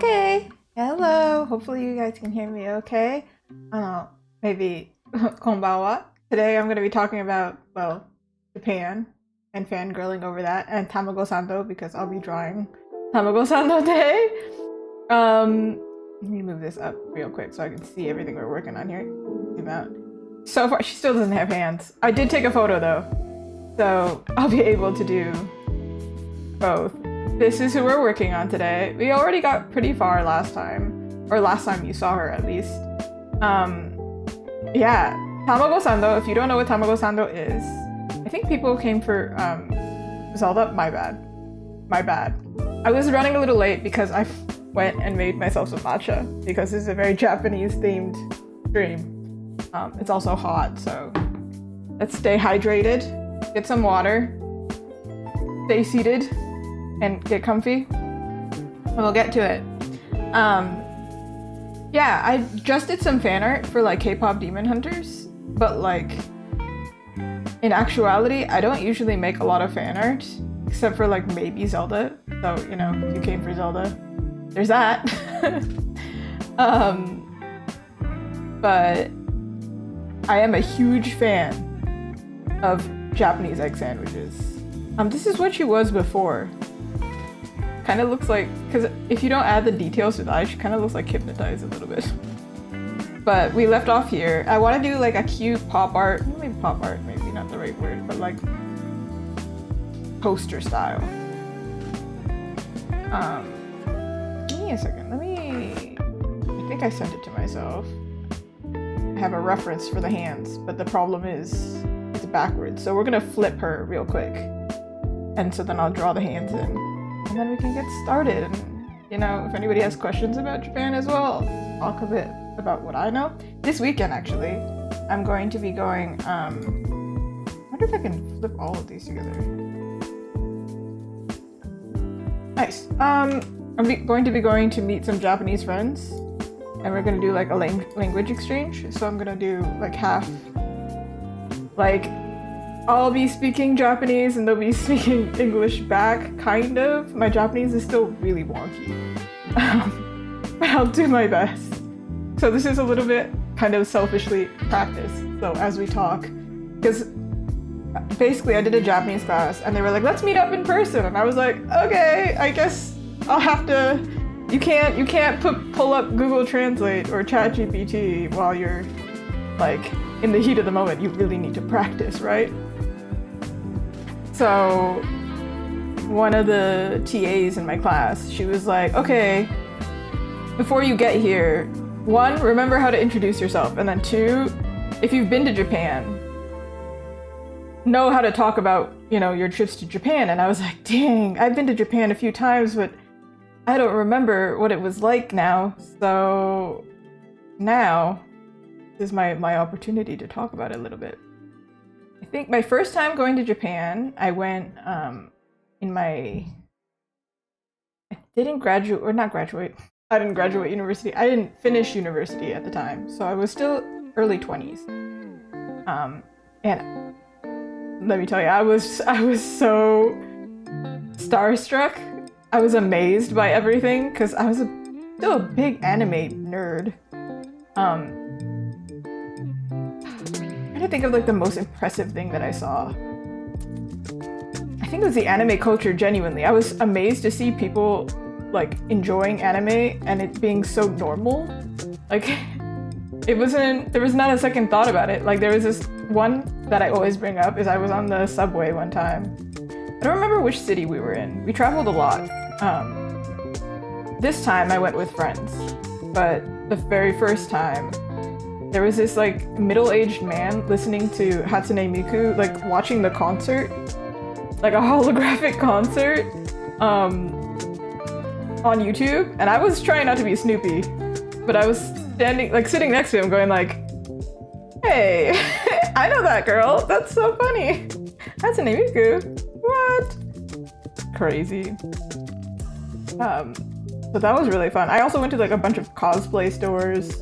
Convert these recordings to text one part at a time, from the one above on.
Okay. Hello. Hopefully you guys can hear me okay. Maybe konbanwa. Today I'm going to be talking about, well, Japan and fangirling over that and Tamago Sando because I'll be drawing Tamago Sando today. Let me move this up real quick so I can see everything we're working on here. Zoom out. So far, she still doesn't have hands. I did take a photo though, so I'll be able to do both. This is who we're working on today. We already got pretty far last time, or last time you saw her at least. Yeah, Tamago Sando. If you don't know what Tamago Sando is, I think people came for Zelda. My bad. I was running a little late because I went and made myself some matcha because this is a very Japanese themed stream. It's also hot, so let's stay hydrated, get some water, stay seated, and get comfy, and we'll get to it. Yeah, I just did some fan art for like K-pop Demon Hunters, but like in actuality, I don't usually make a lot of fan art, except for like maybe Zelda. So, you know, if you came for Zelda, there's that. But I am a huge fan of Japanese egg sandwiches. This is what she was before. Kind of looks like, because if you don't add the details to the eye, she kind of looks like hypnotized a little bit. But we left off here. I want to do like a cute pop art, maybe pop art, maybe not the right word, but like poster style. Give me a second. I think I sent it to myself. I have a reference for the hands, but the problem is it's backwards. So we're gonna flip her real quick. And so then I'll draw the hands in. And then we can get started. And, you know, if anybody has questions about Japan as well, talk a bit about what I know. This weekend, actually, I'm going to be going, I wonder if I can flip all of these together. Nice. I'm going to be going to meet some Japanese friends, and we're going to do like a language exchange. So I'm going to do like half, like, I'll be speaking Japanese and they'll be speaking English back, kind of. My Japanese is still really wonky, but I'll do my best. So this is a little bit kind of selfishly practice, so as we talk, because basically I did a Japanese class and they were like, let's meet up in person, and I was like, okay, I guess I'll have to. You can't pull up Google Translate or ChatGPT while you're like in the heat of the moment. You really need to practice, right? So one of the TAs in my class, she was like, okay, before you get here, 1, remember how to introduce yourself, and then 2, if you've been to Japan, know how to talk about, you know, your trips to Japan. And I was like, dang, I've been to Japan a few times, but I don't remember what it was like now. So now this is my opportunity to talk about it a little bit. I think my first time going to Japan, I went I didn't graduate, or not graduate. I didn't graduate university. I didn't finish university at the time, so I was still early 20s. And let me tell you, I was so starstruck. I was amazed by everything because I was still a big anime nerd. I'm trying to think of like the most impressive thing that I saw. I think it was the anime culture. Genuinely, I was amazed to see people like enjoying anime and it being so normal. Like there was not a second thought about it. Like there was this one that I always bring up is I was on the subway one time. I don't remember which city we were in. We traveled a lot. This time I went with friends, but the very first time there was this like middle-aged man listening to Hatsune Miku, like watching the concert, like a holographic concert, on YouTube, and I was trying not to be Snoopy, but I was sitting next to him going like, hey, I know that girl, that's so funny. Hatsune Miku, what? Crazy. So that was really fun. I also went to like a bunch of cosplay stores.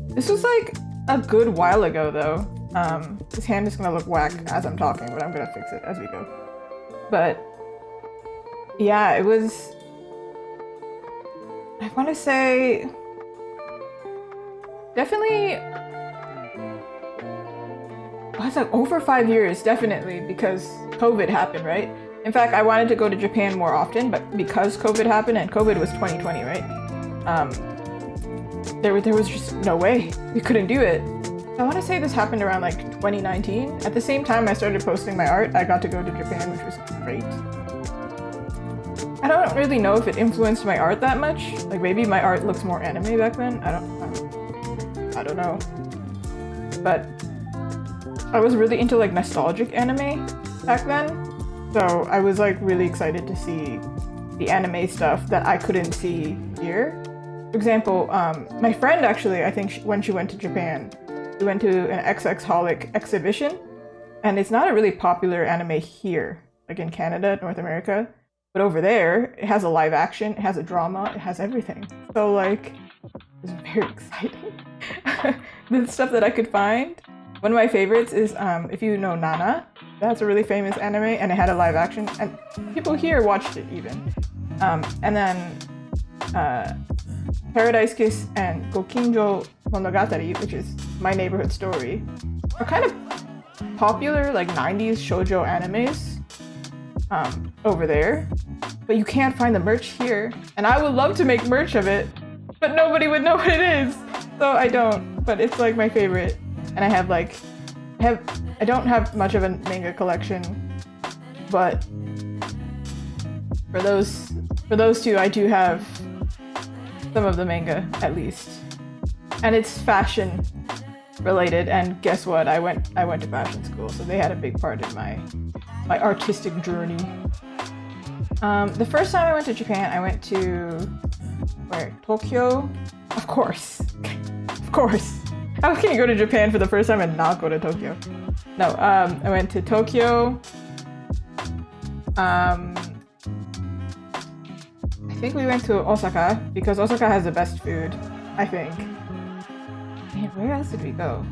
This was like a good while ago though. This hand is gonna look whack as I'm talking, but I'm gonna fix it as we go. But yeah, it was I want to say definitely. It's like over 5 years, definitely, because COVID happened, right? In fact, I wanted to go to Japan more often, but because COVID happened, and COVID was 2020, right? There was just no way. We couldn't do it. I want to say this happened around like 2019. At the same time I started posting my art, I got to go to Japan, which was great. I don't really know if it influenced my art that much. Like maybe my art looks more anime back then. I don't know. But I was really into like nostalgic anime back then. So I was like really excited to see the anime stuff that I couldn't see here. For example, my friend actually, I think when she went to Japan, we went to an XX-holic exhibition, and it's not a really popular anime here, like in Canada, North America, but over there, it has a live action, it has a drama, it has everything. So like, it was very exciting. The stuff that I could find. One of my favorites is, if you know Nana, that's a really famous anime, and it had a live action, and people here watched it even. And then Paradise Kiss and Gokinjo Monogatari, which is My Neighborhood Story, are kind of popular like 90s shoujo animes over there, but you can't find the merch here. And I would love to make merch of it, but nobody would know what it is, so I don't. But it's like my favorite, and I don't have much of a manga collection, but for those two, I do have some of the manga at least, and it's fashion related. And guess what? I went to fashion school, so they had a big part in my artistic journey. The first time I went to Japan, I went to Tokyo. Of course. How can you go to Japan for the first time and not go to Tokyo? No, I went to Tokyo. I think we went to Osaka because Osaka has the best food, I think. Man, where else did we go?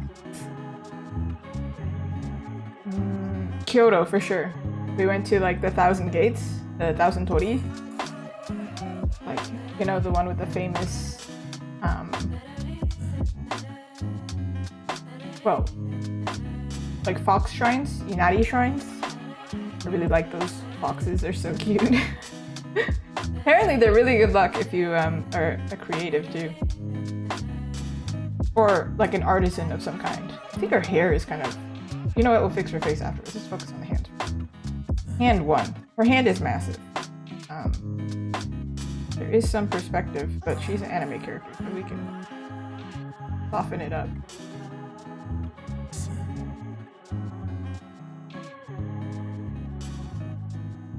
Kyoto for sure. We went to like the Thousand Gates, the Thousand Tori. Like, you know, the one with the famous well, like fox shrines, Inari shrines. I really like those foxes, they're so cute. Apparently they're really good luck if you are a creative too. Or like an artisan of some kind. I think her hair is kind of... You know what, we'll fix her face afterwards. Let's focus on the hands. Hand one. Her hand is massive. There is some perspective, but she's an anime character, so we can soften it up.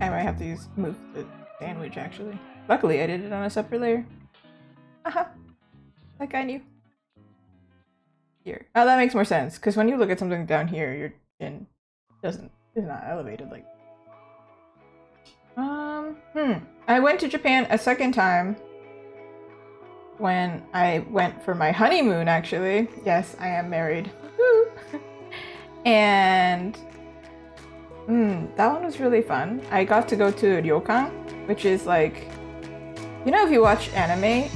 I might have to move the sandwich actually. Luckily I did it on a separate layer. Haha. Like I knew. Here. Oh, that makes more sense, because when you look at something down here, your chin is not elevated like. I went to Japan a second time when I went for my honeymoon actually. Yes, I am married. Woo! And that one was really fun. I got to go to ryokan, which is like, you know, if you watch anime,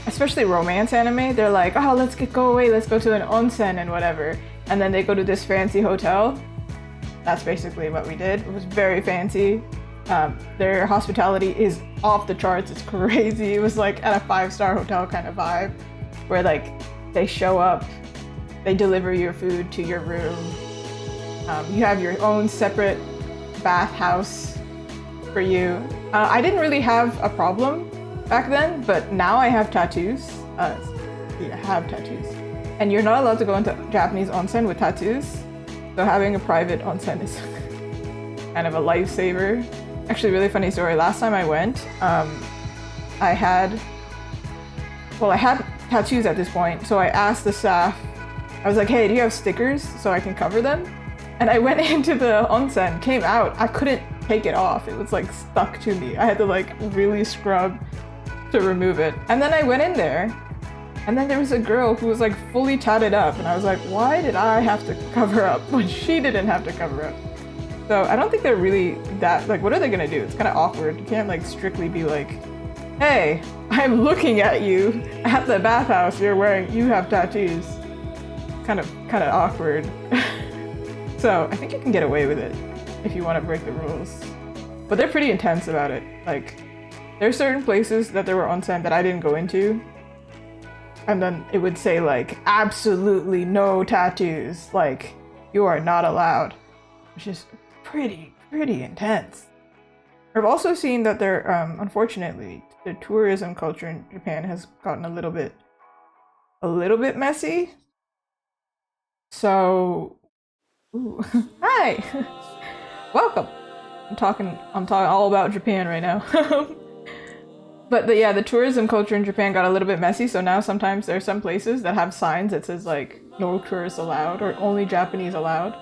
especially romance anime, they're like, oh, let's go away, let's go to an onsen and whatever. And then they go to this fancy hotel. That's basically what we did. It was very fancy. Their hospitality is off the charts. It's crazy. It was like at a 5-star hotel kind of vibe, where like they show up, they deliver your food to your room. You have your own separate bathhouse for you. I didn't really have a problem back then, but now I have tattoos. I have tattoos. And you're not allowed to go into Japanese onsen with tattoos. So having a private onsen is kind of a lifesaver. Actually, really funny story. Last time I went, I had tattoos at this point. So I asked the staff, I was like, hey, do you have stickers so I can cover them? And I went into the onsen, came out, I couldn't take it off. It was like stuck to me. I had to like really scrub to remove it. And then I went in there, and then there was a girl who was like fully tatted up, and I was like, why did I have to cover up when she didn't have to cover up? So I don't think they're really that, like, what are they gonna do? It's kind of awkward. You can't like strictly be like, Hey, I'm looking at you at the bathhouse you have tattoos. Kind of awkward. So I think you can get away with it if you want to break the rules. But they're pretty intense about it. Like, there's certain places that there were onsen that I didn't go into. And then it would say like, absolutely no tattoos. Like, you are not allowed. Which is pretty intense. I've also seen that there, unfortunately, the tourism culture in Japan has gotten a little bit messy. So, ooh. Hi, welcome. I'm talking all about Japan right now. But the tourism culture in Japan got a little bit messy. So now sometimes there's some places that have signs that says like no tourists allowed or only Japanese allowed,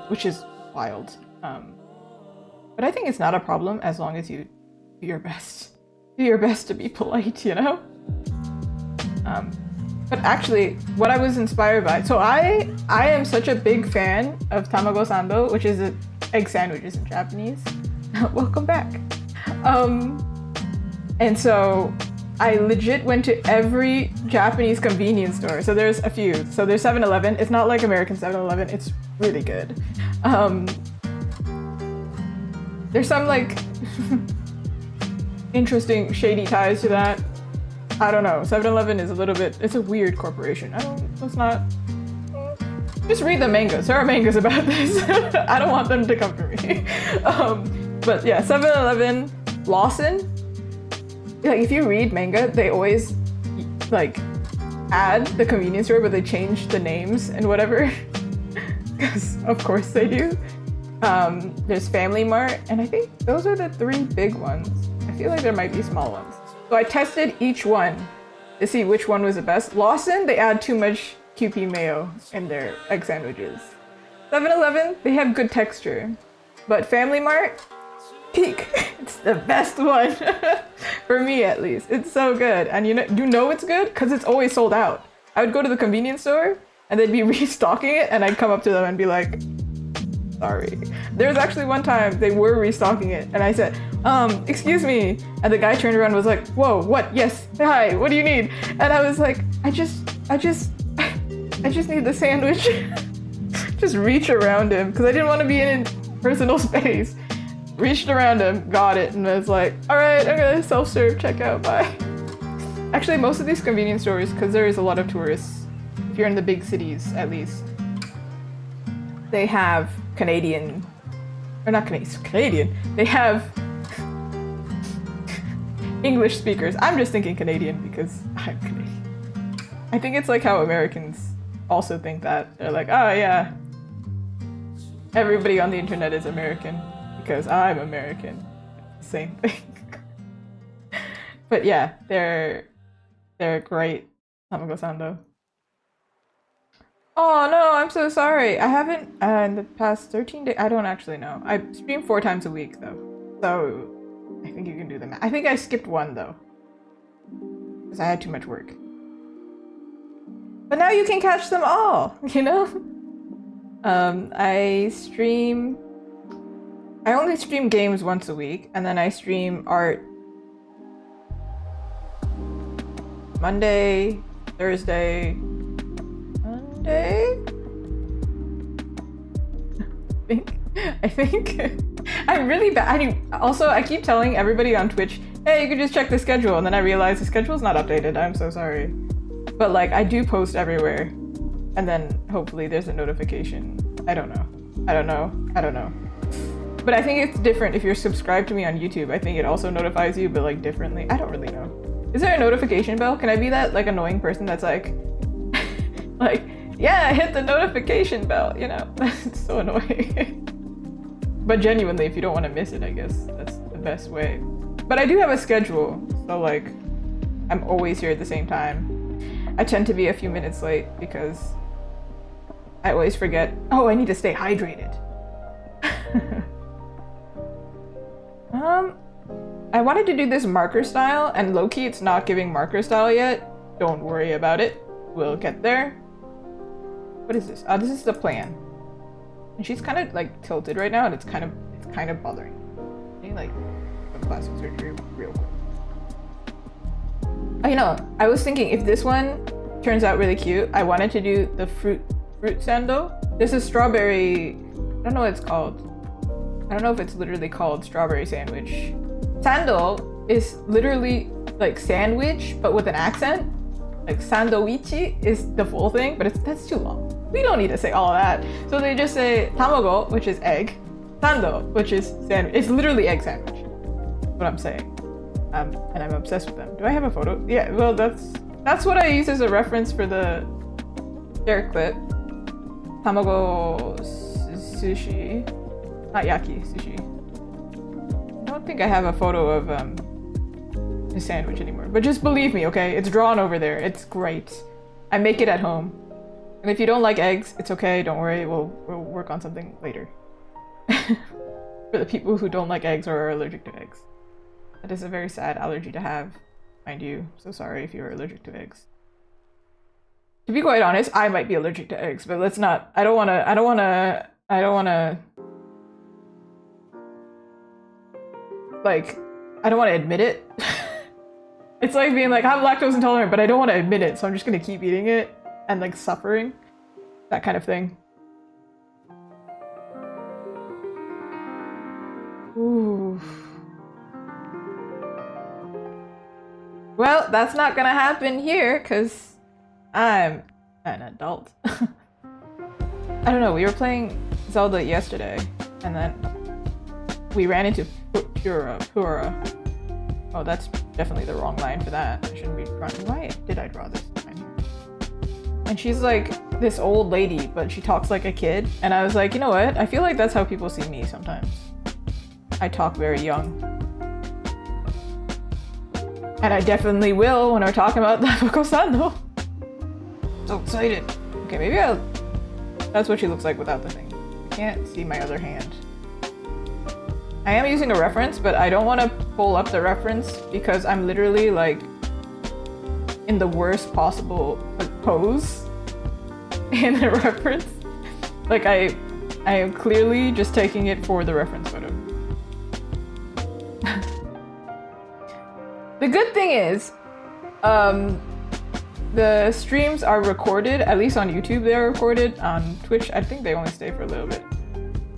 which is wild. But I think it's not a problem as long as you do your best. Do your best to be polite, you know? But actually, what I was inspired by, so I am such a big fan of Tamago Sando, which is egg sandwiches in Japanese. Welcome back. And so I legit went to every Japanese convenience store. So there's a few. So there's 7-Eleven. It's not like American 7-Eleven. It's really good. There's some like interesting shady ties to that. I don't know. 7-Eleven is a little bit, it's a weird corporation. Let's not, just read the mangas. There are mangas about this. I don't want them to come for me. But yeah, 7-Eleven, Lawson. Like if you read manga, they always like add the convenience store, but they change the names and whatever. Because of course they do. There's Family Mart, and I think those are the 3 big ones. I feel like there might be small ones. So I tested each one to see which one was the best. Lawson, they add too much QP mayo in their egg sandwiches. 7-Eleven, they have good texture. But Family Mart, peak. It's the best one. For me at least. It's so good. And you know it's good because it's always sold out. I would go to the convenience store and they'd be restocking it and I'd come up to them and be like, sorry. There was actually one time they were restocking it and I said, excuse me. And the guy turned around and was like, whoa, what? Yes, hi, what do you need? And I was like, I just need the sandwich. Just reach around him because I didn't want to be in personal space. Reached around him, got it, and was like, all right, I'm gonna self-serve checkout, bye. Actually, most of these convenience stores, because there is a lot of tourists, if you're in the big cities at least, they have Canadian, or not Canadian, they have English speakers. I'm just thinking Canadian because I'm Canadian. I think it's like how Americans also think that. They're like, oh yeah, everybody on the internet is American because I'm American. Same thing. But yeah, they're great. Tamago Sando. Oh no, I'm so sorry. I haven't in the past 13 days. I don't actually know. I stream 4 times a week though, so I think you can do the math. I think I skipped one though, because I had too much work. But now you can catch them all, you know? I only stream games once a week, and then I stream art Monday, Thursday, Monday? I think. I'm really bad. Also, I keep telling everybody on Twitch, hey, you can just check the schedule, and then I realize the schedule's not updated. I'm so sorry. But like, I do post everywhere, and then hopefully there's a notification. I don't know. But I think it's different if you're subscribed to me on YouTube. I think it also notifies you, but like differently. I don't really know. Is there a notification bell? Can I be that like annoying person that's like, like, yeah, hit the notification bell, you know? That's so annoying. But genuinely, if you don't want to miss it, I guess that's the best way. But I do have a schedule, so like, I'm always here at the same time. I tend to be a few minutes late because I always forget, oh, I need to stay hydrated. I wanted to do this marker style, and low-key it's not giving marker style yet. Don't worry about it. We'll get there. What is this? This is the plan. And she's kind of like tilted right now, and it's kind of bothering me. Like some plastic surgery real quick. You know, I was thinking if this one turns out really cute, I wanted to do the fruit sando. This is strawberry. I don't know what it's called. I don't know if it's literally called strawberry sandwich. Sando is literally like sandwich, but with an accent. Like sandoichi is the full thing, but that's too long. We don't need to say all of that. So they just say tamago, which is egg, sando, which is sandwich. It's literally egg sandwich. What I'm saying. And I'm obsessed with them. Do I have a photo? Yeah, well that's what I use as a reference for the share clip. Tamago sushi. Not yaki, sushi. I don't think I have a photo of a sandwich anymore. But just believe me, okay? It's drawn over there. It's great. I make it at home. And if you don't like eggs, it's okay. Don't worry. We'll work on something later. For the people who don't like eggs or are allergic to eggs. That is a very sad allergy to have, mind you. So sorry if you're allergic to eggs. To be quite honest, I might be allergic to eggs, but let's not. I don't wanna like, I don't want to admit it. It's like being like, I'm lactose intolerant, but I don't want to admit it, so I'm just gonna keep eating it and like suffering. That kind of thing. Ooh. Well, that's not gonna happen here, because I'm an adult. I don't know, we were playing Zelda yesterday, and then we ran into Pura. Oh, that's definitely the wrong line for that. I shouldn't be drawing. Why did I draw this line here? And she's like this old lady, but she talks like a kid. And I was like, you know what? I feel like that's how people see me sometimes. I talk very young. And I definitely will when we're talking about Tamago Sando. So excited. Okay, maybe that's what she looks like without the thing. I can't see my other hand. I am using a reference, but I don't want to pull up the reference because I'm literally like in the worst possible pose in the reference. Like I am clearly just taking it for the reference photo. The good thing is, the streams are recorded, at least on YouTube they're recorded. On Twitch, I think they only stay for a little bit.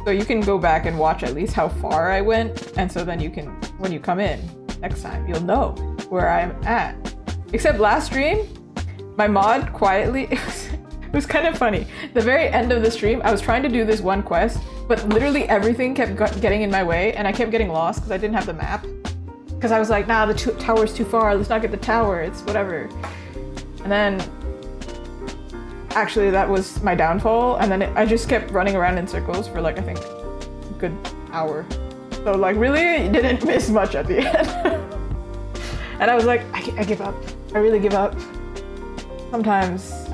So you can go back and watch at least how far I went, and so then you can, when you come in next time, you'll know where I'm at. Except last stream, my mod quietly, it was kind of funny. The very end of the stream, I was trying to do this one quest, but literally everything kept getting in my way, and I kept getting lost because I didn't have the map. Because I was like, nah, the tower's too far, let's not get the tower, it's whatever. And then, actually that was my downfall, and then I just kept running around in circles for like, I think, a good hour. So like, really didn't miss much at the end. And I was like, I give up. I really give up. Sometimes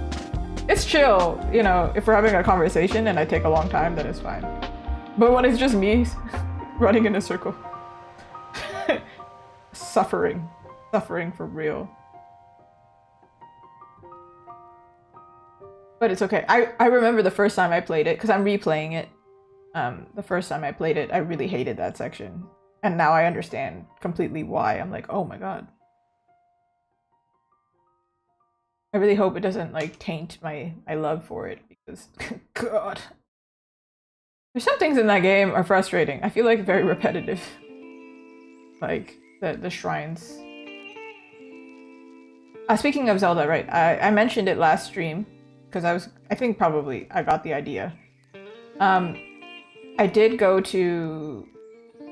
it's chill, you know, if we're having a conversation and I take a long time, then it's fine. But when it's just me running in a circle, suffering for real. But it's okay. I remember the first time I played it, because I'm replaying it. The first time I played it, I really hated that section. And now I understand completely why. I'm like, oh my god. I really hope it doesn't like taint my love for it, because god. There's some things in that game are frustrating. I feel like very repetitive. Like the shrines. Speaking of Zelda, right? I mentioned it last stream. Because I think probably I got the idea. I did go to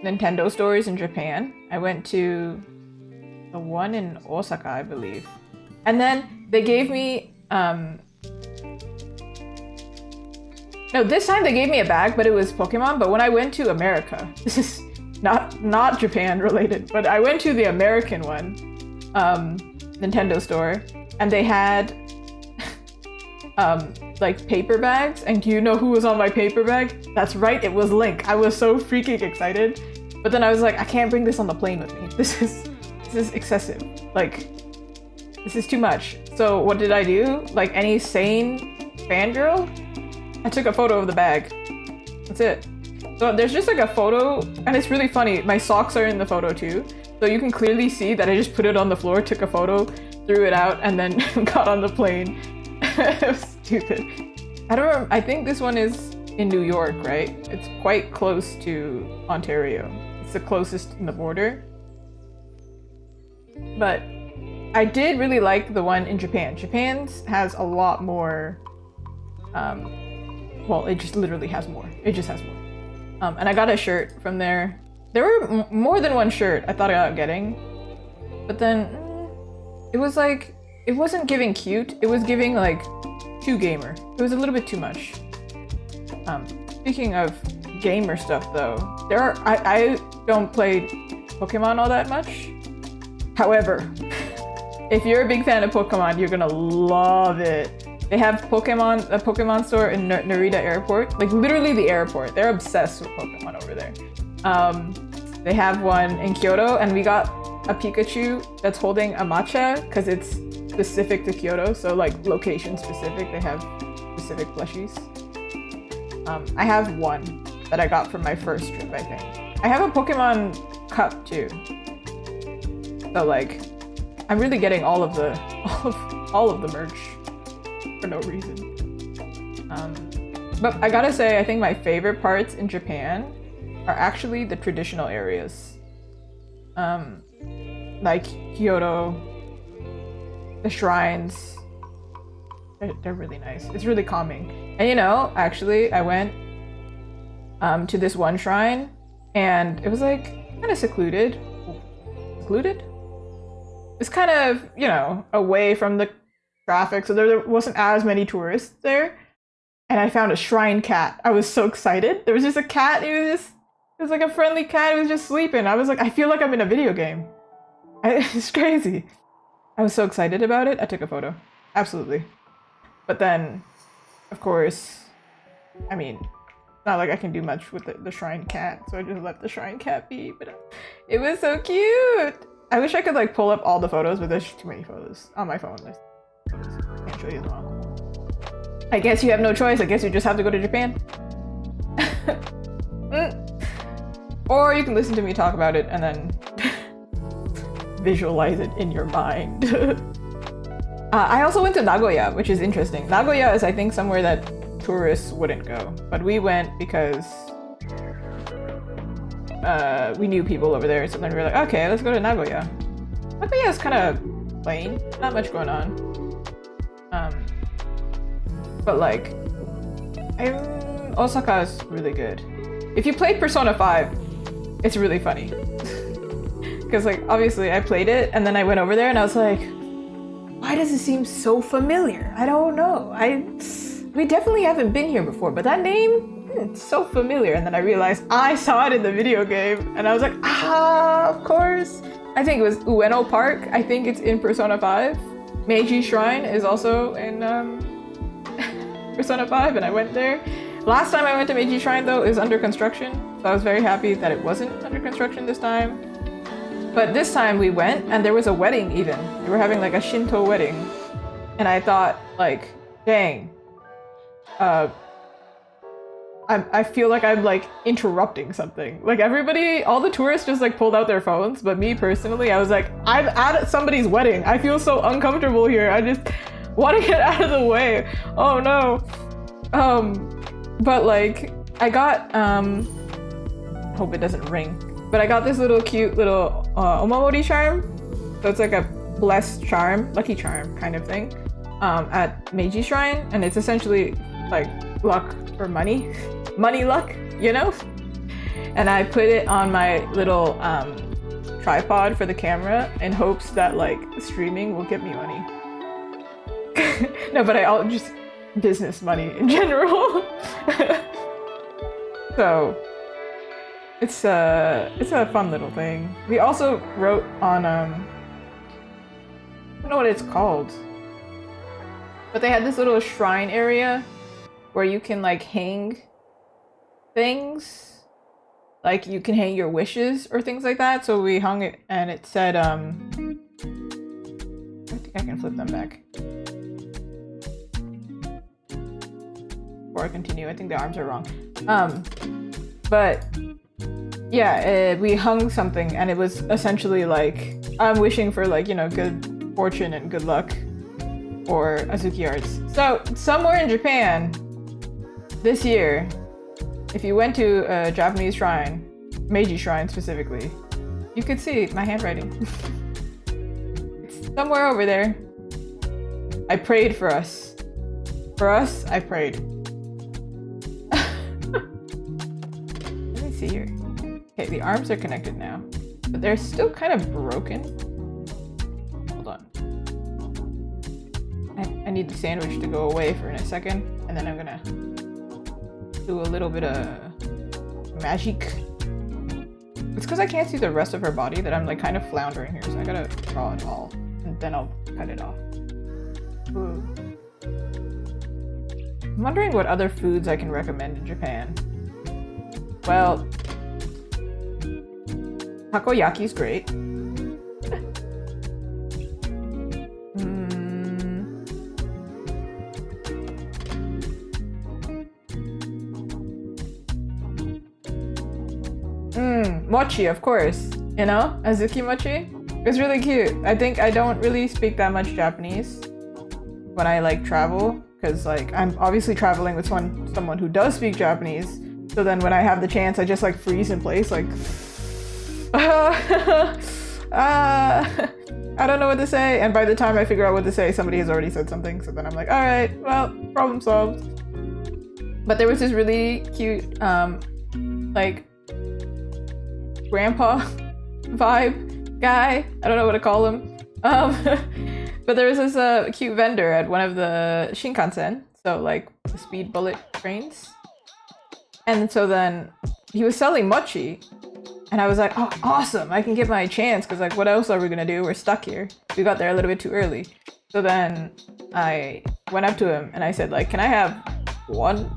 Nintendo stores in Japan. I went to the one in Osaka, I believe. And then they gave me, no, this time they gave me a bag, but it was Pokemon. But when I went to America, this is not Japan related, but I went to the American one, Nintendo store, and they had like paper bags, and do you know who was on my paper bag? That's right, it was Link. I was so freaking excited, but then I was like, I can't bring this on the plane with me. This is excessive. Like, this is too much. So what did I do? Like any sane fangirl? I took a photo of the bag. That's it. So there's just like a photo, and it's really funny. My socks are in the photo too. So you can clearly see that I just put it on the floor, took a photo, threw it out, and then got on the plane. It was stupid. I don't remember. I think this one is in New York, right? It's quite close to Ontario. It's the closest in the border. But I did really like the one in Japan. Japan's has a lot more, well, it just literally has more. It just has more. And I got a shirt from there. There were more than one shirt I thought about getting. But then it was like, it wasn't giving cute. It was giving like too gamer. It was a little bit too much. Speaking of gamer stuff though, I don't play Pokemon all that much. However, if you're a big fan of Pokemon, you're gonna love it. They have a Pokemon store in Narita Airport, like literally the airport. They're obsessed with Pokemon over there. They have one in Kyoto, and we got a Pikachu that's holding a matcha because it's specific to Kyoto, so like location specific. They have specific plushies. I have one that I got from my first trip, I think. I have a Pokemon cup too. So like, I'm really getting all of the merch for no reason. But I gotta say, I think my favorite parts in Japan are actually the traditional areas. Like Kyoto, the shrines. They're really nice. It's really calming. And you know, actually, I went to this one shrine, and it was like kind of secluded. Secluded? It's kind of, you know, away from the traffic, so there wasn't as many tourists there. And I found a shrine cat. I was so excited. There was just a cat. It was like a friendly cat. It was just sleeping. I was like, I feel like I'm in a video game. It's crazy. I was so excited about it. I took a photo. Absolutely. But then, of course, I mean, not like I can do much with the shrine cat, so I just let the shrine cat be. But it was so cute. I wish I could like pull up all the photos, but there's too many photos on my phone. There's photos. I can't show you them all. I guess you have no choice. I guess you just have to go to Japan. Or you can listen to me talk about it and then visualize it in your mind. I also went to Nagoya, which is interesting. Nagoya is, I think, somewhere that tourists wouldn't go. But we went because we knew people over there. So then we were like, okay, let's go to Nagoya. Nagoya is kind of plain. Not much going on. But like, Osaka is really good. If you played Persona 5, it's really funny. Because like, obviously I played it and then I went over there and I was like, why does it seem so familiar? I don't know. We definitely haven't been here before, but that name, it's so familiar. And then I realized I saw it in the video game and I was like, of course. I think it was Ueno Park. I think it's in Persona 5. Meiji Shrine is also in Persona 5 and I went there. Last time I went to Meiji Shrine though, it was under construction. So I was very happy that it wasn't under construction this time. But this time we went and there was a wedding even. They were having like a Shinto wedding. And I thought like, dang, I feel like I'm like interrupting something. Like everybody, all the tourists just like pulled out their phones. But me personally, I was like, I'm at somebody's wedding. I feel so uncomfortable here. I just want to get out of the way. Oh no. But like I got, hope it doesn't ring. But I got this little cute little omamori charm. So it's like a blessed charm, lucky charm kind of thing at Meiji Shrine. And it's essentially like luck for money. Money luck, you know? And I put it on my little tripod for the camera in hopes that like streaming will get me money. No, but I'll just business money in general. So it's a fun little thing. We also wrote on I don't know what it's called, but they had this little shrine area where you can like hang things, like you can hang your wishes or things like that. So we hung it and it said I think I can flip them back before I continue. I think the arms are wrong. But yeah, we hung something and it was essentially like, I'm wishing for like, you know, good fortune and good luck or Azuki arts. So somewhere in Japan this year, if you went to a Japanese shrine, Meiji shrine specifically, you could see my handwriting. It's somewhere over there. I prayed for us. For us, I prayed. Let me see here. Okay, the arms are connected now, but they're still kind of broken. Hold on. I need the sandwich to go away for a second, and then I'm gonna do a little bit of magic. It's because I can't see the rest of her body that I'm like kind of floundering here, so I gotta draw it all, and then I'll cut it off. Ooh. I'm wondering what other foods I can recommend in Japan. Well, takoyaki's great. Mochi, of course. You know? Azuki mochi? It's really cute. I think I don't really speak that much Japanese when I like travel, because like I'm obviously traveling with someone who does speak Japanese. So then when I have the chance, I just like freeze in place, like I don't know what to say. And by the time I figure out what to say, somebody has already said something. So then I'm like, all right, well, problem solved. But there was this really cute, like grandpa vibe guy. I don't know what to call him. But there was this cute vendor at one of the Shinkansen, so like the speed bullet trains. And so then he was selling mochi, and I was like, oh, awesome, I can get my chance, because like what else are we gonna do? We're stuck here. We got there a little bit too early. So then I went up to him and I said like, can I have one?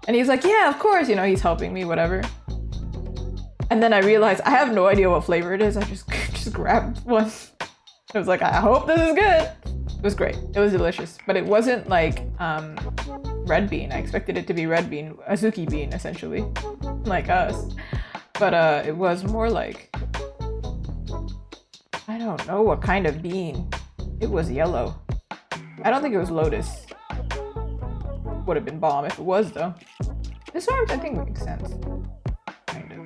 And he's like, yeah, of course, you know, he's helping me, whatever. And then I realized I have no idea what flavor it is. I just grabbed one. I was like, I hope this is good. It was great. It was delicious. But it wasn't like red bean. I expected it to be red bean, Azuki bean, essentially, like us. But it was more like, I don't know what kind of bean. It was yellow. I don't think it was lotus. Would have been bomb if it was, though. This arm, I think, makes sense. Kind of.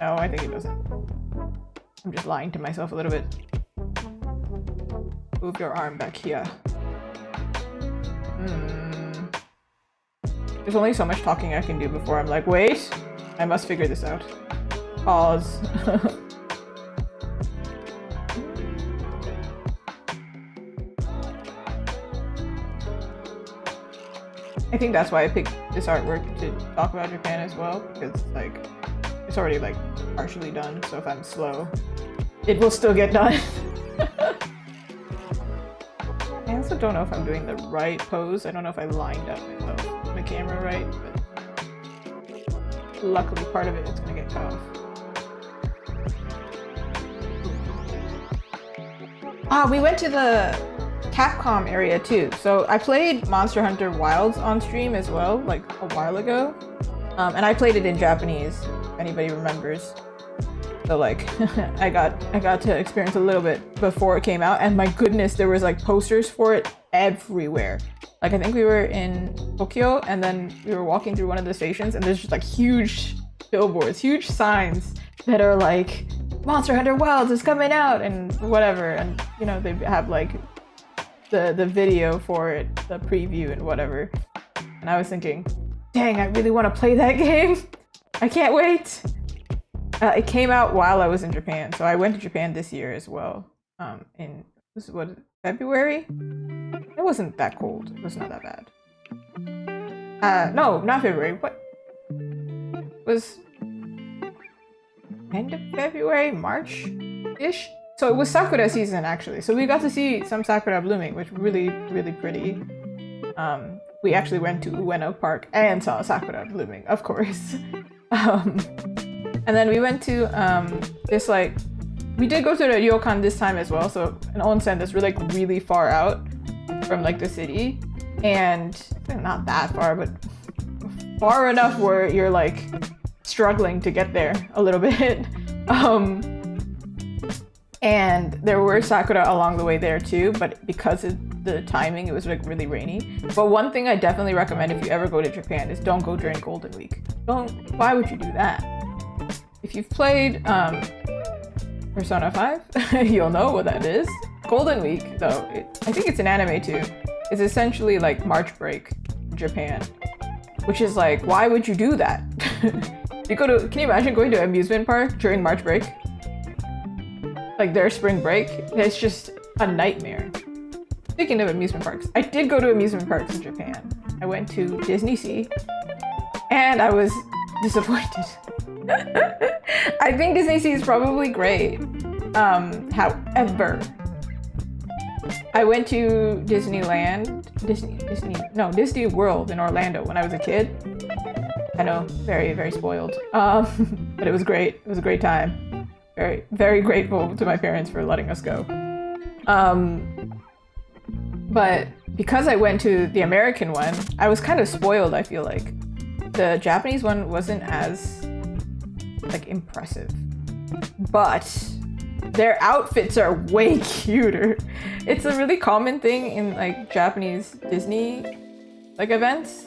No, I think it doesn't. I'm just lying to myself a little bit. Move your arm back here. There's only so much talking I can do before I'm like, wait, I must figure this out. Pause. I think that's why I picked this artwork to talk about Japan as well, because like it's already like partially done, so if I'm slow, it will still get done. I also don't know if I'm doing the right pose. I don't know if I lined up the camera right, but luckily part of it is gonna get cut off. Ah, we went to the Capcom area too. So I played Monster Hunter Wilds on stream as well, like a while ago. And I played it in Japanese, if anybody remembers. So like, I got to experience a little bit before it came out, and my goodness, there was like posters for it everywhere. Like I think we were in Tokyo, and then we were walking through one of the stations, and there's just like huge billboards, huge signs that are like, Monster Hunter Wilds is coming out, and whatever. And you know, they have like the video for it, the preview and whatever. And I was thinking, dang, I really want to play that game. I can't wait. It came out while I was in Japan, so I went to Japan this year as well. In this is what, February? It wasn't that cold. It was not that bad. No, not February. What was end of February, March-ish? So it was Sakura season actually. So we got to see some Sakura blooming, which was really, really pretty. We actually went to Ueno Park and saw Sakura blooming, of course. And then we went to this like, we did go to the ryokan this time as well. So an onsen that's really far out from like the city, and not that far, but far enough where you're like struggling to get there a little bit. And there were sakura along the way there too, but because of the timing, it was like really rainy. But one thing I definitely recommend if you ever go to Japan is don't go during Golden Week. Why would you do that? If you've played Persona 5, you'll know what that is. Golden Week, though, I think it's an anime too, is essentially like March break in Japan. Which is like, why would you do that? Can you imagine going to an amusement park during March break? Like their spring break? It's just a nightmare. Speaking of amusement parks, I did go to amusement parks in Japan. I went to Disney Sea and I was disappointed. I think Disney Sea is probably great. However, I went to Disney World in Orlando when I was a kid. I know, very, very spoiled. But it was great. It was a great time. Very, very grateful to my parents for letting us go. But because I went to the American one, I was kind of spoiled, I feel like. The Japanese one wasn't as, like, impressive. But their outfits are way cuter. It's a really common thing in, like, Japanese Disney, like, events.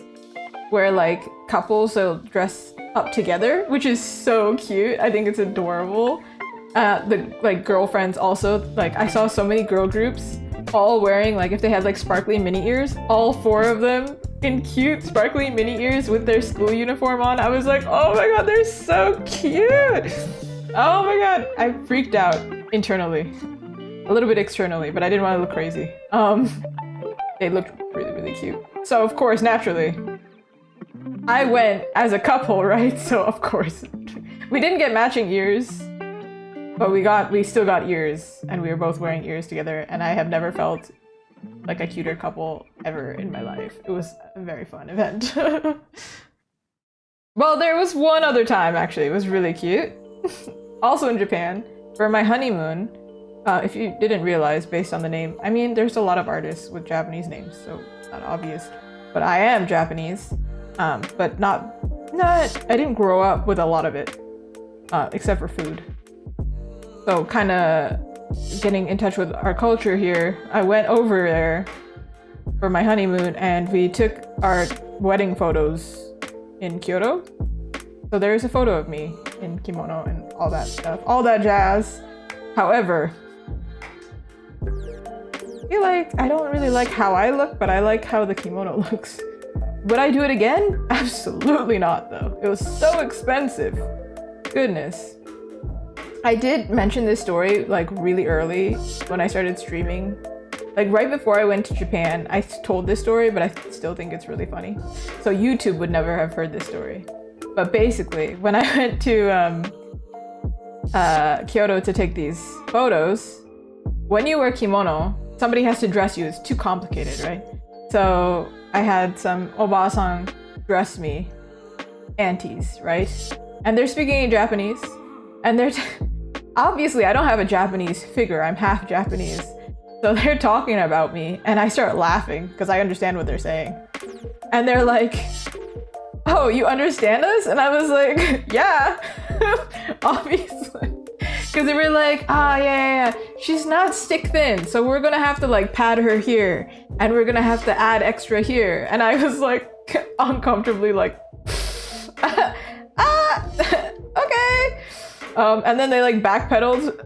Where, like, couples will dress up together, which is so cute. I think it's adorable. The like girlfriends also, like I saw so many girl groups all wearing, like if they had like sparkly mini ears, all 4 of them in cute sparkly mini ears with their school uniform on. I was like, oh my god, they're so cute. Oh my god, I freaked out internally, a little bit externally, but I didn't want to look crazy. They looked really, really cute. So of course, naturally, I went as a couple, right? So of course, we didn't get matching ears. But we still got ears, and we were both wearing ears together, and I have never felt like a cuter couple ever in my life. It was a very fun event. Well, there was one other time, actually. It was really cute. Also in Japan, for my honeymoon, if you didn't realize based on the name, I mean, there's a lot of artists with Japanese names, so it's not obvious. But I am Japanese, but I didn't grow up with a lot of it, except for food. So kind of getting in touch with our culture here, I went over there for my honeymoon and we took our wedding photos in Kyoto. So there's a photo of me in kimono and all that stuff, all that jazz. However, I feel like I don't really like how I look, but I like how the kimono looks. Would I do it again? Absolutely not, though. It was so expensive. Goodness. I did mention this story like really early when I started streaming. Like right before I went to Japan, I told this story, but I still think it's really funny. So YouTube would never have heard this story. But basically, when I went to Kyoto to take these photos, when you wear kimono, somebody has to dress you. It's too complicated, right? So I had some oba-san dress me, aunties, right? And they're speaking in Japanese, and they're obviously I don't have a Japanese figure. I'm half Japanese, so they're talking about me, and I start laughing because I understand what they're saying, and they're like, "Oh, you understand us?" And I was like, "Yeah, obviously." Because they were like, yeah, she's not stick thin, so we're gonna have to like pad her here, and we're gonna have to add extra here. And I was like, uncomfortably like, okay. And then they like backpedaled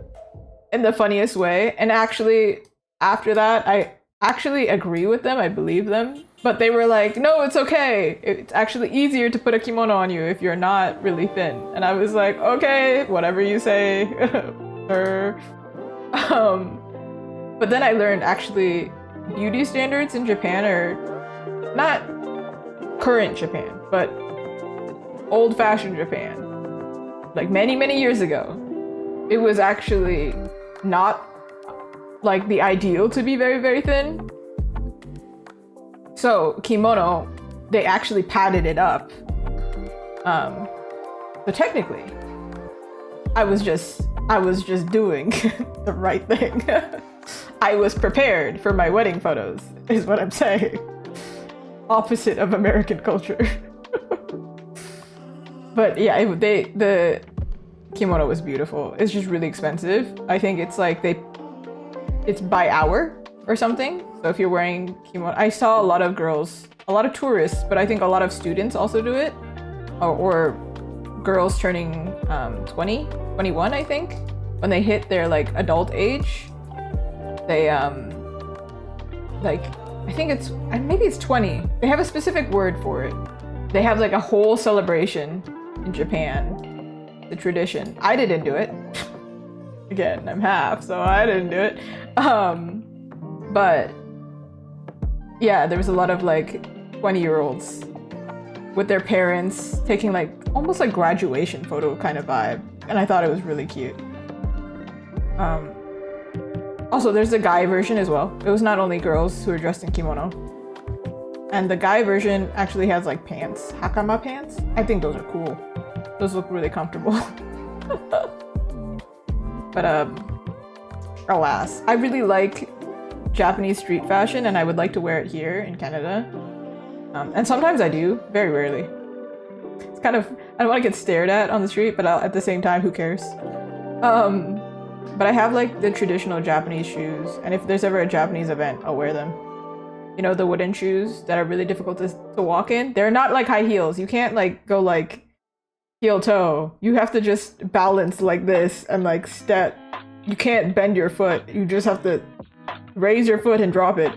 in the funniest way. And actually, after that, I actually agree with them. I believe them. But they were like, no, it's okay. It's actually easier to put a kimono on you if you're not really thin. And I was like, okay, whatever you say. But then I learned actually beauty standards in Japan are not current Japan, but old-fashioned Japan. Like many, many years ago, it was actually not like the ideal to be very, very thin. So kimono, they actually padded it up. So technically, I was just doing the right thing. I was prepared for my wedding photos, is what I'm saying. Opposite of American culture. But yeah, kimono was beautiful. It's just really expensive. I think it's like it's by hour or something. So if you're wearing kimono, I saw a lot of girls, a lot of tourists, but I think a lot of students also do it, or girls turning 20, 21, I think, when they hit their like adult age, they like, I think it's, maybe it's 20. They have a specific word for it. They have like a whole celebration in Japan, the tradition. I didn't do it. Again, I'm half, so I didn't do it. But yeah, there was a lot of like 20-year-olds with their parents taking like almost like graduation photo kind of vibe, and I thought it was really cute. Also, there's the guy version as well. It was not only girls who were dressed in kimono. And the guy version actually has like pants, hakama pants. I think those are cool. Those look really comfortable. But alas, I really like Japanese street fashion, and I would like to wear it here in Canada. And sometimes I do, very rarely. It's kind of, I don't want to get stared at on the street, but at the same time, who cares? But I have like the traditional Japanese shoes, and if there's ever a Japanese event, I'll wear them. You know, the wooden shoes that are really difficult to walk in? They're not like high heels. You can't like go like heel toe. You have to just balance like this and like step. You can't bend your foot. You just have to raise your foot and drop it,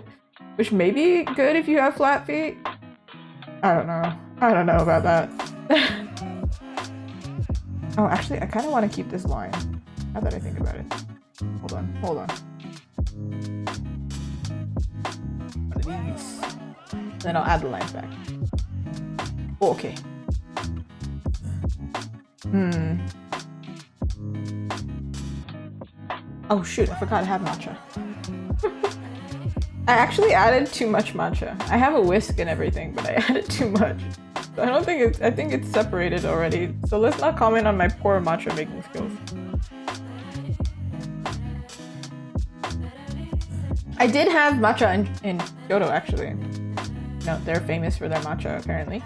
which may be good if you have flat feet. I don't know. I don't know about that. Oh, actually, I kind of want to keep this line. Now that I think about it. Hold on. One of these. Then I'll add the lines back. Oh, okay. Oh shoot, I forgot to have matcha. I actually added too much matcha. I have a whisk and everything, but I added too much. So I don't think it's, I think it's separated already. So let's not comment on my poor matcha making skills. I did have matcha in Kyoto, actually. No, they're famous for their matcha, apparently.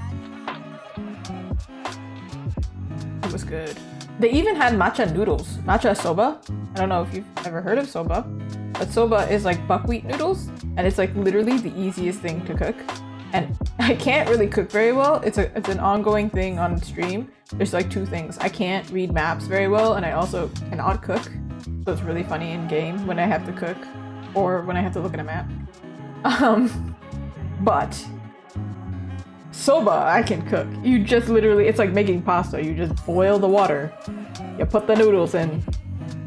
It was good. They even had matcha noodles, matcha soba. I don't know if you've ever heard of soba, but soba is like buckwheat noodles, and it's like literally the easiest thing to cook. And I can't really cook very well. It's an ongoing thing on stream. There's like two things. I can't read maps very well, and I also cannot cook. So it's really funny in game when I have to cook or when I have to look at a map. But soba, I can cook. You just literally, it's like making pasta. You just boil the water. You put the noodles in.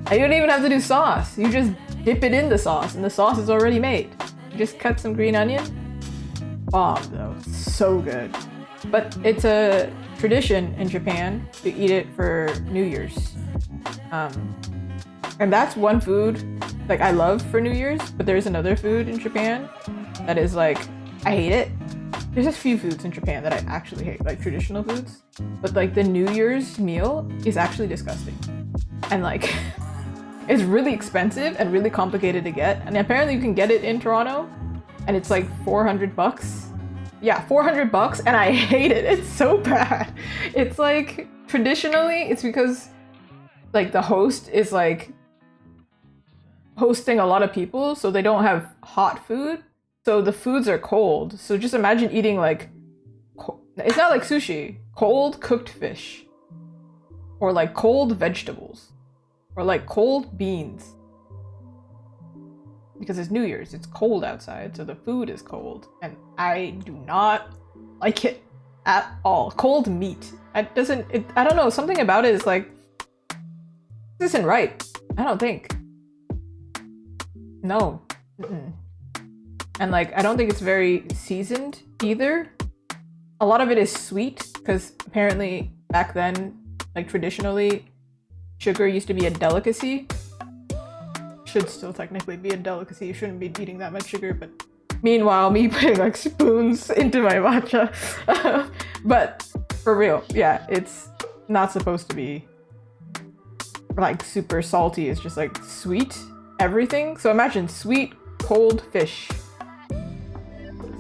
And you don't even have to do sauce. You just dip it in the sauce, and the sauce is already made. You just cut some green onion. Bomb though, so good. But it's a tradition in Japan to eat it for New Year's. And that's one food like I love for New Year's, but there's another food in Japan that is like, I hate it. There's a few foods in Japan that I actually hate, like traditional foods. But like the New Year's meal is actually disgusting. And like, it's really expensive and really complicated to get. And apparently you can get it in Toronto, and it's like 400 bucks. Yeah, 400 bucks, and I hate it. It's so bad. It's like, traditionally, it's because like the host is like hosting a lot of people, so they don't have hot food. So the foods are cold. So just imagine eating like, it's not like sushi, cold cooked fish, or like cold vegetables, or like cold beans. Because it's New Year's, it's cold outside, so the food is cold, and I do not like it at all. Cold meat, I don't know, something about it is like, this isn't right. I don't think. No. And like, I don't think it's very seasoned either. A lot of it is sweet, because apparently back then, like traditionally, sugar used to be a delicacy. Should still technically be a delicacy. You shouldn't be eating that much sugar, but meanwhile, me putting like spoons into my matcha. But for real, yeah, it's not supposed to be like super salty. It's just like sweet everything. So imagine sweet, cold fish.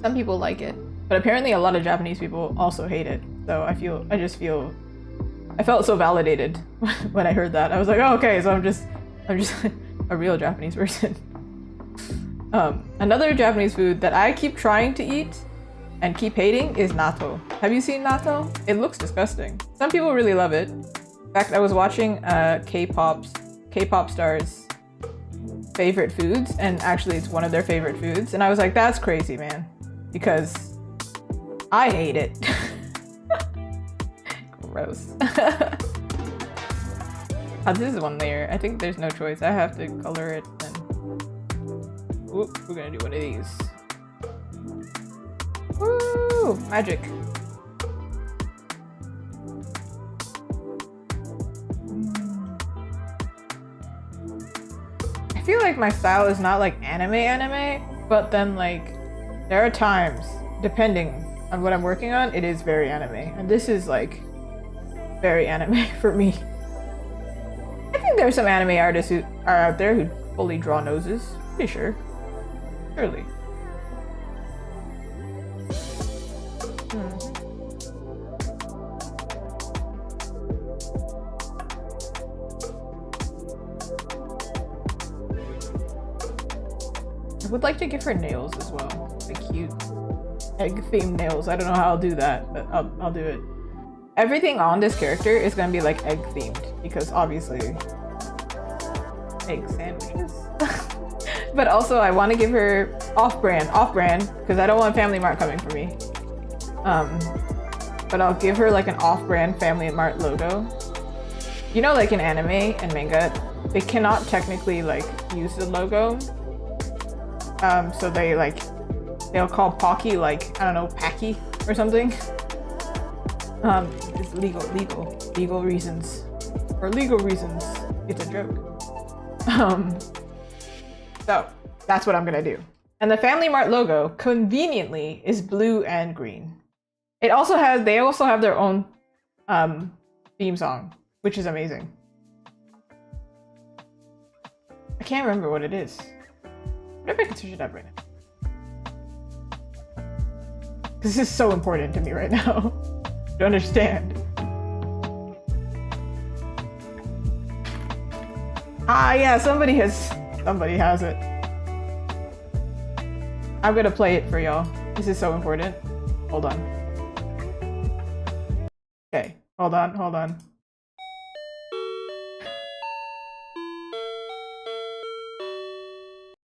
Some people like it, but apparently a lot of Japanese people also hate it. So I just feel I felt so validated when I heard that. I was like, oh, okay, so I'm just a real Japanese person. Another Japanese food that I keep trying to eat and keep hating is natto. Have you seen natto? It looks disgusting. Some people really love it. In fact, I was watching K-pop stars' favorite foods, and actually it's one of their favorite foods, and I was like, that's crazy, man, because I hate it. Gross. Oh, this is one layer. I think there's no choice. I have to color it and... Oop, we're gonna do one of these. Woo! Magic. I feel like my style is not like anime, but then like there are times, depending on what I'm working on, it is very anime. And this is like very anime for me. I think there are some anime artists who are out there who fully draw noses. Pretty sure. Surely. I would like to give her nails as well. Like cute egg-themed nails. I don't know how I'll do that, but I'll do it. Everything on this character is gonna be like egg-themed because obviously egg sandwiches. But also I want to give her off-brand because I don't want Family Mart coming for me. But I'll give her like an off-brand Family Mart logo. You know, like in anime and manga, they cannot technically like use the logo. So they'll call Pocky like, I don't know, Packy or something. It's legal reasons. For legal reasons, it's a joke. So that's what I'm gonna do. And the Family Mart logo, conveniently, is blue and green. They also have their own theme song, which is amazing. I can't remember what it is. What if I can search it up right now? This is so important to me right now. To understand. Ah, yeah, somebody has it. I'm gonna play it for y'all. This is so important. Hold on. Okay, hold on.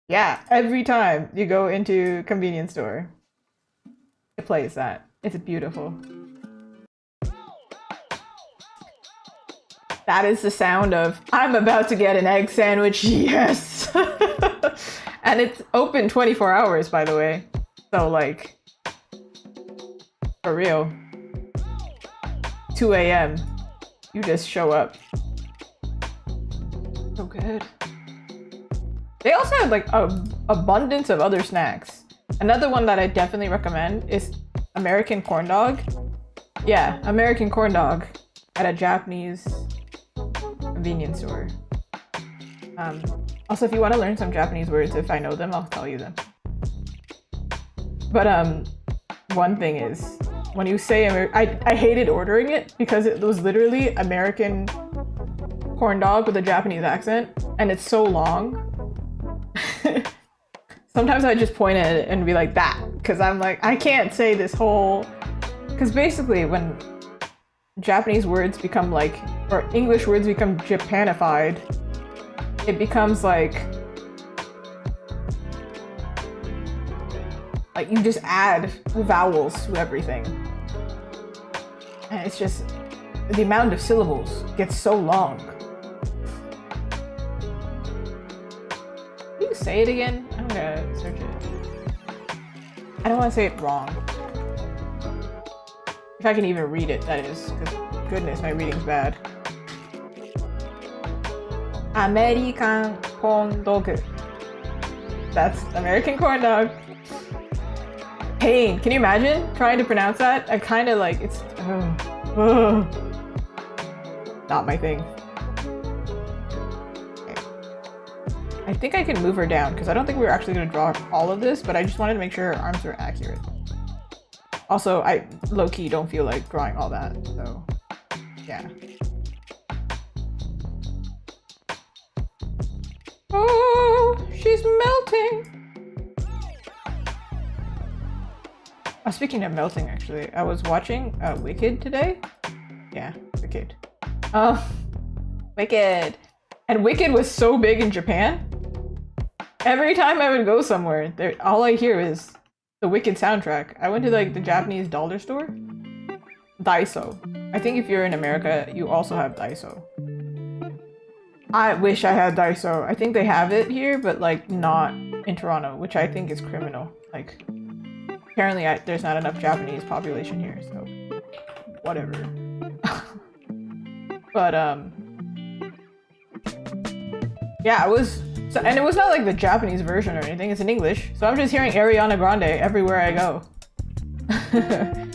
Yeah, every time you go into a convenience store, it plays that. It's beautiful. That is the sound of, I'm about to get an egg sandwich, yes! And it's open 24 hours, by the way. So like, for real. 2 a.m. You just show up. So good. They also have like an abundance of other snacks. Another one that I definitely recommend is American corn dog. Yeah, American corn dog at a Japanese convenience store. Also, if you want to learn some Japanese words, if I know them, I'll tell you them. But one thing is, when you say I hated ordering it because it was literally American corn dog with a Japanese accent, and it's so long. Sometimes I just point at it and be like that, because I'm like, I can't say this whole... Because basically when Japanese words become like, or English words become Japanified, it becomes like you just add vowels to everything. And it's just, the amount of syllables gets so long. Can you say it again? I'm gonna search it. I don't want to say it wrong. If I can even read it, that is. Because goodness, my reading's bad. American corn dog. That's American corn dog. Pain. Can you imagine trying to pronounce that? I kind of like, it's... not my thing. Okay. I think I can move her down, because I don't think we were actually going to draw all of this, but I just wanted to make sure her arms were accurate. Also, I low-key don't feel like drawing all that, so... Yeah. Oh, she's melting. Speaking of melting, actually, I was watching Wicked today. Yeah, Wicked. Wicked. And Wicked was so big in Japan. Every time I would go somewhere, all I hear is the Wicked soundtrack. I went to like the Japanese dollar store. Daiso. I think if you're in America, you also have Daiso. I wish I had Daiso. I think they have it here, but like not in Toronto, which I think is criminal. Like, apparently there's not enough Japanese population here, so whatever. But yeah, it was, and it was not like the Japanese version or anything. It's in English, so I'm just hearing Ariana Grande everywhere I go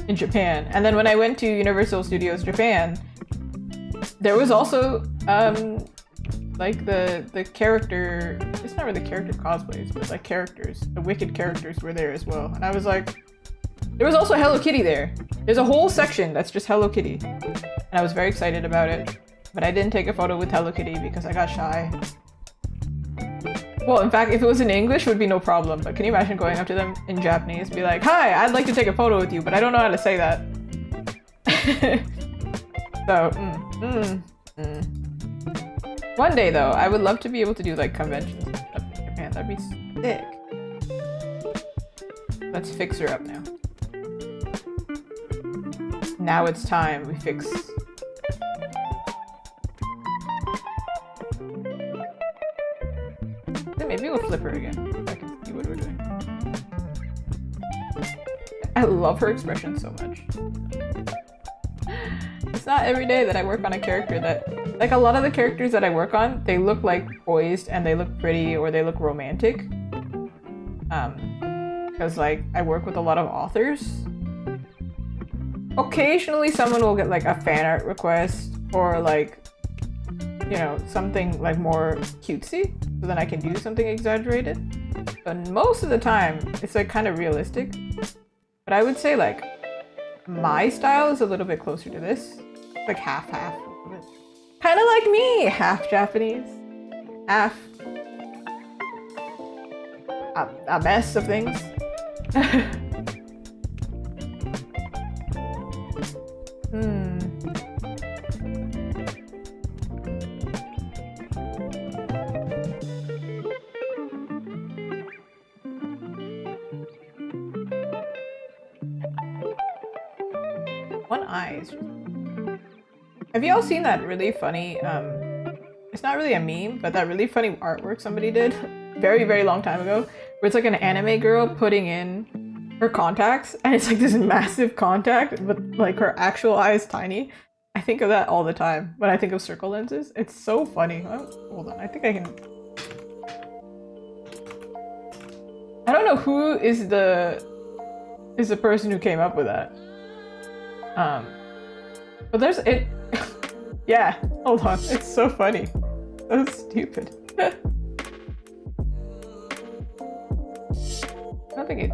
in Japan. And then when I went to Universal Studios Japan, there was also like the character, it's not really character cosplays, but like characters, the Wicked characters were there as well. And I was like, there was also Hello Kitty there. There's a whole section that's just Hello Kitty. And I was very excited about it. But I didn't take a photo with Hello Kitty because I got shy. Well, in fact, if it was in English, it would be no problem. But can you imagine going up to them in Japanese, be like, "Hi, I'd like to take a photo with you, but I don't know how to say that." So, one day though, I would love to be able to do like conventions and stuff in Japan. That'd be sick. Let's fix her up now. Now it's time we fix. Maybe we'll flip her again, so I can see what we're doing. I love her expression so much. It's not every day that I work on a character that, like a lot of the characters that I work on, they look like poised and they look pretty or they look romantic. Because like I work with a lot of authors. Occasionally someone will get like a fan art request or like, you know, something like more cutesy, so then I can do something exaggerated. But most of the time, it's like kind of realistic. But I would say like my style is a little bit closer to this. It's like half-half. Kind of like me, half Japanese, half a mess of things. One eye is just... Have you all seen that really funny, it's not really a meme, but that really funny artwork somebody did very, very long time ago, where it's like an anime girl putting in her contacts, and it's like this massive contact, but like her actual eye is tiny. I think of that all the time when I think of circle lenses. It's so funny. Oh, hold on, I think I can... I don't know who is the person who came up with that. But there's it. Yeah, hold on. It's so funny. So stupid. I don't think it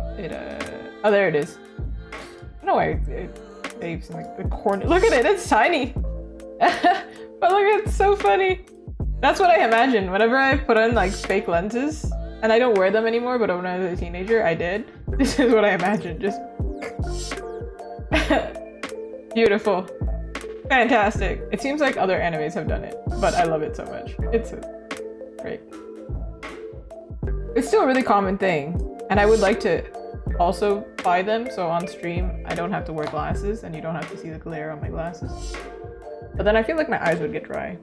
oh, there it is. I don't know why it saves in like the corner. Look at it, it's tiny. But look, it's so funny. That's what I imagine whenever I put on like fake lenses, and I don't wear them anymore, but when I was a teenager, I did. This is what I imagined, just beautiful. Fantastic. It seems like other animes have done it, but I love it so much. It's great. It's still a really common thing, and I would like to also buy them so on stream I don't have to wear glasses and you don't have to see the glare on my glasses. But then I feel like my eyes would get dry.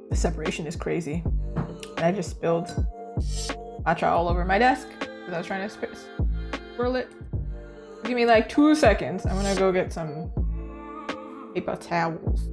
The separation is crazy. And I just spilled matcha all over my desk because I was trying to swirl it. Give me like 2 seconds. I'm gonna go get some paper towels.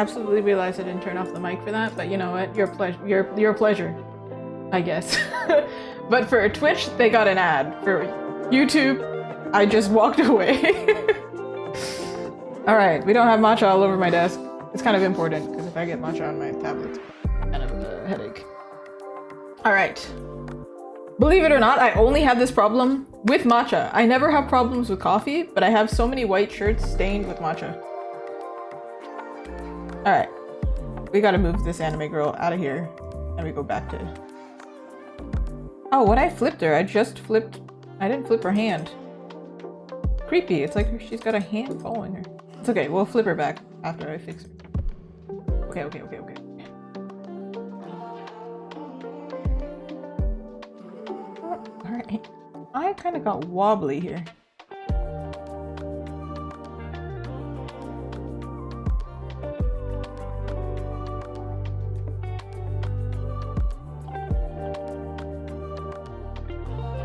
absolutely realized I didn't turn off the mic for that, but you know what? Your pleasure, I guess. But for Twitch, they got an ad. For YouTube, I just walked away. Alright, we don't have matcha all over my desk. It's kind of important, because if I get matcha on my tablet, it's kind of a headache. Alright. Believe it or not, I only have this problem with matcha. I never have problems with coffee, but I have so many white shirts stained with matcha. Alright. We gotta move this anime girl out of here, and we go back to... Oh, when I flipped her, I just flipped... I didn't flip her hand. Creepy, it's like she's got a hand following her. It's okay, we'll flip her back after I fix her. Okay. Alright. I kind of got wobbly here.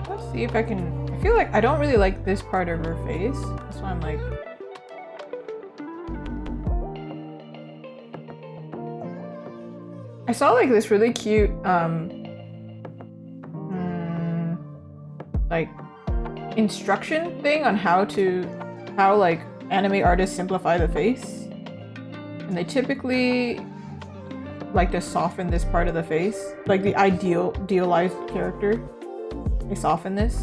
Let's see if I can... I feel like I don't really like this part of her face. That's why I'm like... I saw like this really cute like instruction thing on how like anime artists simplify the face, and they typically like to soften this part of the face, like the idealized character. They soften this.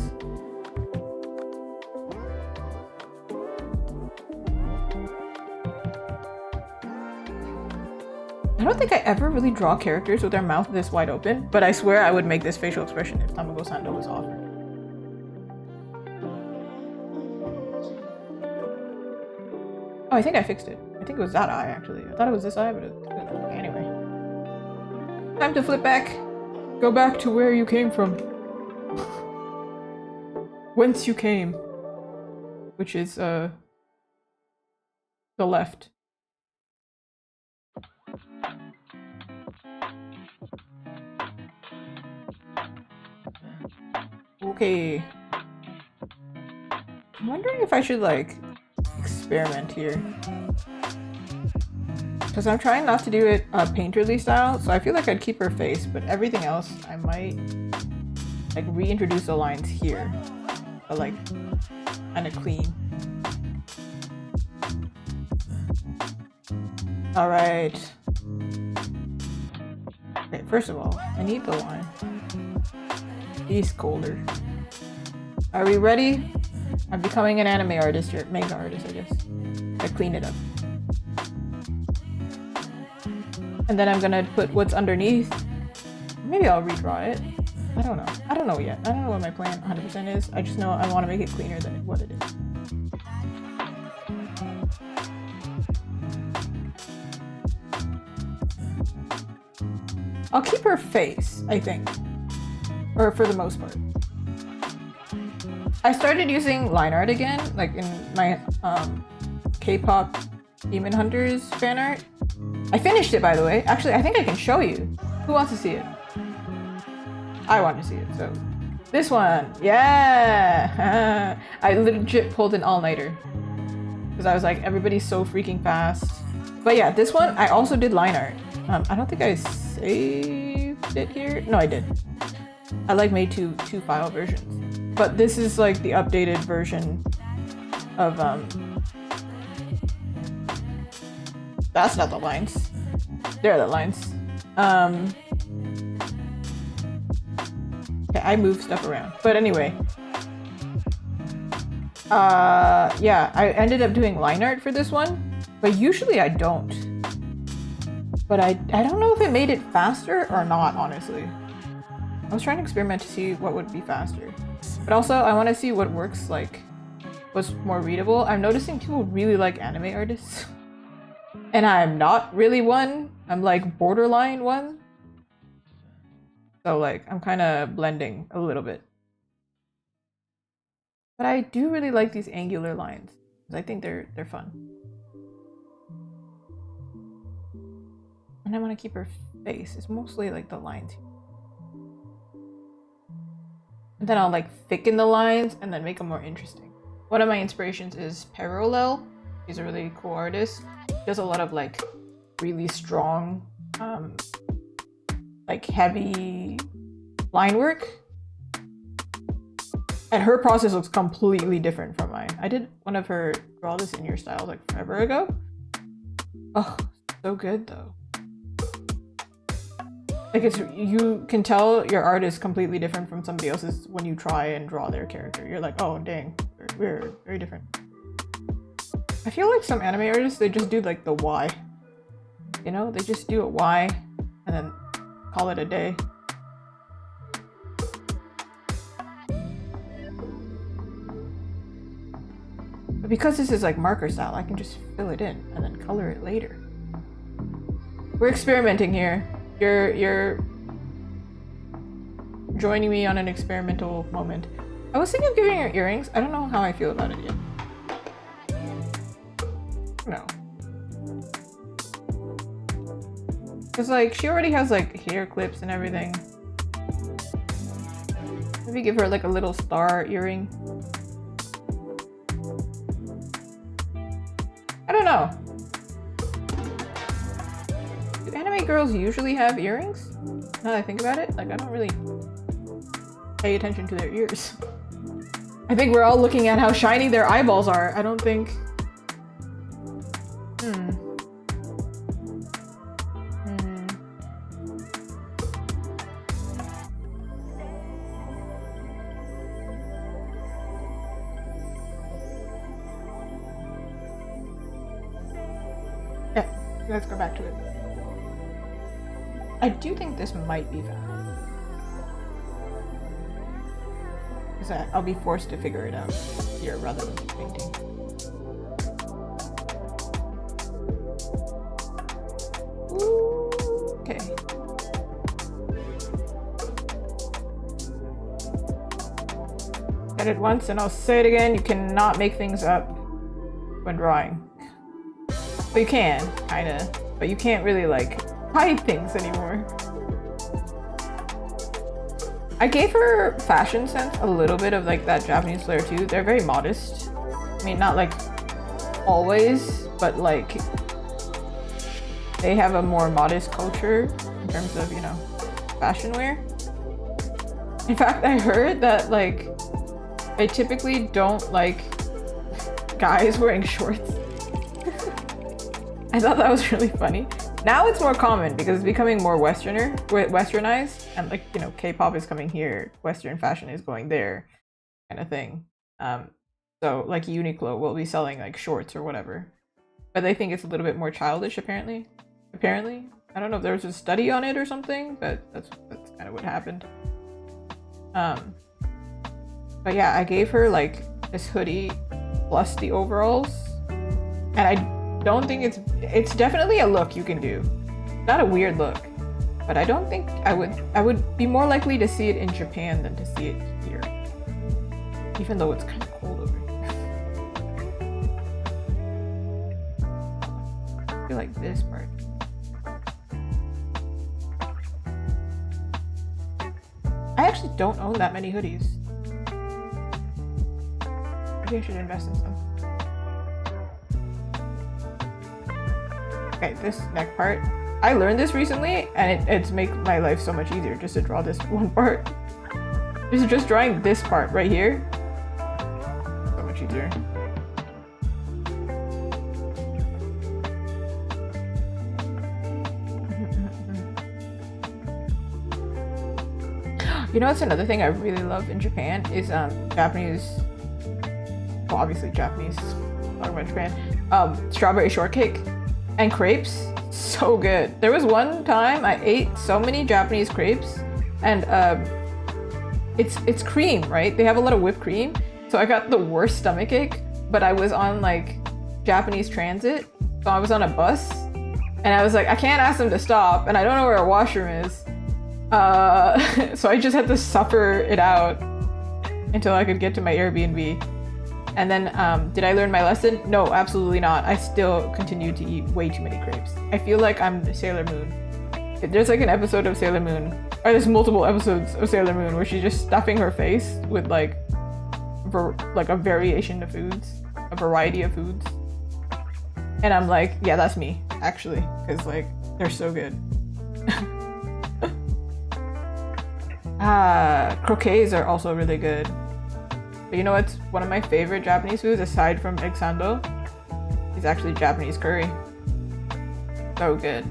I don't think I ever really draw characters with their mouth this wide open, but I swear I would make this facial expression if Tamago Sando was offered. Oh, I think I fixed it. I think it was that eye, actually. I thought it was this eye, but anyway. Time to flip back. Go back to where you came from. Whence you came. Which is, the left. Okay. I'm wondering if I should, like, experiment here. Because I'm trying not to do it painterly style, so I feel like I'd keep her face, but everything else I might, like, reintroduce the lines here. But, like, kind of clean. Alright. Okay, first of all, I need the line. He's colder. Are we ready? I'm becoming an anime artist here. Manga artist, I guess. I clean it up. And then I'm gonna put what's underneath. Maybe I'll redraw it. I don't know. I don't know yet. I don't know what my plan 100% is. I just know I want to make it cleaner than what it is. I'll keep her face, I think. Or for the most part. I started using line art again, like in my K-pop Demon Hunters fan art. I finished it, by the way. Actually, I think I can show you. Who wants to see it? I want to see it, so. This one, yeah! I legit pulled an all-nighter. Because I was like, everybody's so freaking fast. But yeah, this one, I also did line art. I don't think I saved it here. No, I did. I like made two file versions. But this is like the updated version of that's not the lines. There are the lines. Okay, I move stuff around. But anyway. Yeah, I ended up doing line art for this one. But usually I don't. But I don't know if it made it faster or not, honestly. I was trying to experiment to see what would be faster. But also, I want to see what works, like, what's more readable. I'm noticing people really like anime artists. And I'm not really one. I'm like borderline one. So like, I'm kind of blending a little bit. But I do really like these angular lines. Because I think they're fun. And I want to keep her face. It's mostly like the lines here. And then I'll like thicken the lines and then make them more interesting. One of my inspirations is Parallel. He's a really cool artist. He does a lot of like really strong, like heavy line work. And her process looks completely different from mine. I did one of her draw this in your style like forever ago. Oh, so good though. Like you can tell your art is completely different from somebody else's when you try and draw their character. You're like, oh dang, we're very different. I feel like some anime artists, they just do like the Y. You know, they just do a Y and then call it a day. But because this is like marker style, I can just fill it in and then color it later. We're experimenting here. You're joining me on an experimental moment. I was thinking of giving her earrings. I don't know how I feel about it yet. No. Because like she already has like hair clips and everything. Maybe give her like a little star earring. I don't know. Do anime girls usually have earrings? Now that I think about it, like I don't really pay attention to their ears. I think we're all looking at how shiny their eyeballs are. I don't think... Yeah, let's go back to it. I do think this might be valid. Because I'll be forced to figure it out here rather than painting. Ooh, okay. Said it once and I'll say it again, you cannot make things up when drawing. Well, you can, kinda, but you can't really like hide things anymore. I gave her fashion sense a little bit of like that Japanese flair too. They're very modest. I mean, not like always, but like they have a more modest culture in terms of, you know, fashion wear. In fact, I heard that like they typically don't like guys wearing shorts. I thought that was really funny. Now it's more common because it's becoming more westernized, and like, you know, K-pop is coming here, Western fashion is going there, kind of thing. So like Uniqlo will be selling like shorts or whatever, but they think it's a little bit more childish apparently. I don't know if there was a study on it or something, but that's kind of what happened. But yeah, I gave her like this hoodie plus the overalls, and I don't think it's definitely a look you can do. Not a weird look, but I don't think I would be more likely to see it in Japan than to see it here, even though it's kind of cold over here. I feel like this part. I actually don't own that many hoodies. Maybe I should invest in some. Okay, this neck part. I learned this recently, and it's made my life so much easier just to draw this one part. Just drawing this part right here. So much easier. You know what's another thing I really love in Japan is Japanese, well obviously Japanese, talking about Japan, strawberry shortcake and crepes. So good. There was one time I ate so many Japanese crepes, and it's cream, right? They have a lot of whipped cream, so I got the worst stomachache. But I was on like Japanese transit, so I was on a bus, and I was like, I can't ask them to stop, and I don't know where a washroom is. So I just had to suffer it out until I could get to my Airbnb. And then, did I learn my lesson? No, absolutely not. I still continue to eat way too many crepes. I feel like I'm Sailor Moon. There's like an episode of Sailor Moon, or there's multiple episodes of Sailor Moon where she's just stuffing her face with like a variation of foods, a variety of foods. And I'm like, yeah, that's me. actually, because like they're so good. Croquets are also really good. But you know what's one of my favorite Japanese foods aside from egg sando? Is actually Japanese curry. So good.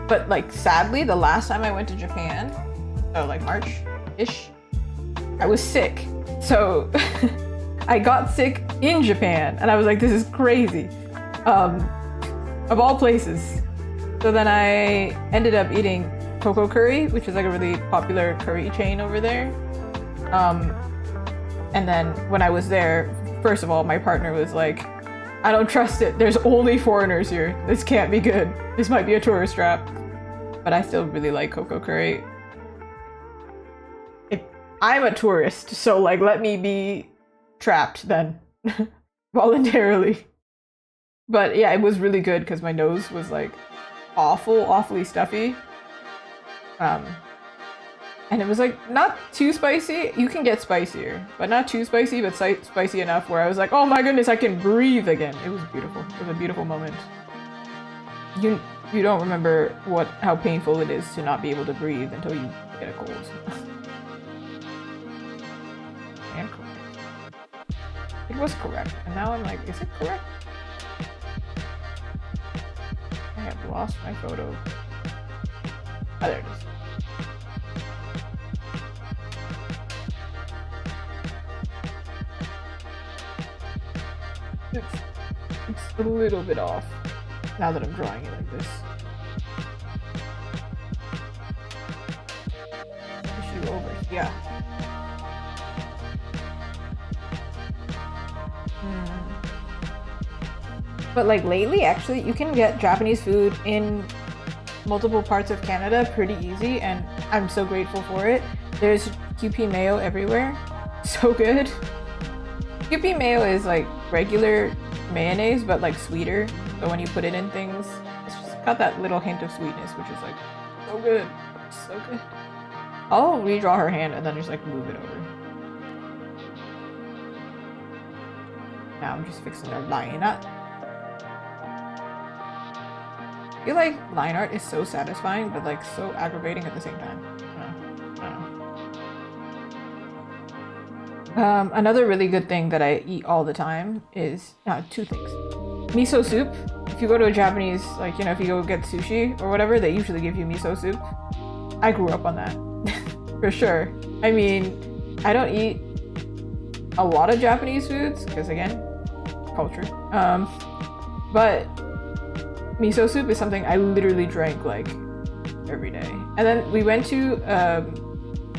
But like sadly, the last time I went to Japan, so like March-ish, I was sick. So I got sick in Japan and I was like, this is crazy. Of all places. So then I ended up eating Coco Curry, which is like a really popular curry chain over there. And then when I was there, first of all, my partner was like, I don't trust it. There's only foreigners here. This can't be good. This might be a tourist trap. But I still really like Coco Curry. I'm a tourist, so like let me be trapped then. Voluntarily. But yeah, it was really good because my nose was like awfully stuffy. And it was like not too spicy. You can get spicier, but not too spicy, but spicy enough where I was like, oh my goodness, I can breathe again. It was beautiful. It was a beautiful moment. You don't remember how painful it is to not be able to breathe until you get a cold. And correct. It was correct. And now I'm like, is it correct? I have lost my photo. Oh, there it is. It's a little bit off now that I'm drawing it like this. Issue over here. But like lately, actually, you can get Japanese food in multiple parts of Canada pretty easy, and I'm so grateful for it. There's QP mayo everywhere. So good. QP mayo is like regular mayonnaise, but like sweeter. So when you put it in things, it's just got that little hint of sweetness, which is like so good. So good. I'll redraw her hand and then just like move it over. Now I'm just fixing her line up. I feel like line art is so satisfying, but like so aggravating at the same time. Another really good thing that I eat all the time is two things. Miso soup. If you go to a Japanese, like, you know, if you go get sushi or whatever, they usually give you miso soup. I grew up on that. For sure. I mean, I don't eat a lot of Japanese foods because, again, culture. But miso soup is something I literally drank like every day. And then we went to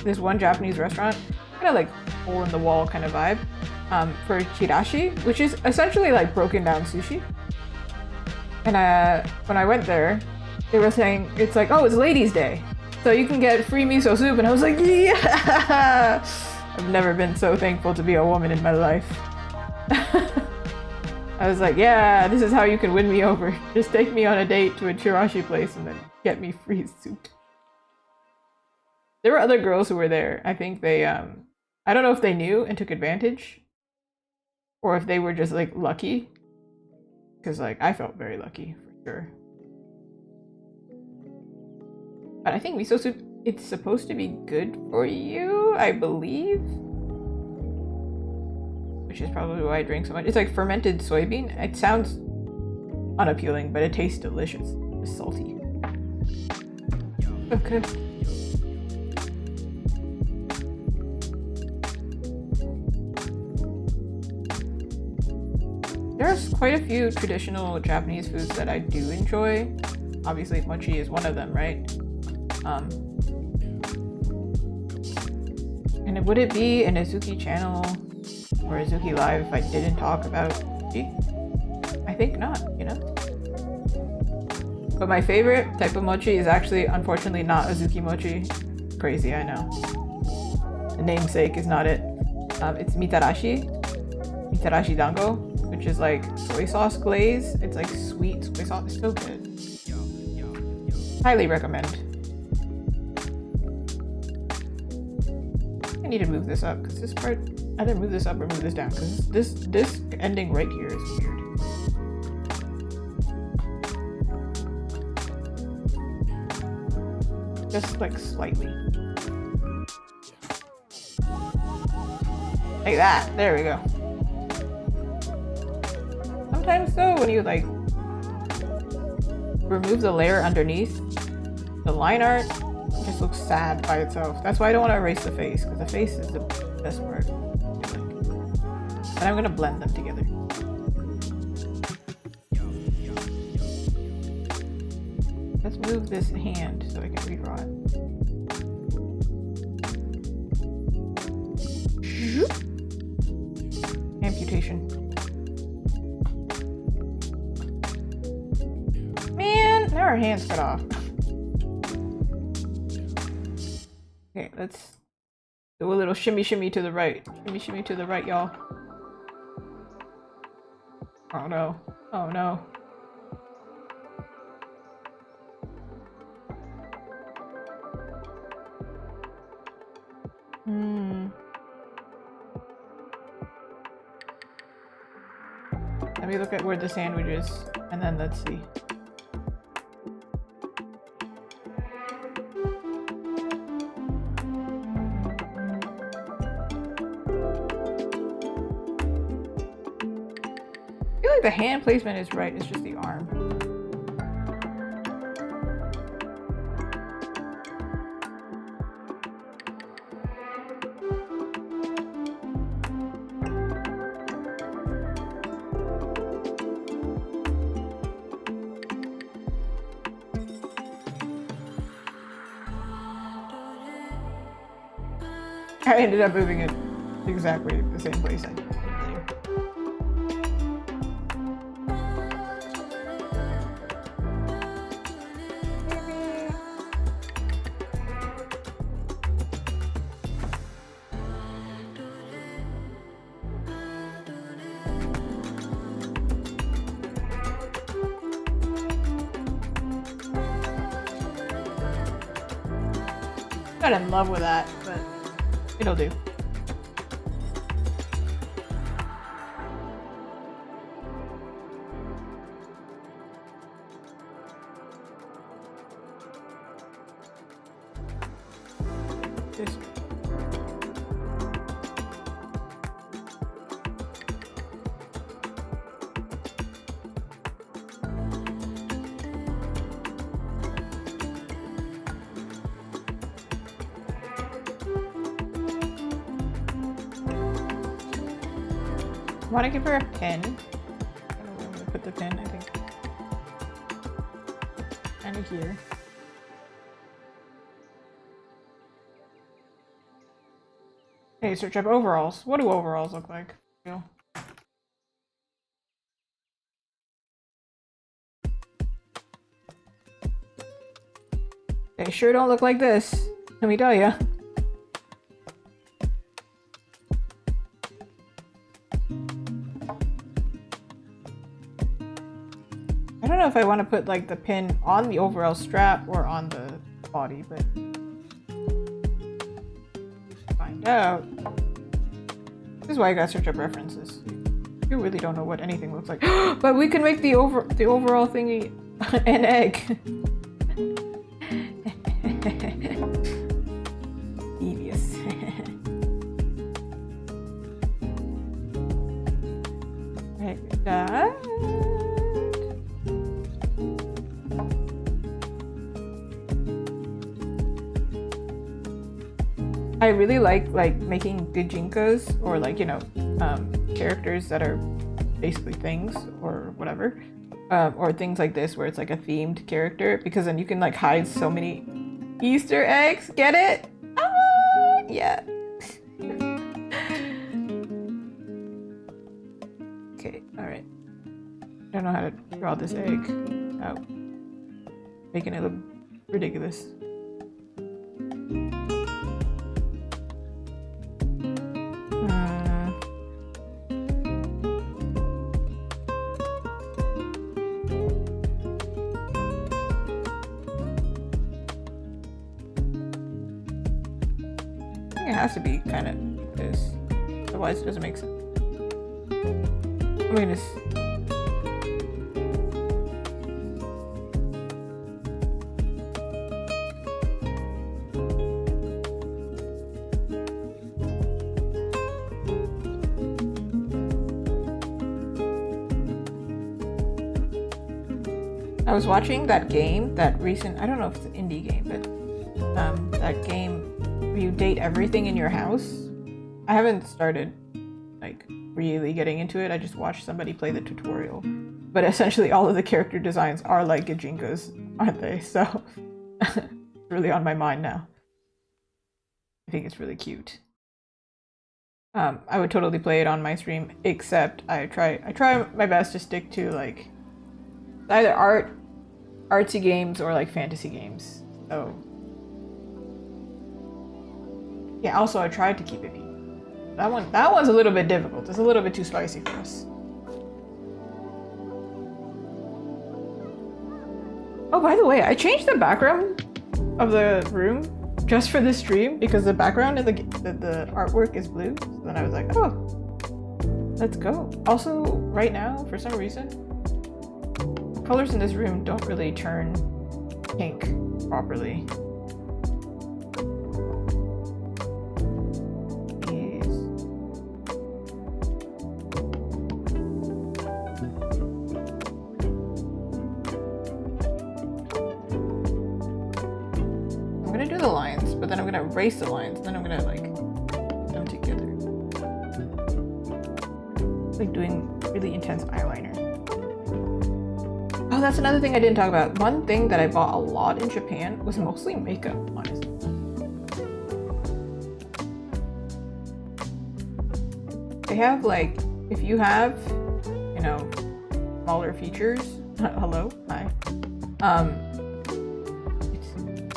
this one Japanese restaurant, kind of like hole in the wall kind of vibe, for chirashi, which is essentially like broken down sushi. And when I went there, they were saying it's like, oh, it's ladies' day, so you can get free miso soup. And I was like, yeah! I've never been so thankful to be a woman in my life. I was like, yeah, this is how you can win me over. Just take me on a date to a chirashi place and then get me free soup. There were other girls who were there. I think they, I don't know if they knew and took advantage, or if they were just like lucky. Because like, I felt very lucky for sure. But I think miso soup, it's supposed to be good for you, I believe. Which is probably why I drink so much. It's like fermented soybean. It sounds unappealing, but it tastes delicious. It's salty. Okay. There's quite a few traditional Japanese foods that I do enjoy. Obviously, mochi is one of them, right? And would it be an Azuki channel or Azuki Live if I didn't talk about mochi? I think not, you know? But my favorite type of mochi is actually, unfortunately, not Azuki mochi. Crazy, I know. The namesake is not it. It's mitarashi dango, which is like soy sauce glaze. It's like sweet soy sauce. It's so good. Highly recommend. I need to move this up because this part, either move this up or move this down because this ending right here is weird. just like slightly. Like that. There we go. Sometimes though, when you like remove the layer underneath, the line art just looks sad by itself. That's why I don't want to erase the face, because the face is the best part. But I'm gonna blend them together. Let's move this hand so I can redraw it. Amputation. Man, now our hand's cut off. Okay, let's do a little shimmy shimmy to the right. Shimmy shimmy to the right, y'all. Oh no. Oh no. Let me look at where the sandwich is, and then let's see. I feel like the hand placement is right, it's just the arm. I ended up moving it exactly the same place I did earlier. Not in love with that, but it'll do. This. I want to give her a pin. I don't know where I'm going to put the pin, I think. Kind of here. Okay, search up overalls. What do overalls look like? They sure don't look like this, let me tell ya. I don't know if I want to put like the pin on the overall strap or on the body, but find out. This is why I gotta search up references. You really don't know what anything looks like. But we can make the overall thingy an egg. Devious. Like that. I really like making gajinkas or like, you know, characters that are basically things or whatever, or things like this where it's like a themed character, because then you can like hide so many Easter eggs. Get it? Ah, yeah. Okay, all right. I don't know how to draw this egg out, making it look ridiculous. It has to be kind of like this, otherwise it doesn't make sense. I mean, it's... I was watching that game, that recent, I don't know if it's an indie game, but that game where you date everything in your house. I haven't started like really getting into it. I just watched somebody play the tutorial. But essentially all of the character designs are like Gajinka's, aren't they? So it's really on my mind now. I think it's really cute. I would totally play it on my stream, except I try my best to stick to like either artsy games or like fantasy games. So yeah, also I tried to keep it PG. That one's a little bit difficult. It's a little bit too spicy for us. Oh, by the way, I changed the background of the room just for this stream because the background and the artwork is blue. So then I was like, oh, let's go. Also, right now, for some reason, the colors in this room don't really turn pink properly. But then I'm gonna erase the lines, then I'm gonna like put them together. Like doing really intense eyeliner. Oh, that's another thing I didn't talk about. One thing that I bought a lot in Japan was mostly makeup, honestly. They have like, if you have, you know, smaller features, hello, hi.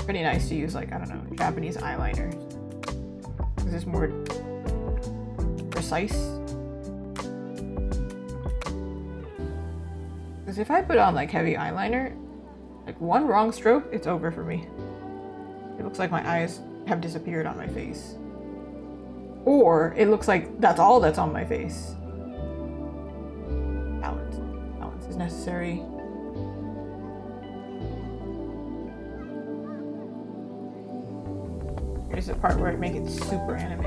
Pretty nice to use like, I don't know, Japanese eyeliner because it's more precise. Because if I put on like heavy eyeliner, like one wrong stroke, it's over for me. It looks like my eyes have disappeared on my face. Or it looks like that's all that's on my face. Balance is necessary. Here's the part where I make it super anime.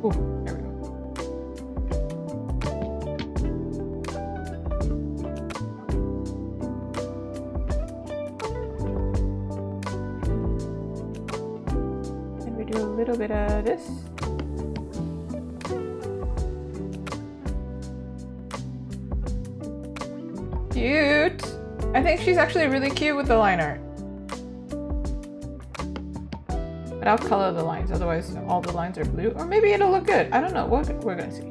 Ooh, there we go. And we do a little bit of this. Cute! I think she's actually really cute with the line art. But I'll color the lines, otherwise all the lines are blue. Or maybe it'll look good. I don't know. We're gonna see.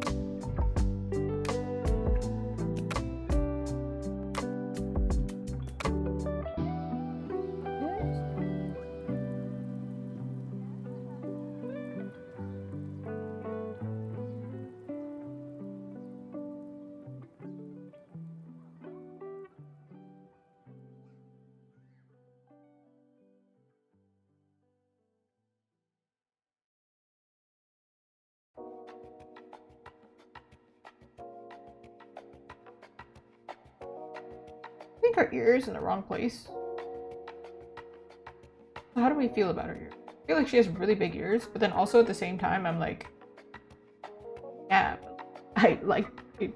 I think her ear is in the wrong place. How do we feel about her ear? I feel like she has really big ears, but then also at the same time, I'm like, yeah, I like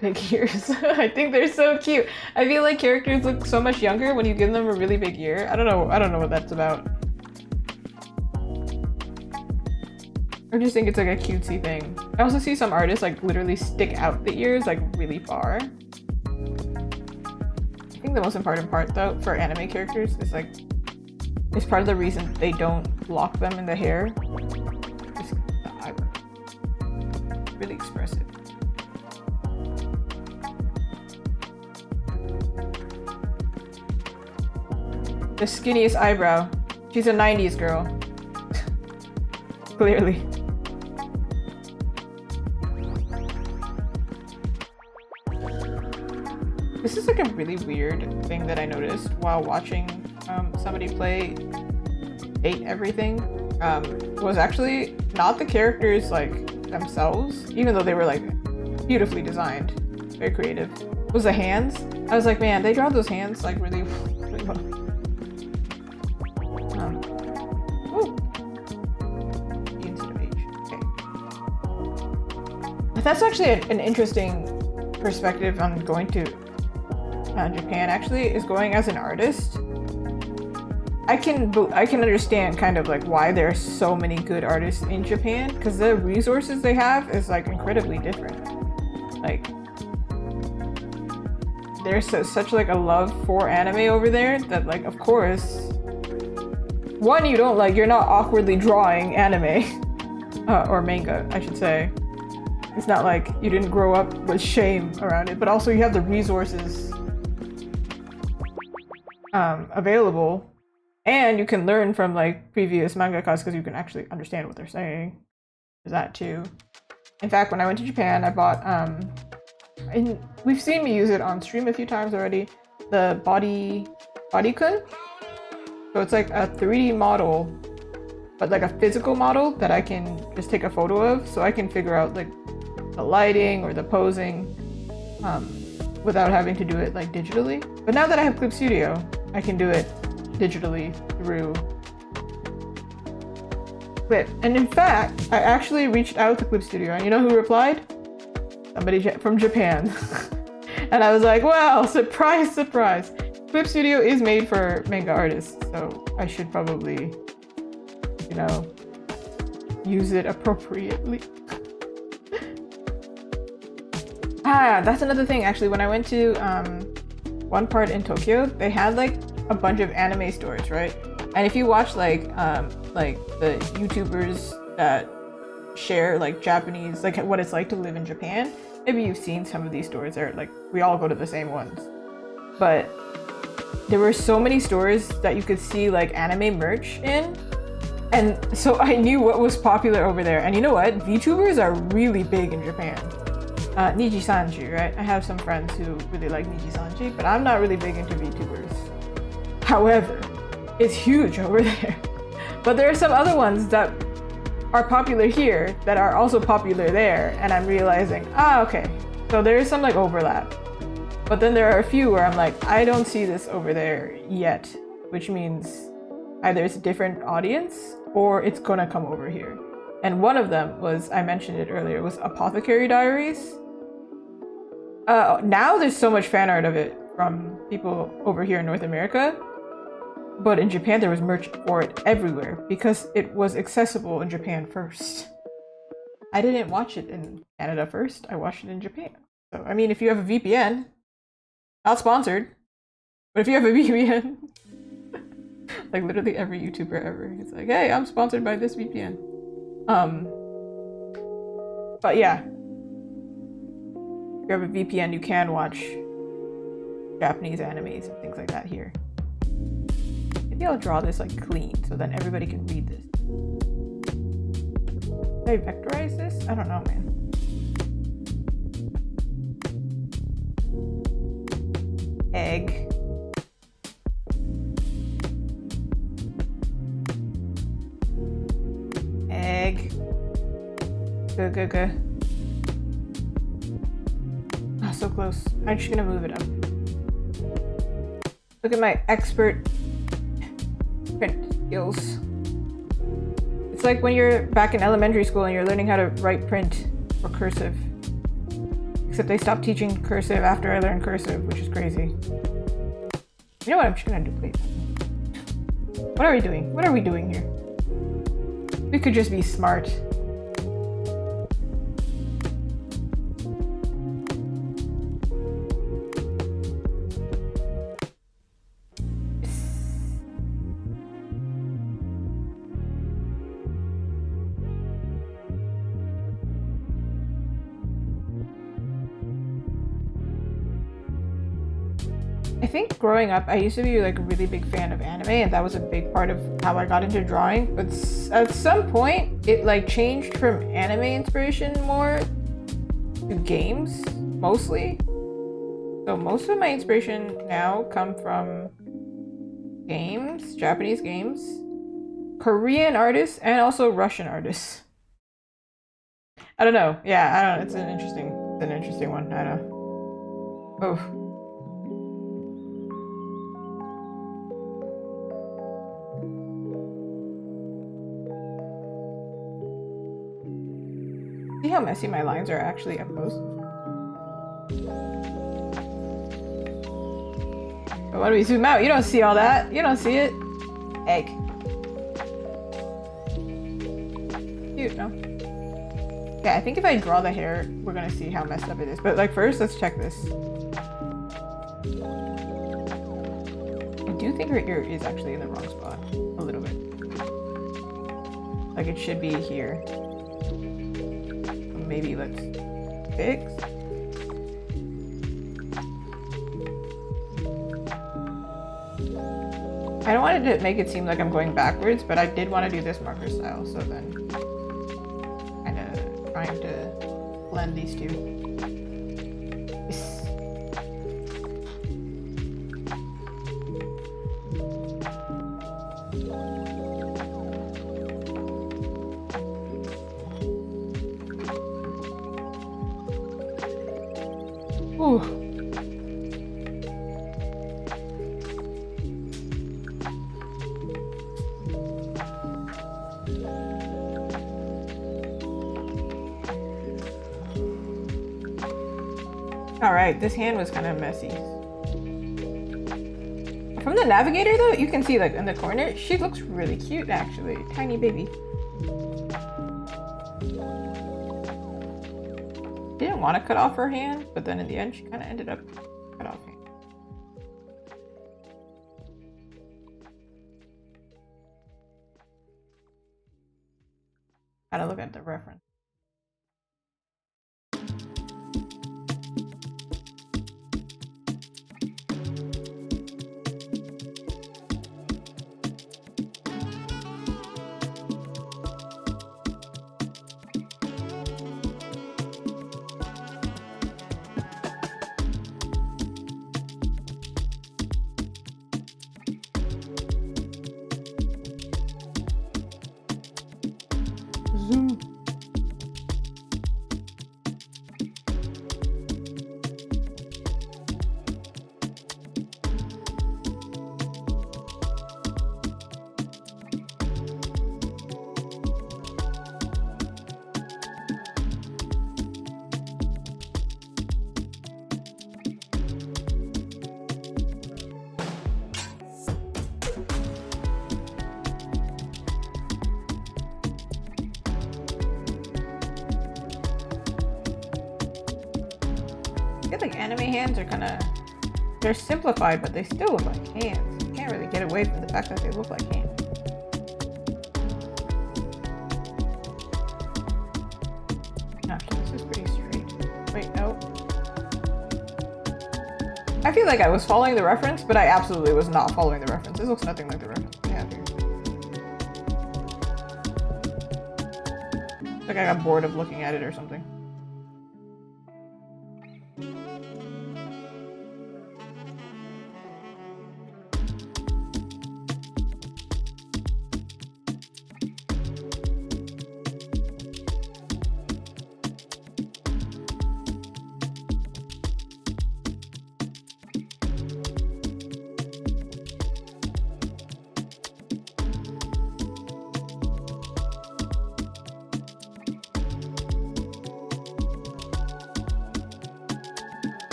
big ears. I think they're so cute. I feel like characters look so much younger when you give them a really big ear. I don't know what that's about. I just think it's like a cutesy thing. I also see some artists like literally stick out the ears like really far. I think the most important part though for anime characters is like, it's part of the reason they don't lock them in the hair. Just the eyebrow. Really expressive. The skinniest eyebrow. She's a 90s girl. Clearly. This is like a really weird thing that I noticed while watching somebody play Date Everything. Was actually not the characters like themselves, even though they were like beautifully designed, very creative. It was the hands. I was like, man, they draw those hands like really, really well. That's actually an interesting perspective on going to Japan. Actually, is going as an artist. I can understand kind of like why there are so many good artists in Japan, because the resources they have is like incredibly different. Like there's such like a love for anime over there that like of course one you're not awkwardly drawing anime or manga I should say. It's not like you didn't grow up with shame around it, but also you have the resources available. And you can learn from like previous mangakas because you can actually understand what they're saying. There's that too. In fact, when I went to Japan, I bought and we've seen me use it on stream a few times already. The Bodycon. So it's like a 3D model, but like a physical model that I can just take a photo of, so I can figure out like the lighting or the posing without having to do it like digitally. But now that I have Clip Studio, I can do it digitally through Clip. And in fact, I actually reached out to Clip Studio, and you know who replied? Somebody from Japan. And I was like, well, surprise, surprise. Clip Studio is made for manga artists, so I should probably, you know, use it appropriately. That's another thing. Actually, when I went to one part in Tokyo, they had like a bunch of anime stores, right? And if you watch like the YouTubers that share like Japanese, like what it's like to live in Japan, maybe you've seen some of these stores. They're like, we all go to the same ones, but there were so many stores that you could see like anime merch in, and so I knew what was popular over there. And you know what? VTubers are really big in Japan. Niji Sanji, right? I have some friends who really like Niji Sanji, but I'm not really big into VTubers. However, it's huge over there. But there are some other ones that are popular here that are also popular there, and I'm realizing, okay, so there is some like overlap. But then there are a few where I'm like, I don't see this over there yet, which means either it's a different audience or it's gonna come over here. And one of them was, I mentioned it earlier, was Apothecary Diaries. Now there's so much fan art of it from people over here in North America, but in Japan there was merch for it everywhere because it was accessible in Japan first. I didn't watch it in Canada first, I watched it in Japan. So, I mean, if you have a VPN, not sponsored, but if you have a VPN, like literally every YouTuber ever, it's like, hey, I'm sponsored by this VPN. But yeah, if you have a VPN, you can watch Japanese animes and things like that here. Maybe I'll draw this like clean so then everybody can read this. Did I vectorize this? I don't know, man. Egg. Egg. Good. Oh, so close. I'm just gonna move it up. Look at my expert print skills. It's like when you're back in elementary school and you're learning how to write print or cursive. Except they stopped teaching cursive after I learned cursive, which is crazy. You know what? I'm just gonna duplicate. What are we doing? What are we doing here? We could just be smart. I think growing up, I used to be like a really big fan of anime, and that was a big part of how I got into drawing. But at some point, it like changed from anime inspiration more to games, mostly. So most of my inspiration now come from games, Japanese games, Korean artists, and also Russian artists. I don't know. Yeah, I don't know. It's an interesting one. I don't know. Oh. See how messy my lines are actually up close? But when we zoom out, you don't see all that. You don't see it. Egg. Cute, no? Yeah, I think if I draw the hair, we're gonna see how messed up it is. But like first, let's check this. I do think her ear is actually in the wrong spot. A little bit. Like it should be here. Maybe let's fix. I don't want it to make it seem like I'm going backwards, but I did want to do this marker style, so then kind of trying to blend these two. Yes. Ooh. Alright, this hand was kind of messy. From the navigator though, you can see like in the corner, she looks really cute actually. Tiny baby. Didn't want to cut off her hand, but then in the end she kind of ended up cut off hand. Gotta look at the reference. Zoom. I feel like anime hands are kind of, they're simplified, but they still look like hands. You can't really get away from the fact that they look like hands. Actually, this is pretty straight. Wait, no. I feel like I was following the reference, but I absolutely was not following the reference. This looks nothing like the reference we have here. Like I got bored of looking at it or something.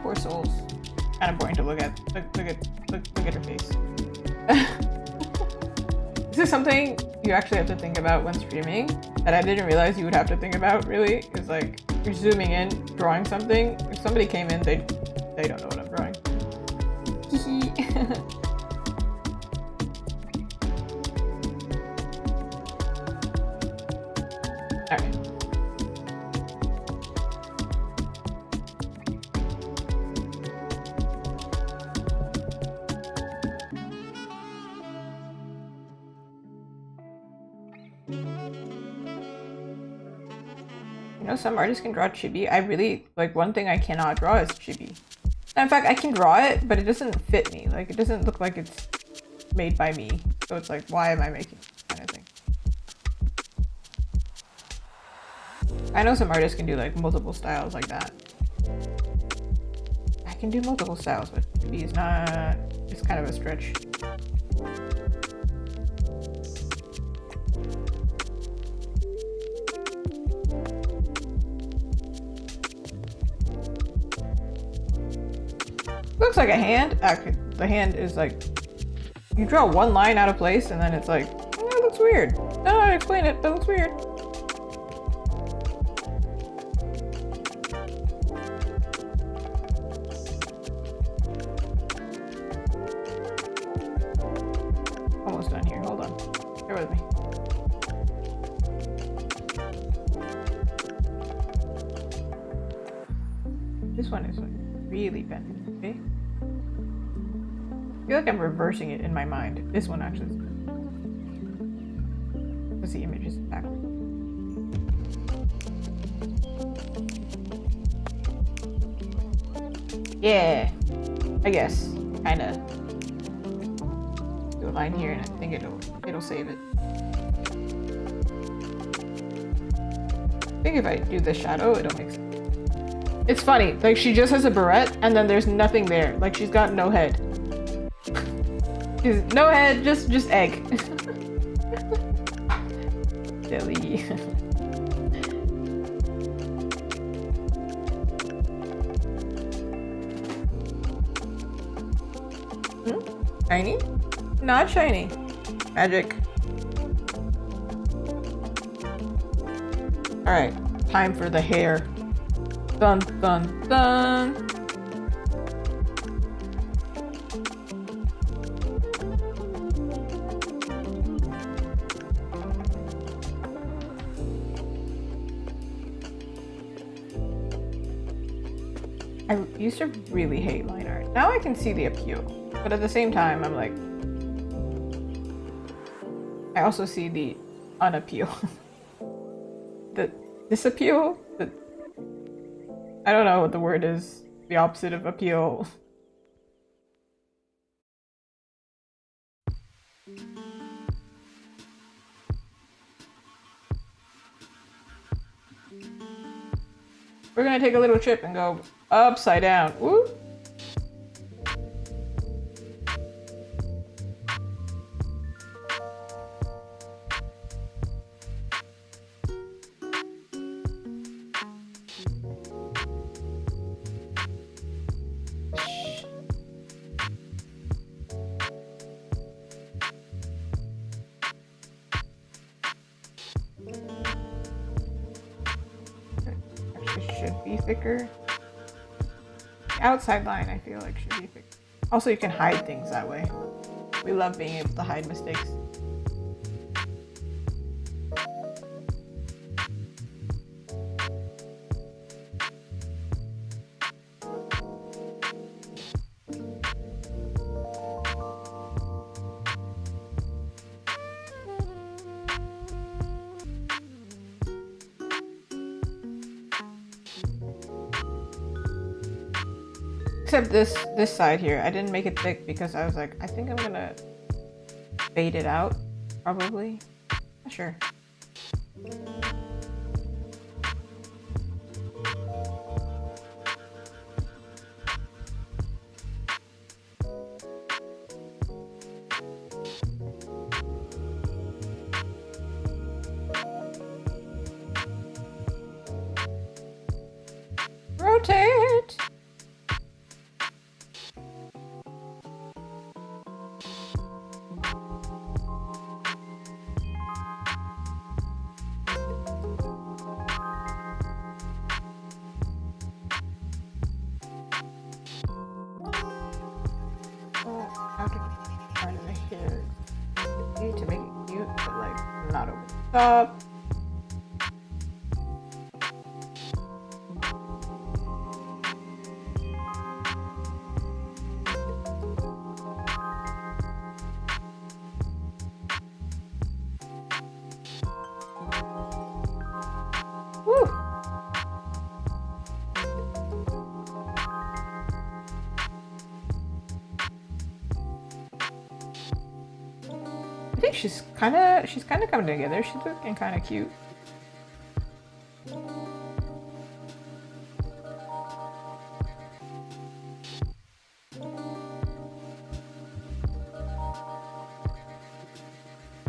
Poor souls. Kind of boring to look at. Look at her face. This is something you actually have to think about when streaming that I didn't realize you would have to think about. Really, is like you're zooming in, drawing something. If somebody came in, they don't know what I'm drawing. All right. You know, some artists can draw chibi. I really, like, one thing I cannot draw is chibi. And in fact, I can draw it, but it doesn't fit me. Like, it doesn't look like it's made by me. So it's like, why am I making this kind of thing? I know some artists can do, like, multiple styles like that. I can do multiple styles, but maybe it's not. It's kind of a stretch. Looks like a hand. Actually, the hand is like, you draw one line out of place and then it's like, oh, that looks weird. No, I explain it, that looks weird. Almost done here, hold on. Bear with me. This one is like really bent. Okay. I feel like I'm reversing it in my mind. This one actually is. Because the image is backwards. Yeah, I guess. Kinda. Do a line here and I think it'll save it. I think if I do the shadow, it'll make sense. It's funny, like she just has a barrette and then there's nothing there. Like she's got no head. She's no head, just egg. Silly. Shiny? Not shiny. Magic. Alright, time for the hair. Dun dun dun. I used to really hate line art. Now I can see the appeal, but at the same time, I'm like, I also see the unappeal. The disappeal? I don't know what the word is. The opposite of appeal. We're gonna take a little trip and go upside down. Woo! Thicker. The outside line I feel like should be thick. Also, you can hide things that way. We love being able to hide mistakes. Except this side here, I didn't make it thick because I was like, I think I'm gonna fade it out, probably. Not sure. Rotate! To make it cute, but like not over the top. Woo! I think she's kind of coming together. She's looking kind of cute.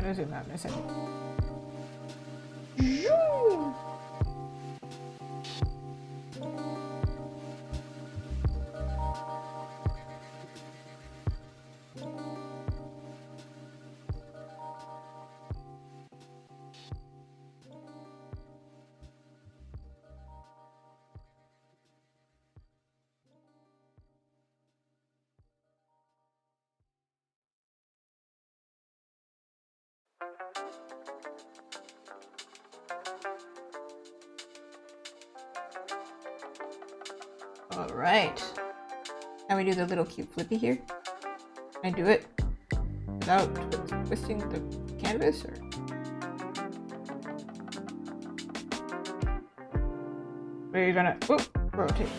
gonna zoom out in a second. Alright. Now we do the little cute flippy here. Can I do it without twisting the canvas, or? Are you gonna rotate?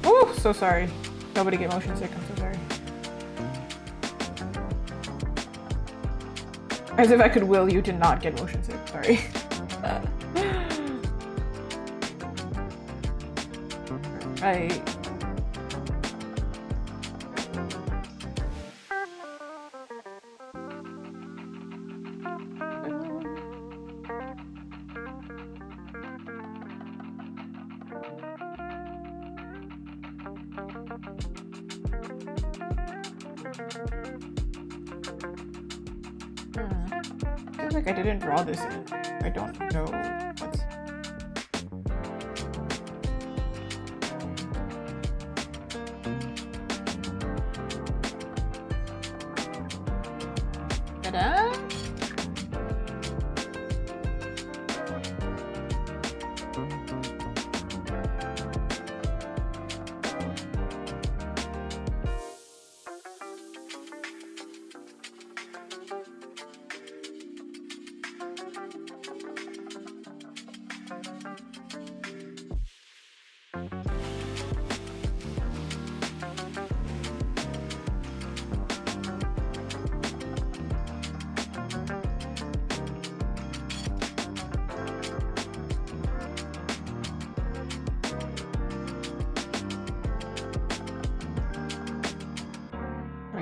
Oh, so sorry. Nobody get motion sick, I'm so sorry. As if I could will you to not get motion sick, sorry. Right. Feels like I didn't draw this in. I don't know what's... Ta-da!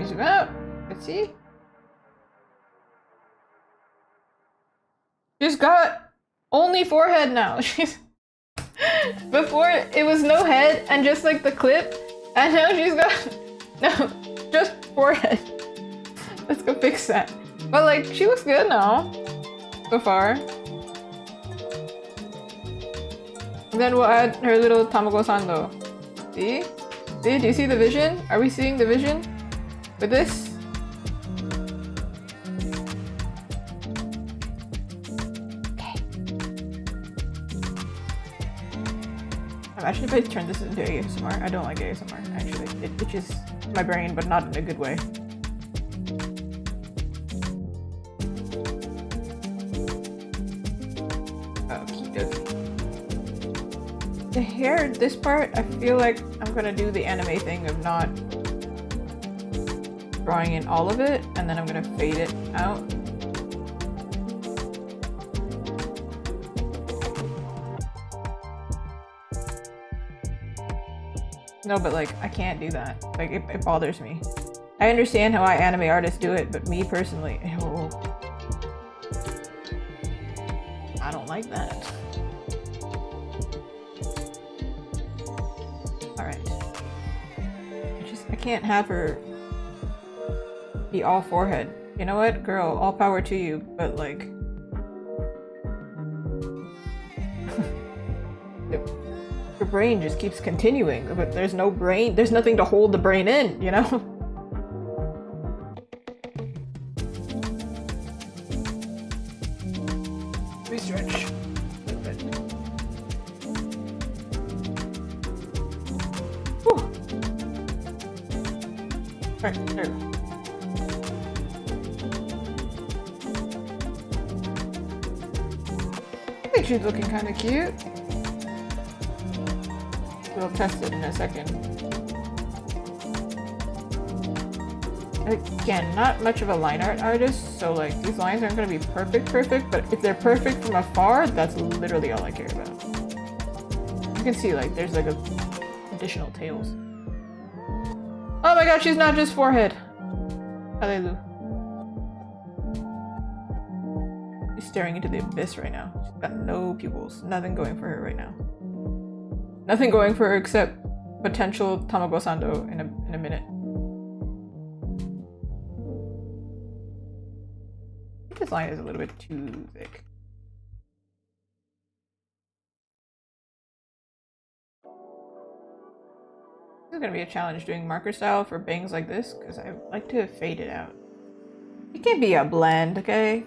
Zoom out. Let's see. She's got only forehead now. She's before it was no head and just like the clip, and now she's got no, just forehead. Let's go fix that. But like she looks good now so far. And then we'll add her little Tamago Sando. See? See? Do you see the vision? Are we seeing the vision? With this? Okay. Imagine if I turn this into ASMR. I don't like ASMR, actually. It itches my brain, but not in a good way. Okie dokie. The hair, this part, I feel like I'm gonna do the anime thing of not drawing in all of it, and then I'm gonna fade it out. No, but like, I can't do that. Like, it bothers me. I understand how anime artists do it, but me personally, ew, I don't like that. Alright. I can't have her be all forehead. You know what, girl, all power to you, but like your brain just keeps continuing, but there's no brain, there's nothing to hold the brain in, you know? Restretch a little bit. Whew. Alright, there we go. I think she's looking kind of cute. We'll test it in a second. Again, not much of a line art artist, so like these lines aren't going to be perfect, but if they're perfect from afar, that's literally all I care about. You can see like there's like additional tails. Oh my god, she's not just forehead. Hallelujah. staring into the abyss right now. She's got no pupils. Nothing going for her right now. Nothing going for her except potential Tamago Sando in a minute. I think this line is a little bit too thick. This is gonna be a challenge doing marker style for bangs like this because I like to fade it out. It can't be a blend, okay?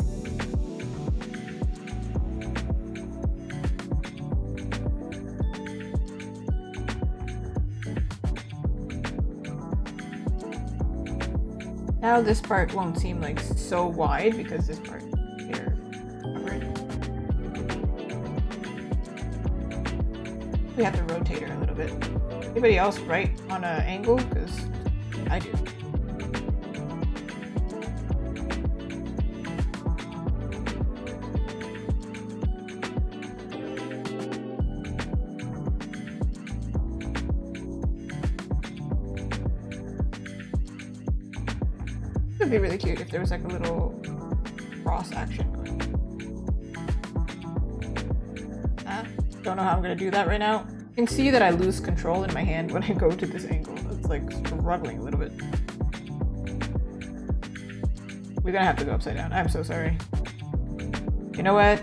Now this part won't seem like so wide because this part here covered. We have to rotate her a little bit. Anybody else write on an angle? Because I do. It would be really cute if there was like a little cross action going. Don't know how I'm gonna do that right now. You can see that I lose control in my hand when I go to this angle. It's like struggling a little bit. We're gonna have to go upside down. I'm so sorry. You know what?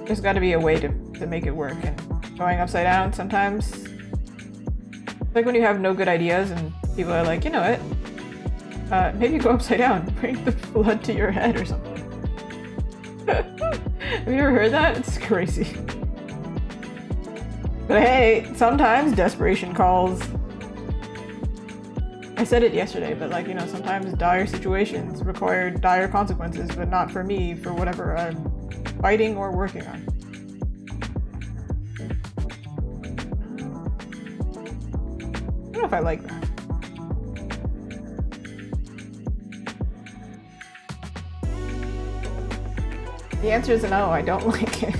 There's gotta be a way to make it work, and going upside down sometimes. It's like when you have no good ideas and people are like, you know what? Maybe go upside down. Bring the blood to your head or something. Have you ever heard that? It's crazy. But hey, sometimes desperation calls. I said it yesterday, but like, you know, sometimes dire situations require dire consequences, but not for me, for whatever I'm fighting or working on. I don't know if I like that. The answer is no, I don't like it.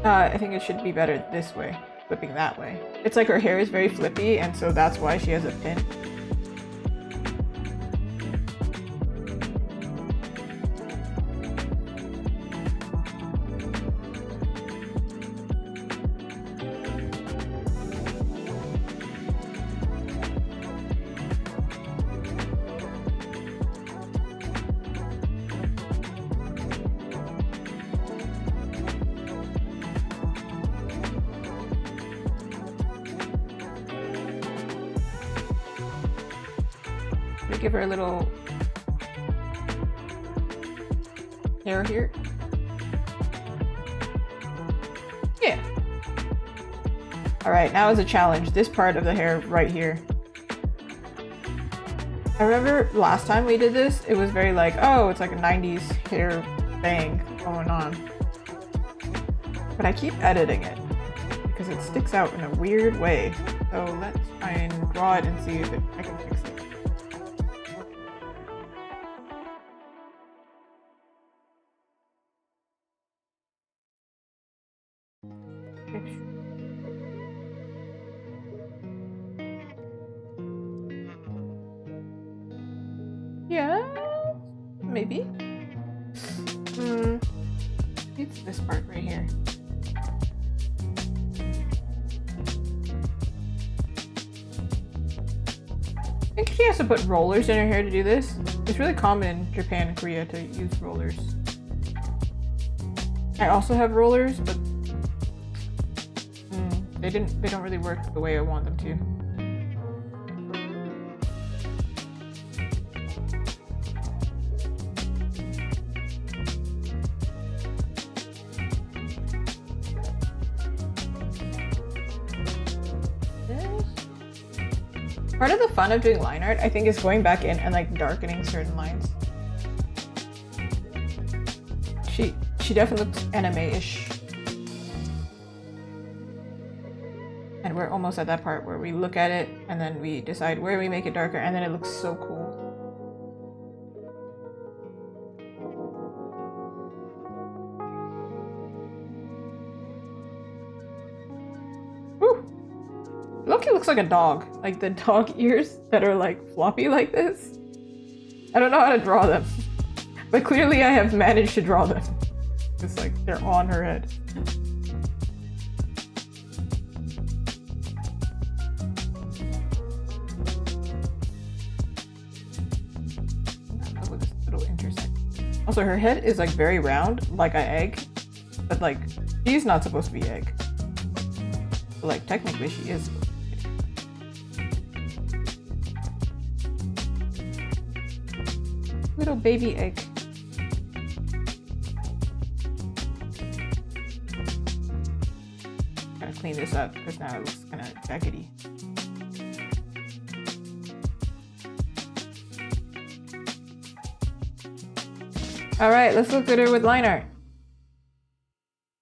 I think it should be better this way, flipping that way. It's like her hair is very flippy, and so that's why she has a pin. Give her a little hair here. Yeah. All right, now is a challenge. This part of the hair right here. I remember last time we did this, it was very like, oh, it's like a 90s hair bang going on. But I keep editing it because it sticks out in a weird way. So let's try and draw it and see if I can fix it. Yeah, maybe. It's this part right here. I think she has to put rollers in her hair to do this. It's really common in Japan and Korea to use rollers. I also have rollers, but they don't really work the way I want them to. Part of the fun of doing line art, I think, is going back in and like darkening certain lines. She definitely looks anime-ish. And we're almost at that part where we look at it and then we decide where we make it darker, and then it looks so cool. looks like a dog. Like the dog ears that are like floppy like this. I don't know how to draw them. But clearly I have managed to draw them. It's like they're on her head. With this little intersect. Also, her head is like very round, like an egg. But like, she's not supposed to be egg. But like, technically she is. Little baby egg. Gotta clean this up because now it looks kind of jaggedy. All right, let's look at her with line art.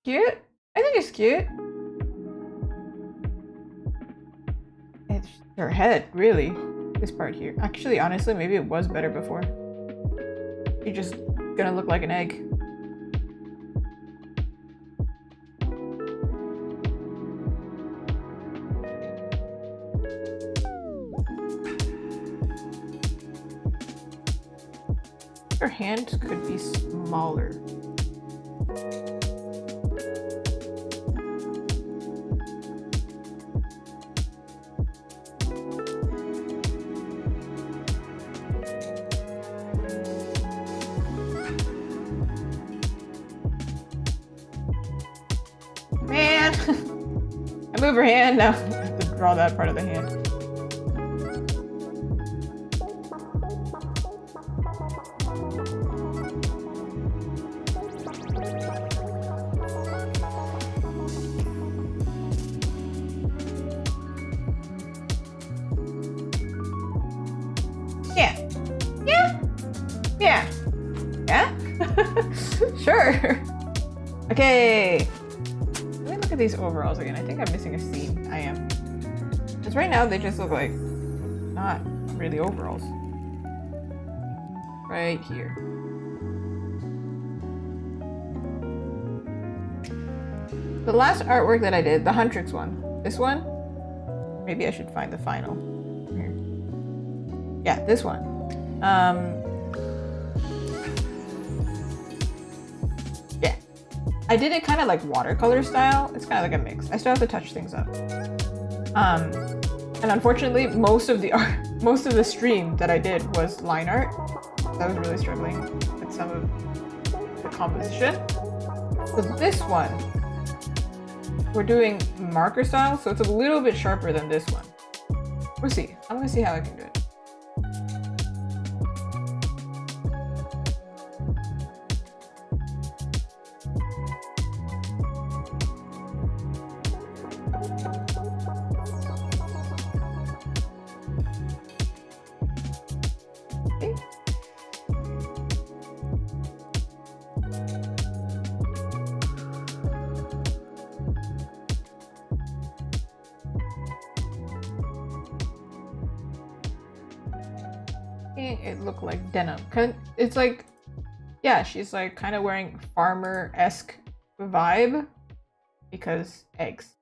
Cute? I think it's cute. It's her head, really. This part here. Actually, honestly, maybe it was better before. You're just gonna look like an egg. Her hand could be smaller. Man! I move her hand now. I have to draw that part of the hand. Sure. Okay. Let me look at these overalls again. I think I'm missing a seam. I am. Because right now they just look like not really overalls. Right here. The last artwork that I did, the Huntrix one. This one? Maybe I should find the final. Here. Yeah, this one. I did it kind of like watercolor style. It's kind of like a mix. I still have to touch things up. And unfortunately, most of the stream that I did was line art. I was really struggling with some of the composition. So this one, we're doing marker style, so it's a little bit sharper than this one. We'll see. I'm gonna see how I can do it. It looked like denim. It's like, yeah, she's like kind of wearing farmer-esque vibe because eggs.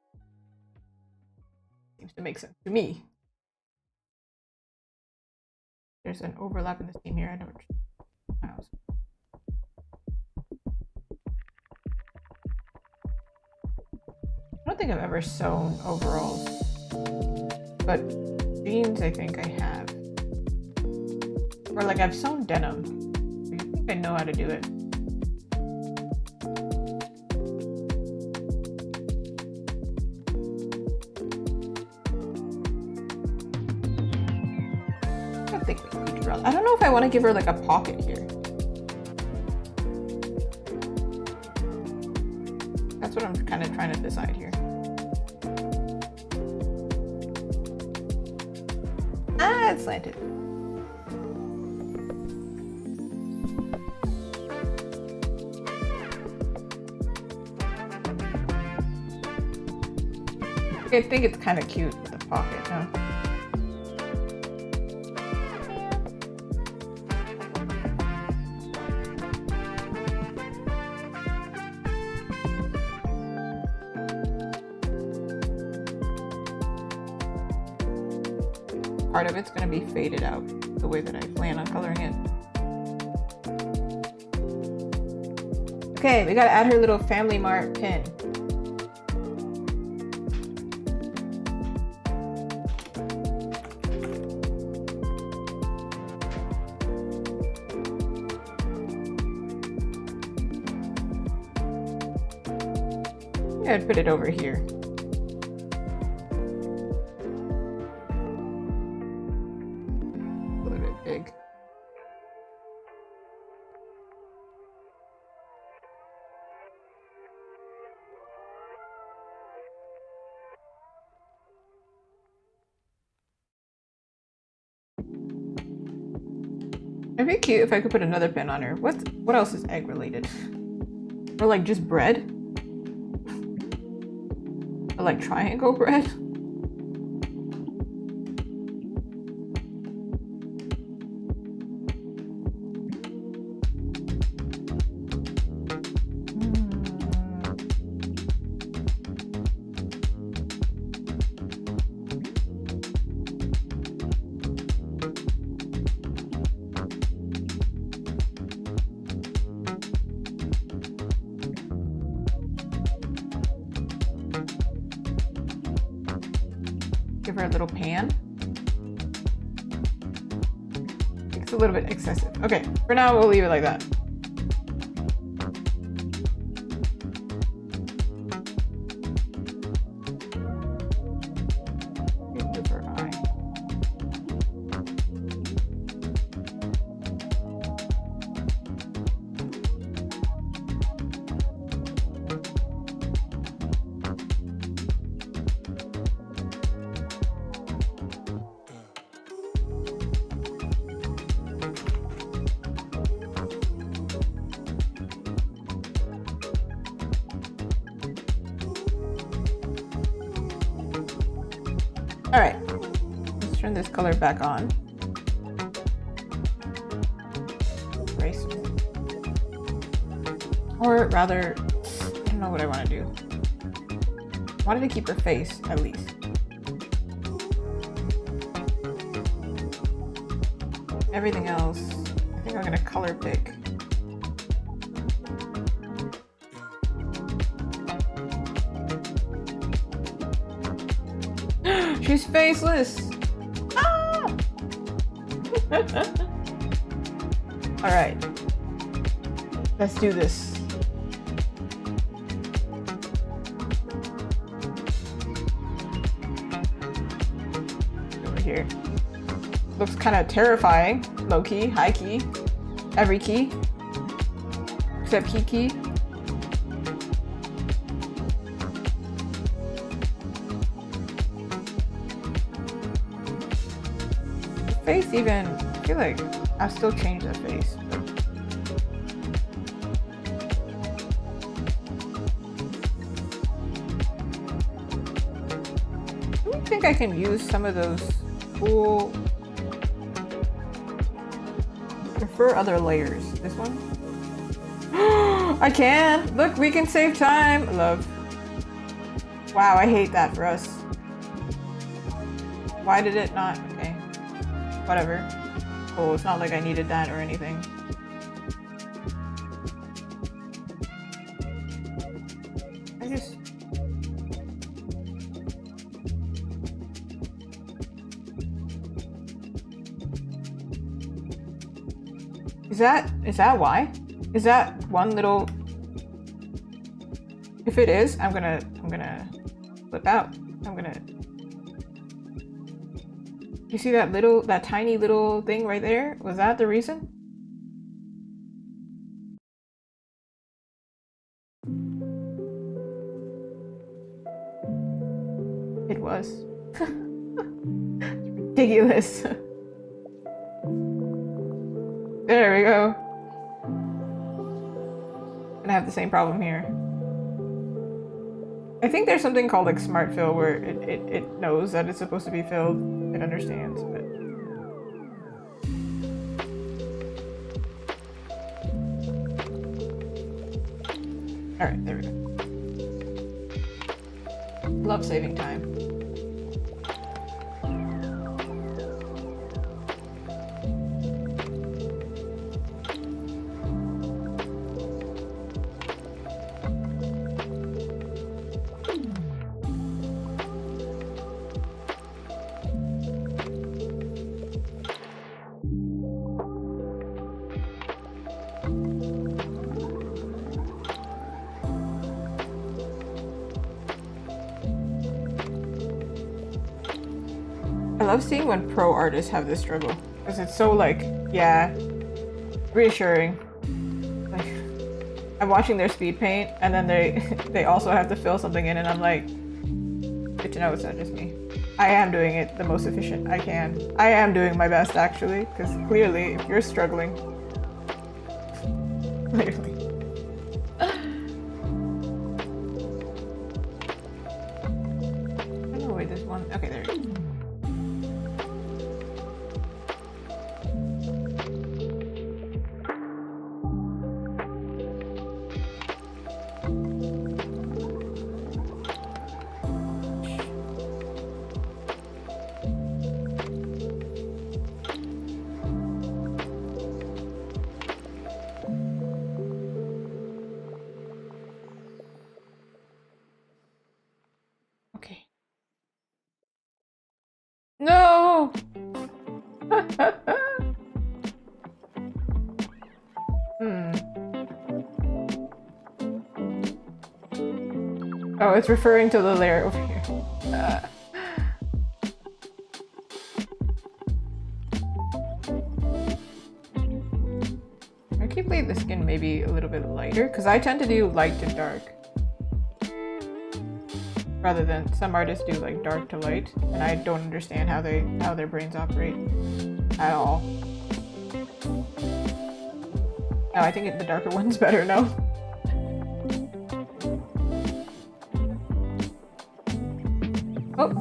Seems to make sense to me. There's an overlap in the seam here. I don't think I've ever sewn overalls, but jeans I think I have. Or like I've sewn denim. I think I know how to do it. I don't know if I want to give her like a pocket here. That's what I'm kind of trying to decide here. Ah, it's slanted. I think it's kind of cute with the pocket, huh? part of it's gonna be faded out the way that I plan on coloring it. Okay, we gotta add her little Family Mart pin. I'd put it over here. A little bit big. It'd be cute if I could put another pin on her. What else is egg related? Or like just bread? Or like triangle bread? Give her a little pan. It's a little bit excessive. Okay, for now we'll leave it like that. Move her eye. All right, let's turn this color back on. Erase. Or rather, I don't know what I want to do. I wanted to keep her face, at least. Everything else, I think I'm gonna color pick. She's faceless! Ah! Alright. Let's do this. Over here. Looks kind of terrifying. Low key, high key, every key. Except key. Face even, I feel like I'll still change the face. I think I can use some of those cool, I prefer other layers. This one? I can! Look, we can save time! Love. Wow, I hate that for us. Why did it not? Okay. Whatever. Cool, it's not like I needed that or anything. I just... Is that why? Is that one little... If it is, I'm gonna flip out. You see that tiny little thing right there? Was that the reason? It was. Ridiculous. There we go. And I have the same problem here. I think there's something called like smart fill where it knows that it's supposed to be filled. It understands, but... Alright, there we go. Love saving time. I love seeing when pro artists have this struggle because it's so like, yeah, reassuring. Like, I'm watching their speed paint and then they also have to fill something in and I'm like, good to know it's not just me. I am doing it the most efficient I can. I am doing my best actually, because clearly if you're struggling, clearly. I don't know where this one, okay, there it is. Okay. No! Oh, it's referring to the layer over here. I keep leaving the skin maybe a little bit lighter, because I tend to do light to dark. Rather than some artists do like dark to light, and I don't understand how their brains operate at all. No, I think the darker one's better now. Oh.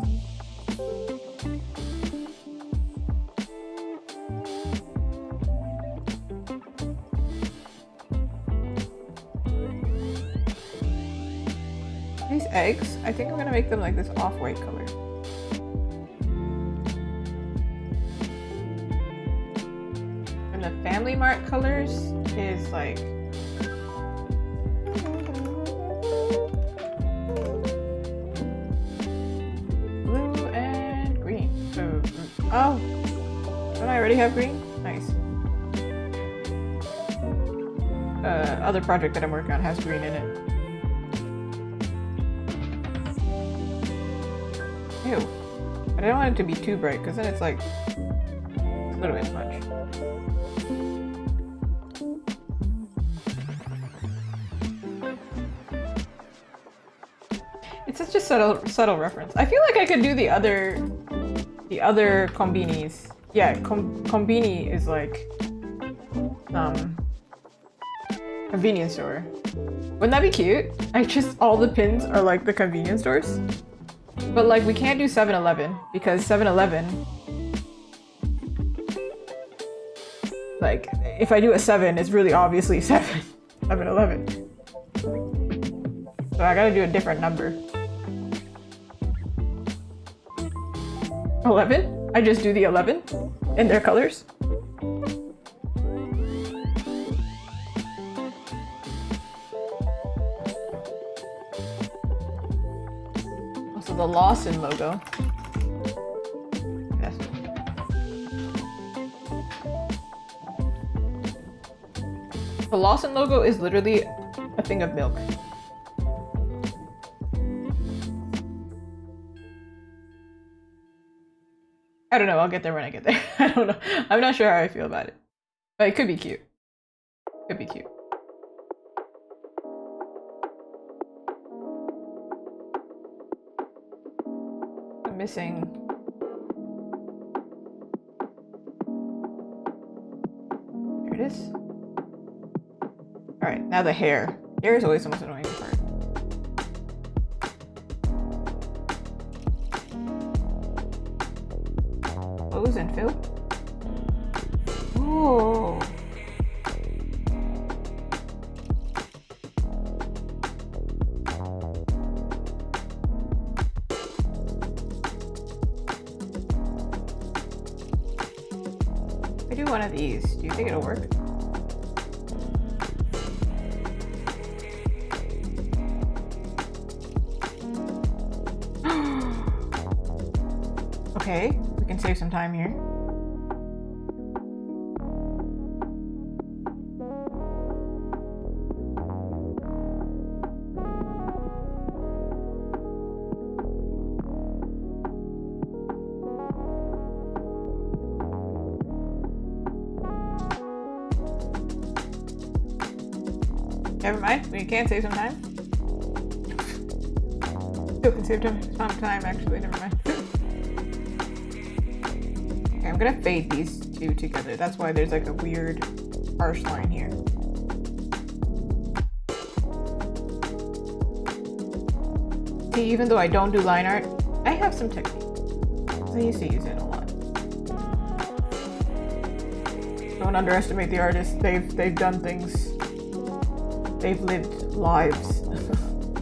These eggs, I think I'm gonna make them like this off-white color. And the Family Mart colors is like blue and green. So, oh, don't I already have green? Nice. Other project that I'm working on has green in it. Ew. But I don't want it to be too bright because then it's like a little bit much. It's such a subtle reference. I feel like I could do the other combinis. Yeah, combini is like convenience store. Wouldn't that be cute? All the pins are like the convenience stores. But like we can't do 7-Eleven because 7-Eleven, like if I do a 7, it's really obviously 7-Eleven. So I gotta do a different number. 11? I just do the 11 in their colors. Also the Lawson logo. Yes. The Lawson logo is literally a thing of milk. I don't know, I'll get there when I get there. I don't know. I'm not sure how I feel about it. But it could be cute. Could be cute. I'm missing... There it is. Alright, now the hair. Hair is always the most annoying part. Close and fill. Oh. I do one of these. Do you think it'll work? Okay, we can save some time here. Never mind. We can save some time. Still can save some time, actually. Never mind. Okay, I'm gonna fade these two together. That's why there's like a weird harsh line here. See, even though I don't do line art, I have some technique. I used to use it a lot. Don't underestimate the artists. They've done things. They've lived lives.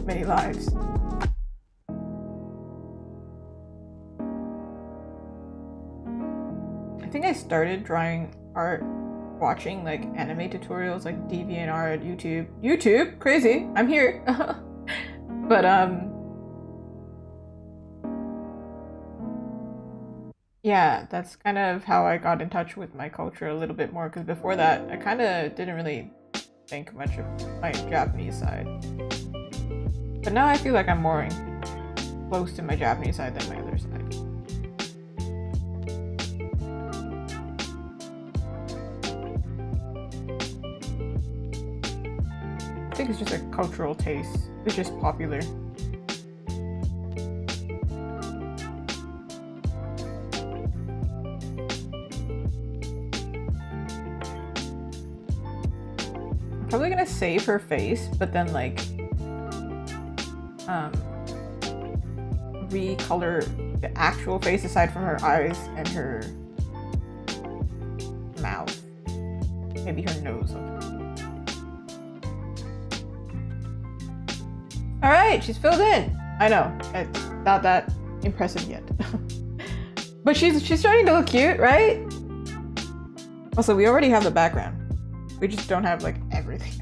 Many lives. I think I started drawing art watching like anime tutorials like DeviantArt, YouTube. YouTube? Crazy. I'm here. But yeah, that's kind of how I got in touch with my culture a little bit more, because before that I kind of didn't really think much of my Japanese side. But now I feel like I'm more close to my Japanese side than my other side. I think it's just a cultural taste. It's just popular. I'm probably gonna save her face, but then like recolor the actual face aside from her eyes and her mouth. Maybe her nose. Alright, she's filled in. I know, it's not that impressive yet. But she's starting to look cute, right? Also, we already have the background. We just don't have like everything.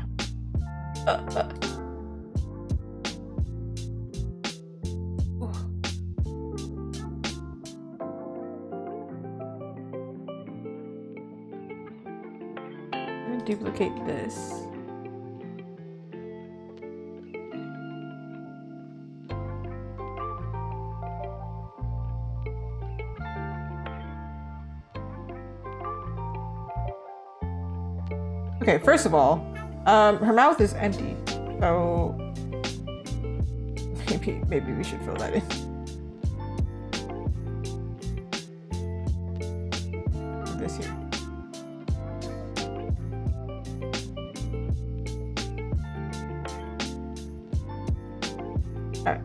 I'm gonna duplicate this. Okay, first of all, her mouth is empty, so maybe we should fill that in. This here. All right.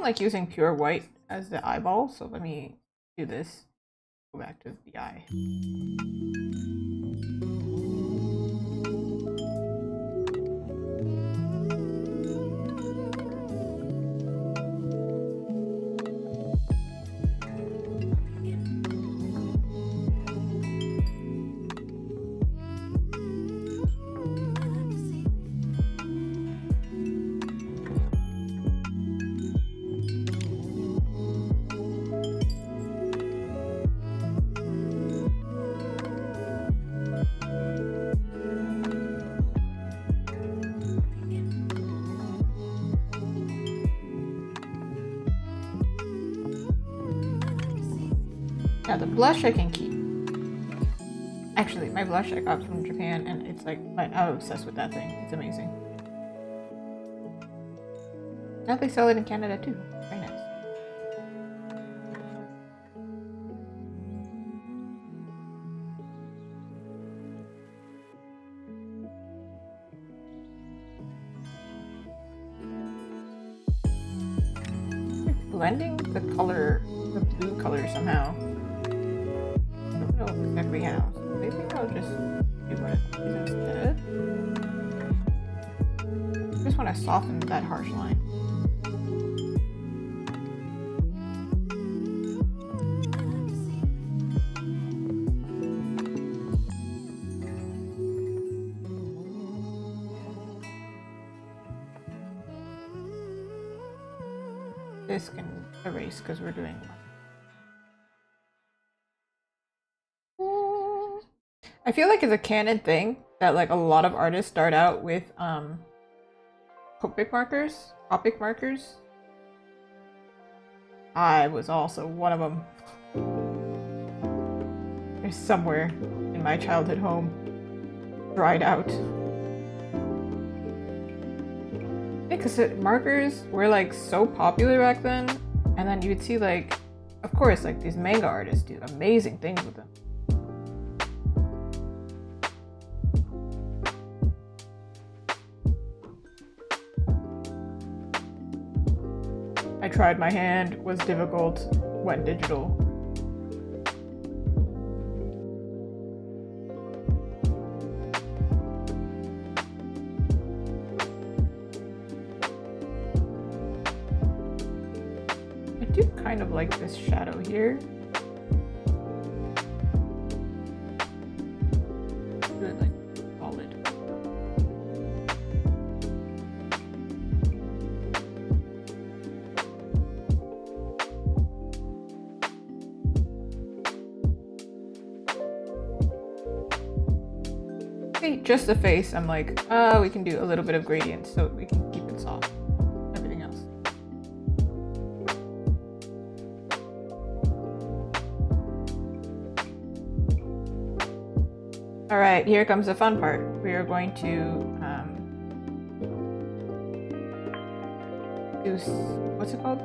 Like using pure white as the eyeball, so let me do this. Go back to the eye. Now the blush I can keep. Actually, my blush I got from Japan, and it's like, I'm obsessed with that thing. It's amazing. Now they sell it in Canada too. Very nice. Blending the color, the blue color somehow. I don't know exactly how. So maybe I'll just do one of these instead. I just want to soften that harsh line. this can erase because we're doing one. I feel like it's a canon thing that like a lot of artists start out with Copic markers. I was also one of them. They're somewhere in my childhood home, dried out. Because markers were like so popular back then, and then you would see like, of course, like these manga artists do amazing things with them. I tried my hand, was difficult, went digital. I do kind of like this shadow here. Do it like solid. Just the face, I'm like, we can do a little bit of gradient so we can keep it soft. Everything else. Alright, here comes the fun part. We are going to do, what's it called?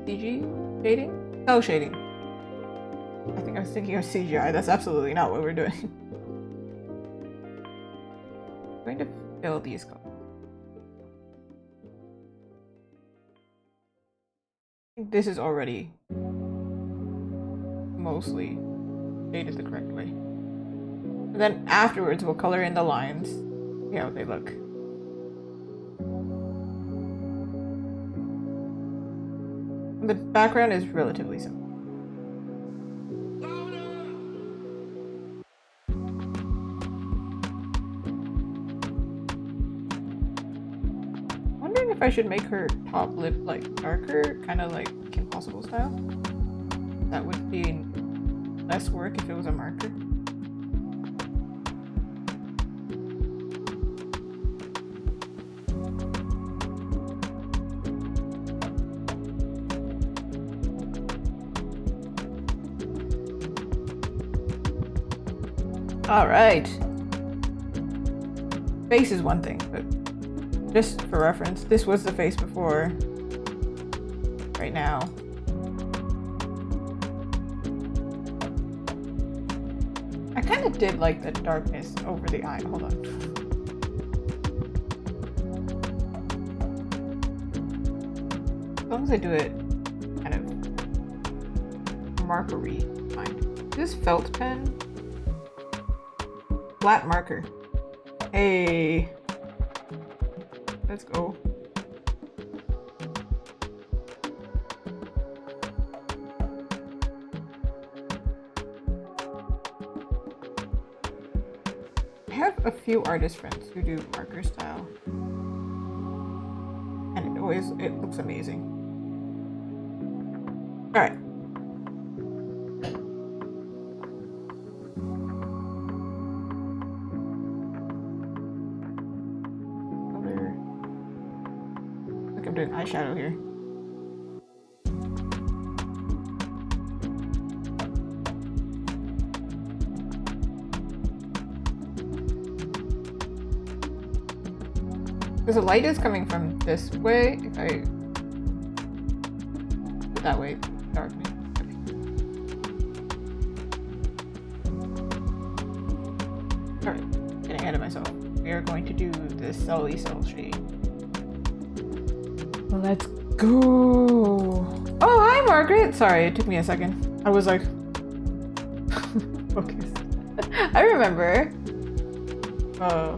CG shading? Cell shading. I think I was thinking of CGI. That's absolutely not what we're doing. I'm going to fill these colors. I think this is already mostly shaded the correct way. And then afterwards we'll color in the lines, see how they look. The background is relatively simple. If I should make her top lip like darker, kind of like Kim Possible style. That would be less work if it was a marker. All right. Face is one thing, but just for reference, this was the face before. Right now. I kind of did like the darkness over the eye. Hold on. As long as I do it kind of markery, fine. This felt pen. Flat marker. Hey. Let's go. I have a few artist friends who do marker style. And it looks amazing. All right. I'm doing eyeshadow here. Because the light is coming from this way. If I do that way, darkening. Okay. Alright, getting ahead of myself. We are going to do this cell shade. Let's go. Oh, hi, Margaret. Sorry, it took me a second. I was like, focused. I remember. Oh,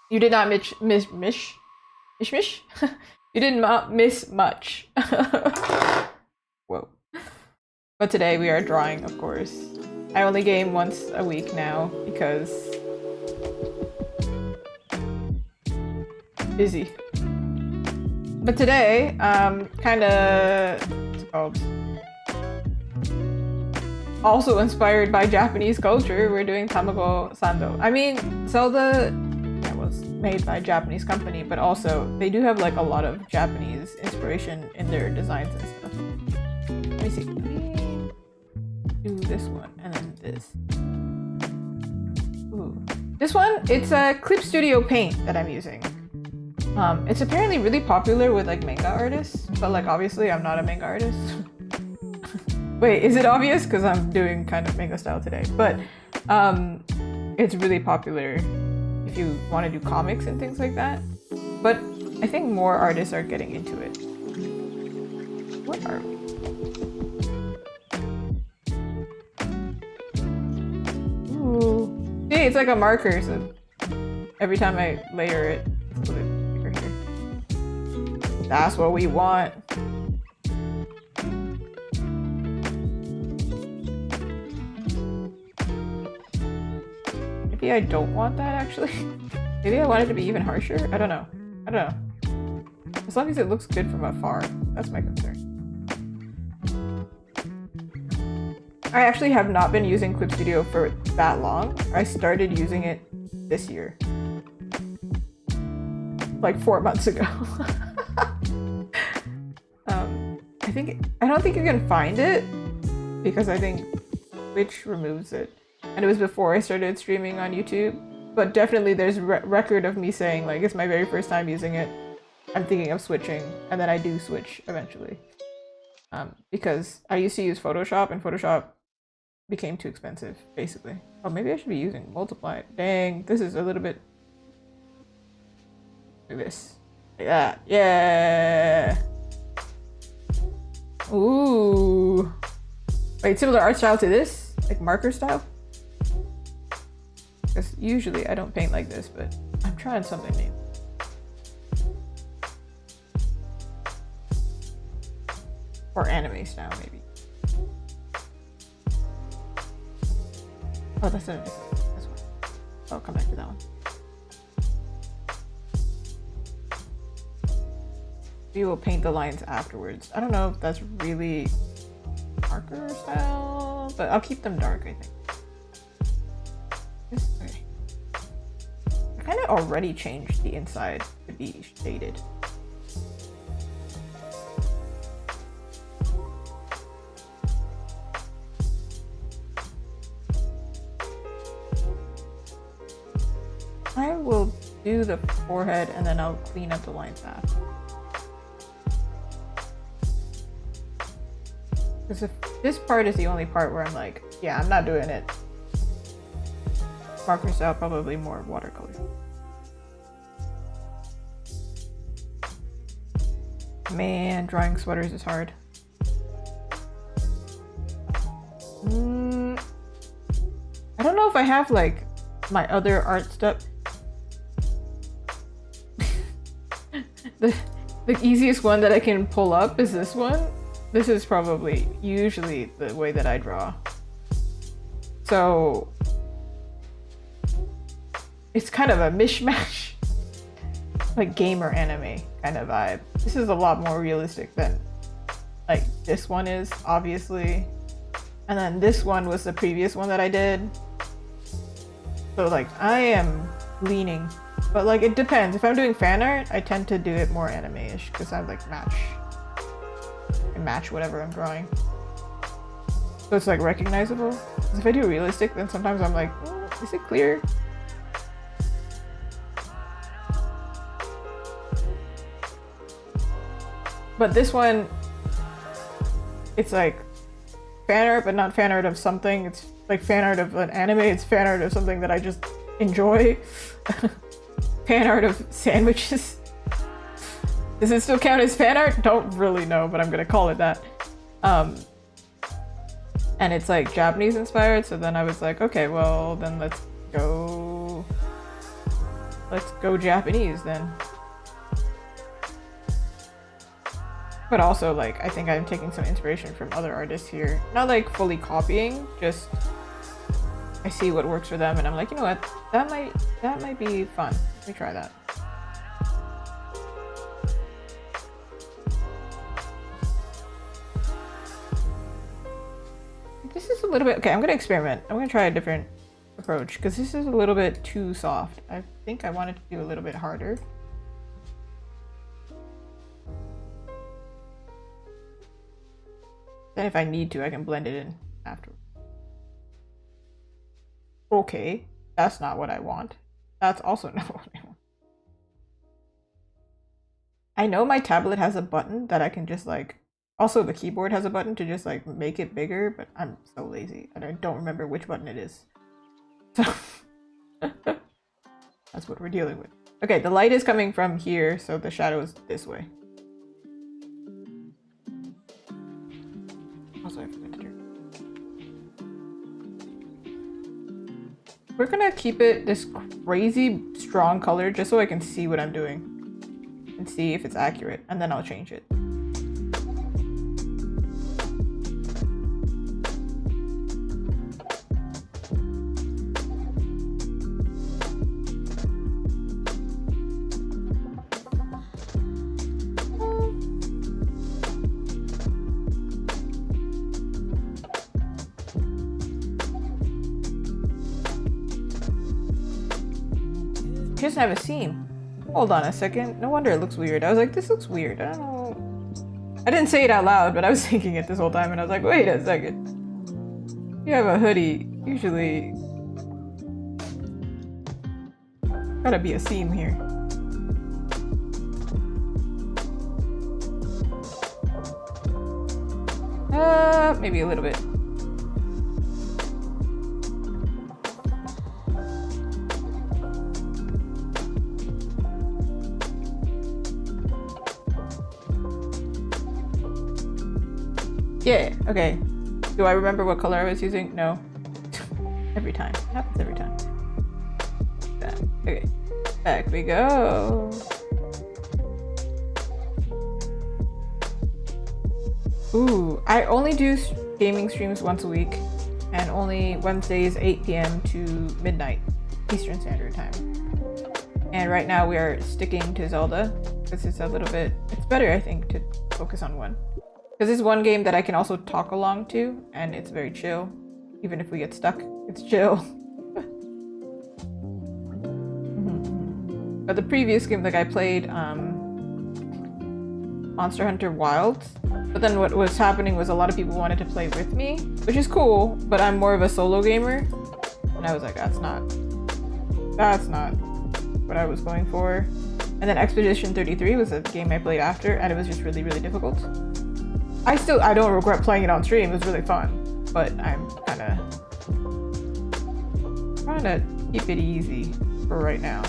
you did not mish. You did not miss much. Whoa. But today we are drawing, of course. I only game once a week now because busy. But today, kind of, what's it called? Also inspired by Japanese culture, we're doing Tamago Sando. I mean, Zelda was made by a Japanese company, but also they do have like a lot of Japanese inspiration in their designs and stuff. Let me see. Let me do this one and then this. Ooh. This one, it's a Clip Studio paint that I'm using. It's apparently really popular with like manga artists, but like obviously I'm not a manga artist. Wait, is it obvious? Because I'm doing kind of manga style today, but it's really popular if you want to do comics and things like that. But I think more artists are getting into it. What are we? Ooh. See, it's like a marker, so every time I layer it, it's a little bit bigger here. That's what we want. Maybe I don't want that actually. Maybe I want it to be even harsher. I don't know. As long as it looks good from afar, that's my concern. I actually have not been using Clip Studio for that long. I started using it this year. Like 4 months ago. I don't think you can find it because I think Twitch removes it. And it was before I started streaming on YouTube. But definitely there's record of me saying like it's my very first time using it. I'm thinking of switching, and then I do switch eventually. Because I used to use Photoshop and Photoshop became too expensive, basically. Oh, maybe I should be using Multiply. Dang, this is a little bit... Like this. Like that. Yeah! Ooh! Wait, similar art style to this? Like marker style? Because usually I don't paint like this, but I'm trying something new. Or anime style, maybe. Oh, that's this one. I'll come back to that one. We will paint the lines afterwards. I don't know if that's really marker style, but I'll keep them dark, I think. Okay. I kind of already changed the inside to be shaded. I will do the forehead and then I'll clean up the lines after. Because this part is the only part where I'm like, yeah, I'm not doing it. Marker style, probably more watercolor. Man, drawing sweaters is hard. I don't know if I have like my other art stuff. The easiest one that I can pull up is this one. This is probably usually the way that I draw. So it's kind of a mishmash, like gamer anime kind of vibe. This is a lot more realistic than like this one is, obviously. And then this one was the previous one that I did. So like I am leaning, but like it depends. If I'm doing fan art, I tend to do it more anime-ish because I like match whatever I'm drawing. So it's like recognizable. Because if I do realistic, then sometimes I'm like, is it clear? But this one, it's like fan art, but not fan art of something. It's like fan art of an anime. It's fan art of something that I just enjoy. Fan art of sandwiches. Does it still count as fan art? Don't really know, but I'm gonna call it that. And it's like Japanese inspired, so then I was like, okay, well then let's go Japanese then. But also like I think I'm taking some inspiration from other artists here. Not like fully copying, just I see what works for them and I'm like, you know what, that might be fun. Let me try that. little bit... Okay, I'm gonna experiment. I'm gonna try a different approach because this is a little bit too soft. I think I wanted to do a little bit harder. Then if I need to, I can blend it in after. Okay, that's not what I want. That's also not what I want. I know my tablet has a button that I can just like... Also, the keyboard has a button to just like make it bigger, but I'm so lazy and I don't remember which button it is. So that's what we're dealing with. Okay, the light is coming from here, so the shadow is this way. Also, I forgot to turn. We're gonna keep it this crazy strong color just so I can see what I'm doing and see if it's accurate, and then I'll change it. She doesn't have a seam. Hold on a second. No wonder it looks weird. I was like, this looks weird. I don't know. I didn't say it out loud, but I was thinking it this whole time and I was like, wait a second. You have a hoodie. Usually... Gotta be a seam here. Maybe a little bit. Yeah, okay. Do I remember what color I was using? No. Every time. It happens every time. That. Okay. Back we go. Ooh, I only do gaming streams once a week, and only Wednesdays 8 p.m. to midnight Eastern Standard Time. And right now we are sticking to Zelda because it's a little bit, it's better I think to focus on one. Because it's one game that I can also talk along to, and it's very chill. Even if we get stuck, it's chill. But the previous game that I played, Monster Hunter Wilds. But then what was happening was a lot of people wanted to play with me, which is cool, but I'm more of a solo gamer. And I was like, that's not what I was going for. And then Expedition 33 was a game I played after, and it was just really, really difficult. I don't regret playing it on stream, it was really fun, but I'm kinda trying to keep it easy for right now.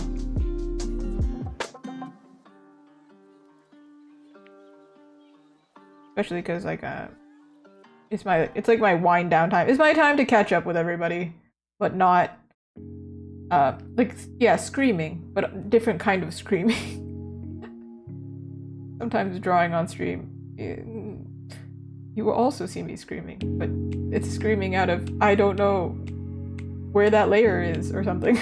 Especially because like it's like my wind down time. It's my time to catch up with everybody, but not like, yeah, screaming, but a different kind of screaming. Sometimes drawing on stream, you will also see me screaming, but it's screaming out of, I don't know where that layer is or something.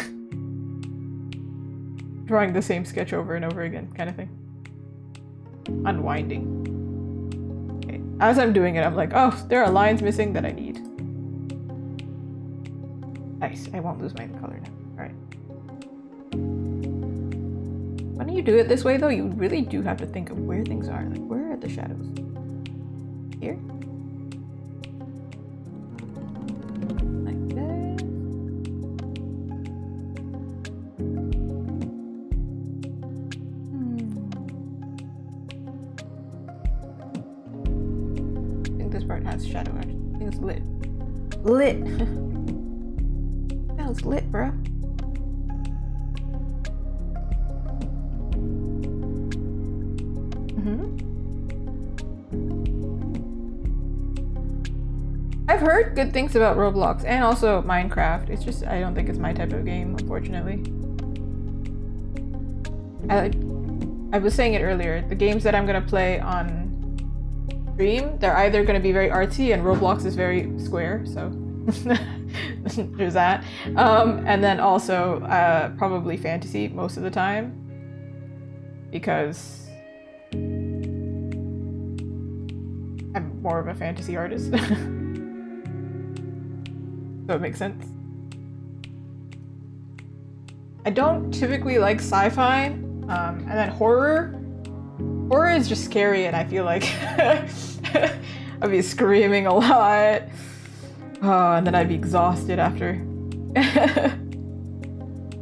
Drawing the same sketch over and over again, kind of thing. Unwinding. Okay. As I'm doing it, I'm like, oh, there are lines missing that I need. Nice, I won't lose my color now. Alright. When you do it this way though, you really do have to think of where things are. Like, where are the shadows? Here? Like that. I think this part has shadow actually. I think it's lit. Lit! That was lit, bro. I've heard good things about Roblox and also Minecraft. It's just, I don't think it's my type of game, unfortunately. I was saying it earlier, the games that I'm gonna play on stream, they're either gonna be very artsy and Roblox is very square, so there's that. And then also probably fantasy most of the time, because I'm more of a fantasy artist. So it makes sense. I don't typically like sci-fi, and then horror. Horror is just scary, and I feel like I'd be screaming a lot. And then I'd be exhausted after.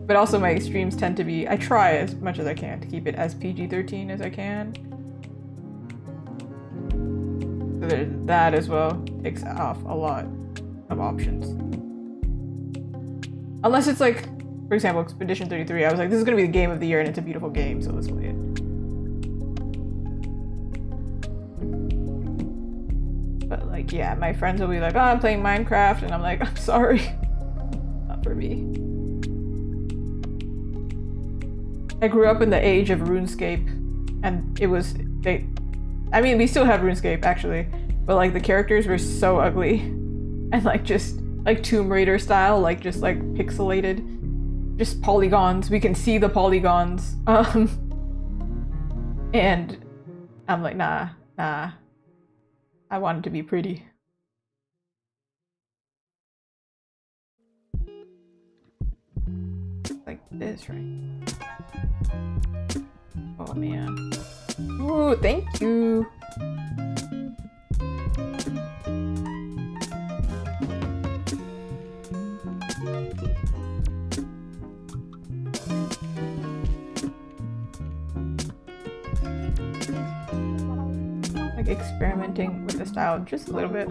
But also my streams tend to be, I try as much as I can to keep it as PG-13 as I can. So there's that as well. Takes off a lot of options. Unless it's like, for example, Expedition 33, I was like, this is gonna be the game of the year and it's a beautiful game, so let's play it. But like, yeah, my friends will be like, oh, I'm playing Minecraft, and I'm like, I'm sorry. Not for me. I grew up in the age of RuneScape, and it was, I mean, we still have RuneScape, actually, but like the characters were so ugly. And like just, like Tomb Raider style, like just like pixelated. Just polygons, we can see the polygons. And I'm like, nah. I want it to be pretty. Like this, right? Oh man. Ooh, thank you. Like experimenting with the style just a little bit.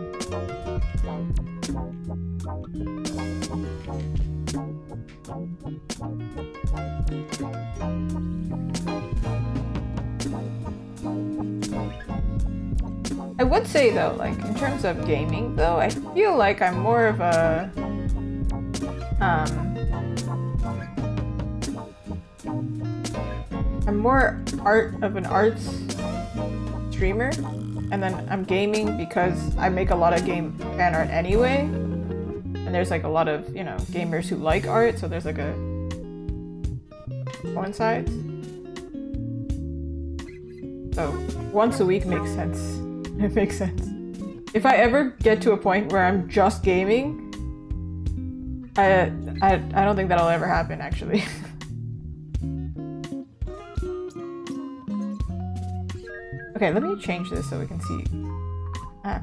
I would say though, like in terms of gaming though, I feel like I'm more of a I'm more an arts streamer, and then I'm gaming because I make a lot of game fan art anyway, and there's like a lot of, you know, gamers who like art, so there's like a coincides. So once a week makes sense. It makes sense. If I ever get to a point where I'm just gaming, I don't think that'll ever happen, actually. Okay, let me change this so we can see.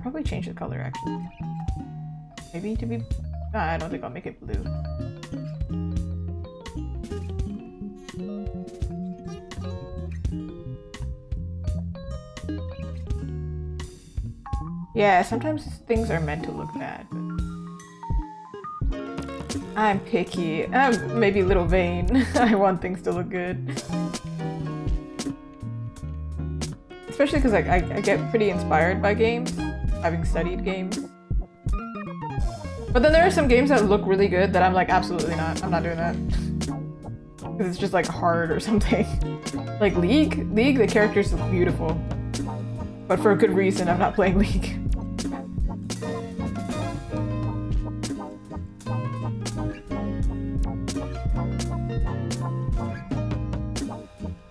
Probably change the color, actually. Maybe to be... I don't think I'll make it blue. Yeah, sometimes things are meant to look bad, but... I'm picky. I'm maybe a little vain. I want things to look good. Especially because like, I get pretty inspired by games, having studied games. But then there are some games that look really good that I'm like, absolutely not. I'm not doing that. Because it's just like hard or something. Like League, the characters look beautiful. But for a good reason, I'm not playing League.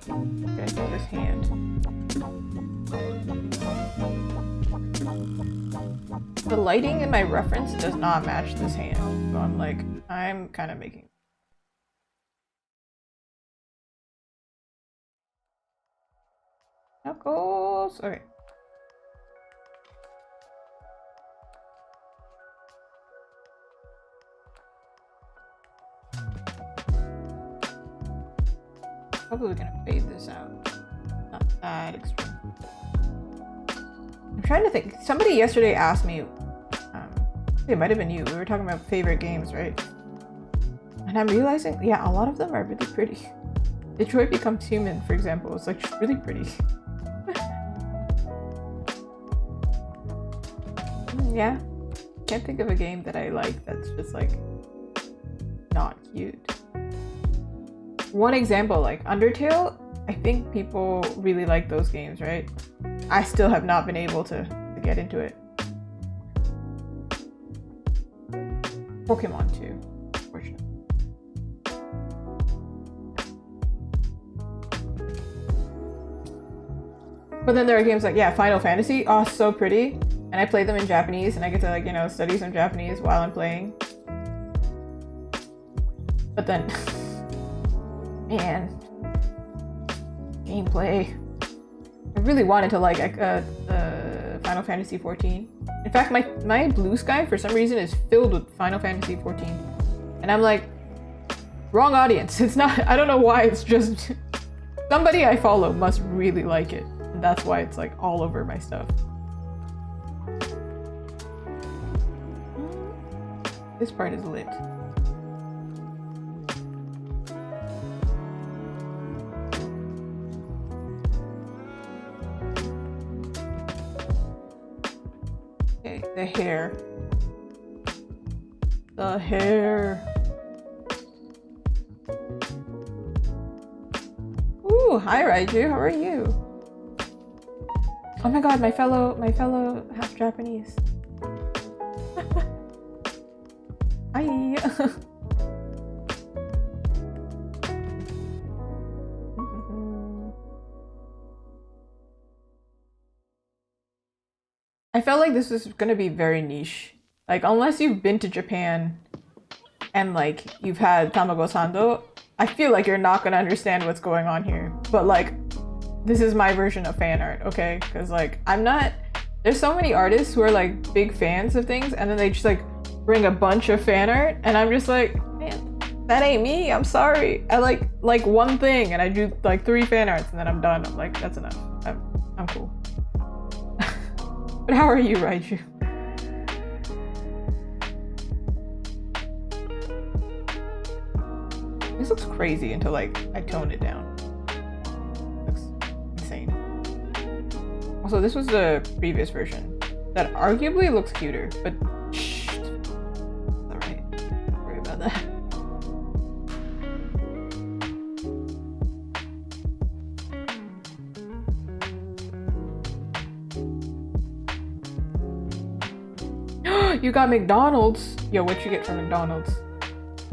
Okay, get this hand. The lighting in my reference does not match this hand, so I'm like, I'm kind of making... Knuckles! Okay. Probably gonna fade this out. Not that extreme. I'm trying to think. Somebody yesterday asked me, it might have been you, we were talking about favorite games, right? And I'm realizing, yeah, a lot of them are really pretty. Detroit Becomes Human, for example, is like really pretty. Yeah, can't think of a game that I like that's just like not cute. One example, like Undertale, I think people really like those games, right? I still have not been able to get into it. Pokemon too, unfortunately. But then there are games like, yeah, Final Fantasy, oh, so pretty. And I play them in Japanese, and I get to, like, you know, study some Japanese while I'm playing. But then, man, gameplay. I really wanted to like Final Fantasy 14. In fact, my blue sky for some reason is filled with Final Fantasy 14, and I'm like, wrong audience. It's not. I don't know why. It's just somebody I follow must really like it, and that's why it's like all over my stuff. This part is lit. Okay, the hair. The hair. Ooh, hi Raiju, how are you? Oh my god, my fellow half Japanese. Hi. I felt like this was gonna be very niche. Like, unless you've been to Japan and like you've had Tamago Sando, I feel like you're not gonna understand what's going on here. But like, this is my version of fan art, okay? Because like, there's so many artists who are like big fans of things and then they just like bring a bunch of fan art and I'm just like, man, that ain't me, I'm sorry. I like one thing and I do like 3 fan arts and then I'm done. I'm like, that's enough. I'm cool. But how are you, Raiju? This looks crazy until like I tone it down. Looks insane. Also, this was the previous version that arguably looks cuter, but shh, alright. Don't worry about that. You got McDonald's? Yo, what you get from McDonald's?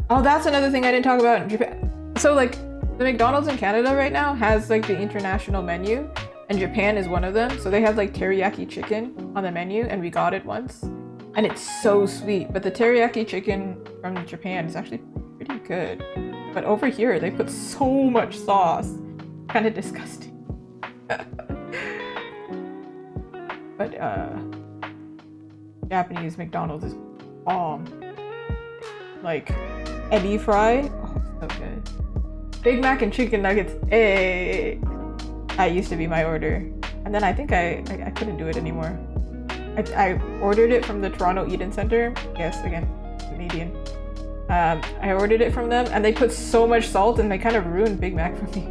Oh, that's another thing I didn't talk about in Japan. So like, the McDonald's in Canada right now has like the international menu, and Japan is one of them. So they have like teriyaki chicken on the menu, and we got it once. And it's so sweet, but the teriyaki chicken from Japan is actually pretty good. But over here, they put so much sauce. Kind of disgusting. But Japanese McDonald's is bomb. Like ebi fry, oh, so good. Big Mac and chicken nuggets, hey. That used to be my order, and then I think I couldn't do it anymore. I ordered it from the Toronto Eaton Center. Yes, again, Canadian. I ordered it from them, and they put so much salt, and they kind of ruined Big Mac for me.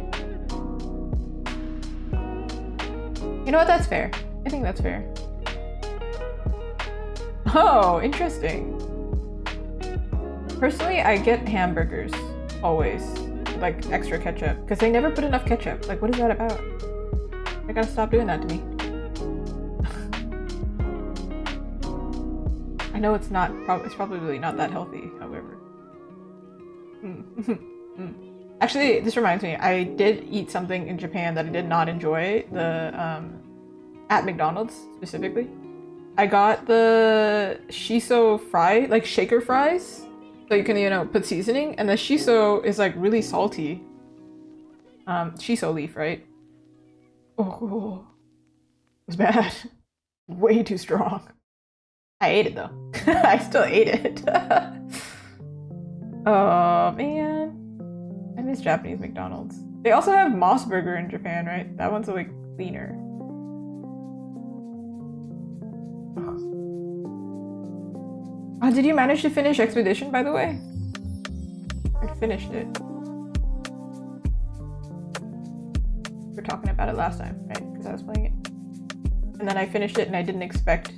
You know what? That's fair. I think that's fair. Oh, interesting. Personally, I get hamburgers, always, with, like, extra ketchup, because they never put enough ketchup. Like, what is that about? I gotta stop doing that to me. I know it's not, it's probably not that healthy, however. Actually, this reminds me, I did eat something in Japan that I did not enjoy, at McDonald's, specifically. I got the shiso fry, like shaker fries. So you can, you know, put seasoning, and the shiso is like really salty. Shiso leaf, right? Oh, it was bad. Way too strong. I ate it though. I still ate it. Oh man. I miss Japanese McDonald's. They also have Moss Burger in Japan, right? That one's like cleaner. Oh, did you manage to finish Expedition, by the way? I finished it. We were talking about it last time, right? Because I was playing it. And then I finished it and I didn't expect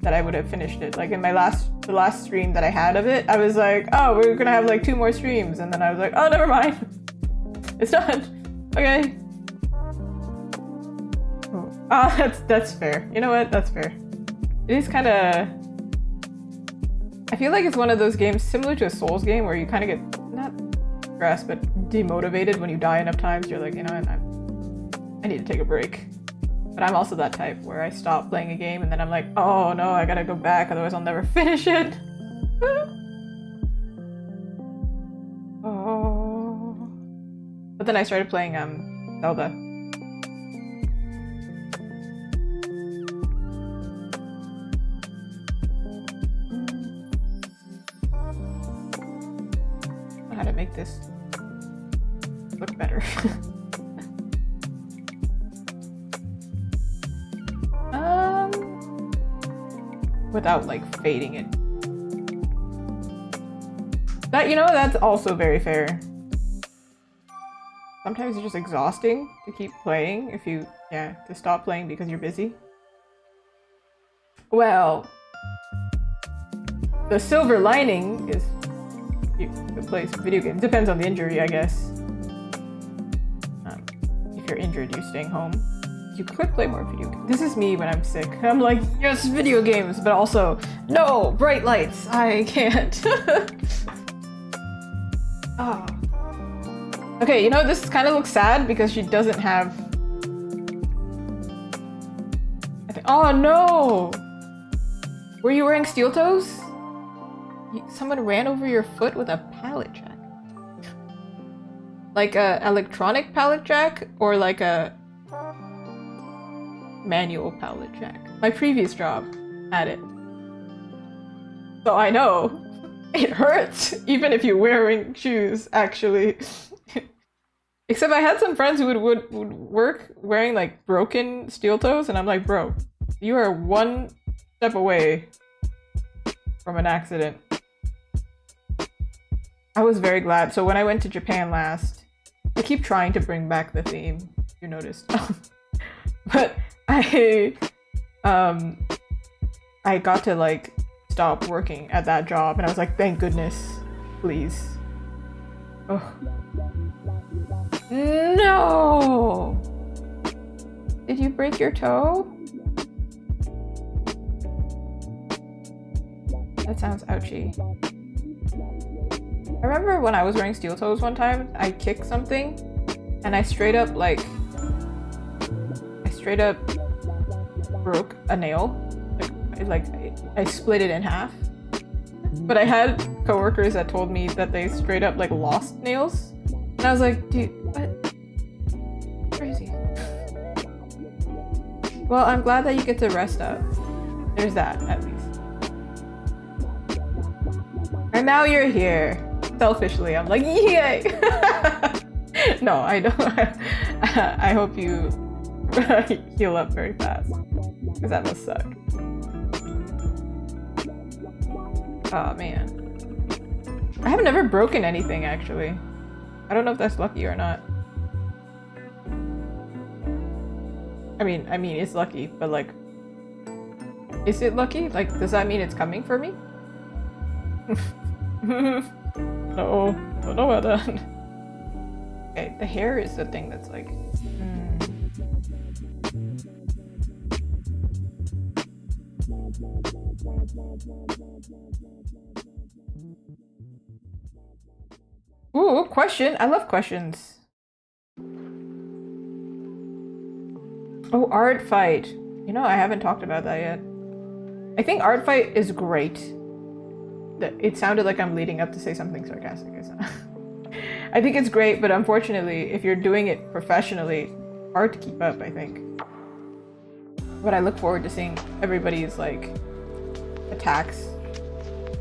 that I would have finished it. Like in the last stream that I had of it, I was like, oh, we're gonna have like 2 more streams. And then I was like, oh, never mind. It's done. Okay. Oh, that's fair. You know what? That's fair. It is kind of... I feel like it's one of those games similar to a Souls game where you kind of get, not stressed, but demotivated when you die enough times. You're like, you know what, I need to take a break. But I'm also that type where I stop playing a game and then I'm like, oh no, I gotta go back, otherwise I'll never finish it. Oh. But then I started playing Zelda. How to make this look better. Without like fading it. That, you know, that's also very fair. Sometimes it's just exhausting to keep playing if you, to stop playing because you're busy. Well, the silver lining is you can play some video games. Depends on the injury, I guess. If you're injured, you're staying home. You could play more video games. This is me when I'm sick. I'm like, yes, video games, but also, no, bright lights. I can't. Oh. Okay, you know, this kind of looks sad because she doesn't have... Oh no! Were you wearing steel toes? Someone ran over your foot with a pallet jack. Like a electronic pallet jack or like a manual pallet jack. My previous job had it. So I know it hurts even if you're wearing shoes, actually. Except I had some friends who would work wearing like broken steel toes, and I'm like, bro, you are one step away from an accident. I was very glad. So when I went to Japan last, I keep trying to bring back the theme, you noticed. But I got to like stop working at that job, and I was like, thank goodness, please. Oh. No! Did you break your toe? That sounds ouchy. I remember when I was wearing steel toes one time, I kicked something and I straight up broke a nail. I split it in half. But I had coworkers that told me that they straight up like lost nails. And I was like, dude, what? Crazy. Well, I'm glad that you get to rest up. There's that, at least. And now you're here. Selfishly, I'm like, yay! No, I don't. I hope you heal up very fast. Because that must suck. Oh, man. I have never broken anything, actually. I don't know if that's lucky or not. I mean, it's lucky, but like... Is it lucky? Like, does that mean it's coming for me? No, I don't know about that. Okay, the hair is the thing that's like... Ooh, question. I love questions. Oh, art fight. You know, I haven't talked about that yet. I think art fight is great. It sounded like I'm leading up to say something sarcastic. I think it's great, but unfortunately, if you're doing it professionally, hard to keep up, I think. But I look forward to seeing everybody's, like, attacks.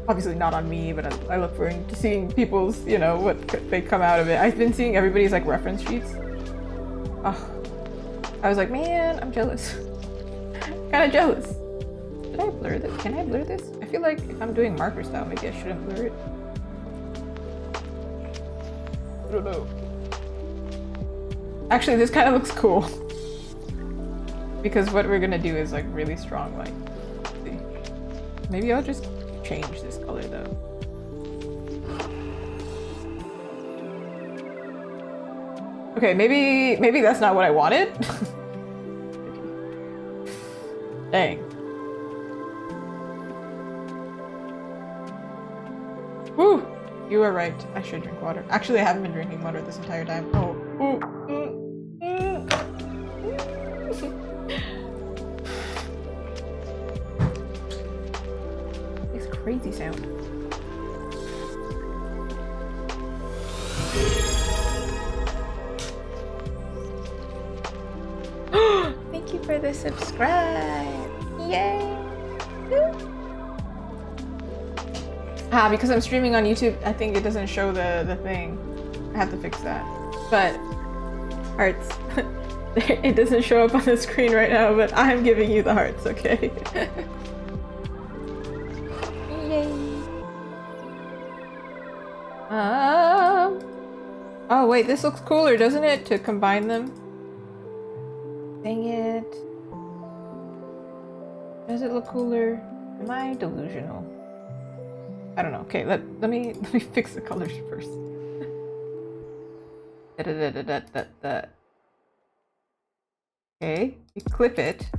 Obviously not on me, but I look forward to seeing people's, you know, what they come out of it. I've been seeing everybody's, like, reference sheets. Oh, I was like, man, I'm jealous. Kind of jealous. Did I blur this? Can I blur this? I feel like if I'm doing marker style, maybe I shouldn't blur it. I don't know. Actually, this kind of looks cool. Because what we're gonna do is like really strong light. See? Maybe I'll just change this color though. Okay, maybe that's not what I wanted. Dang. Woo! You were right. I should drink water. Actually, I haven't been drinking water this entire time. Oh. Makes a crazy sound. to subscribe. Yay! Because I'm streaming on YouTube, I think it doesn't show the thing. I have to fix that. But hearts. It doesn't show up on the screen right now, but I'm giving you the hearts, okay? Yay! Oh wait, this looks cooler, doesn't it? To combine them. Dang it. Does it look cooler? Am I delusional? I don't know. Okay, let me fix the colors first. Okay, you clip it.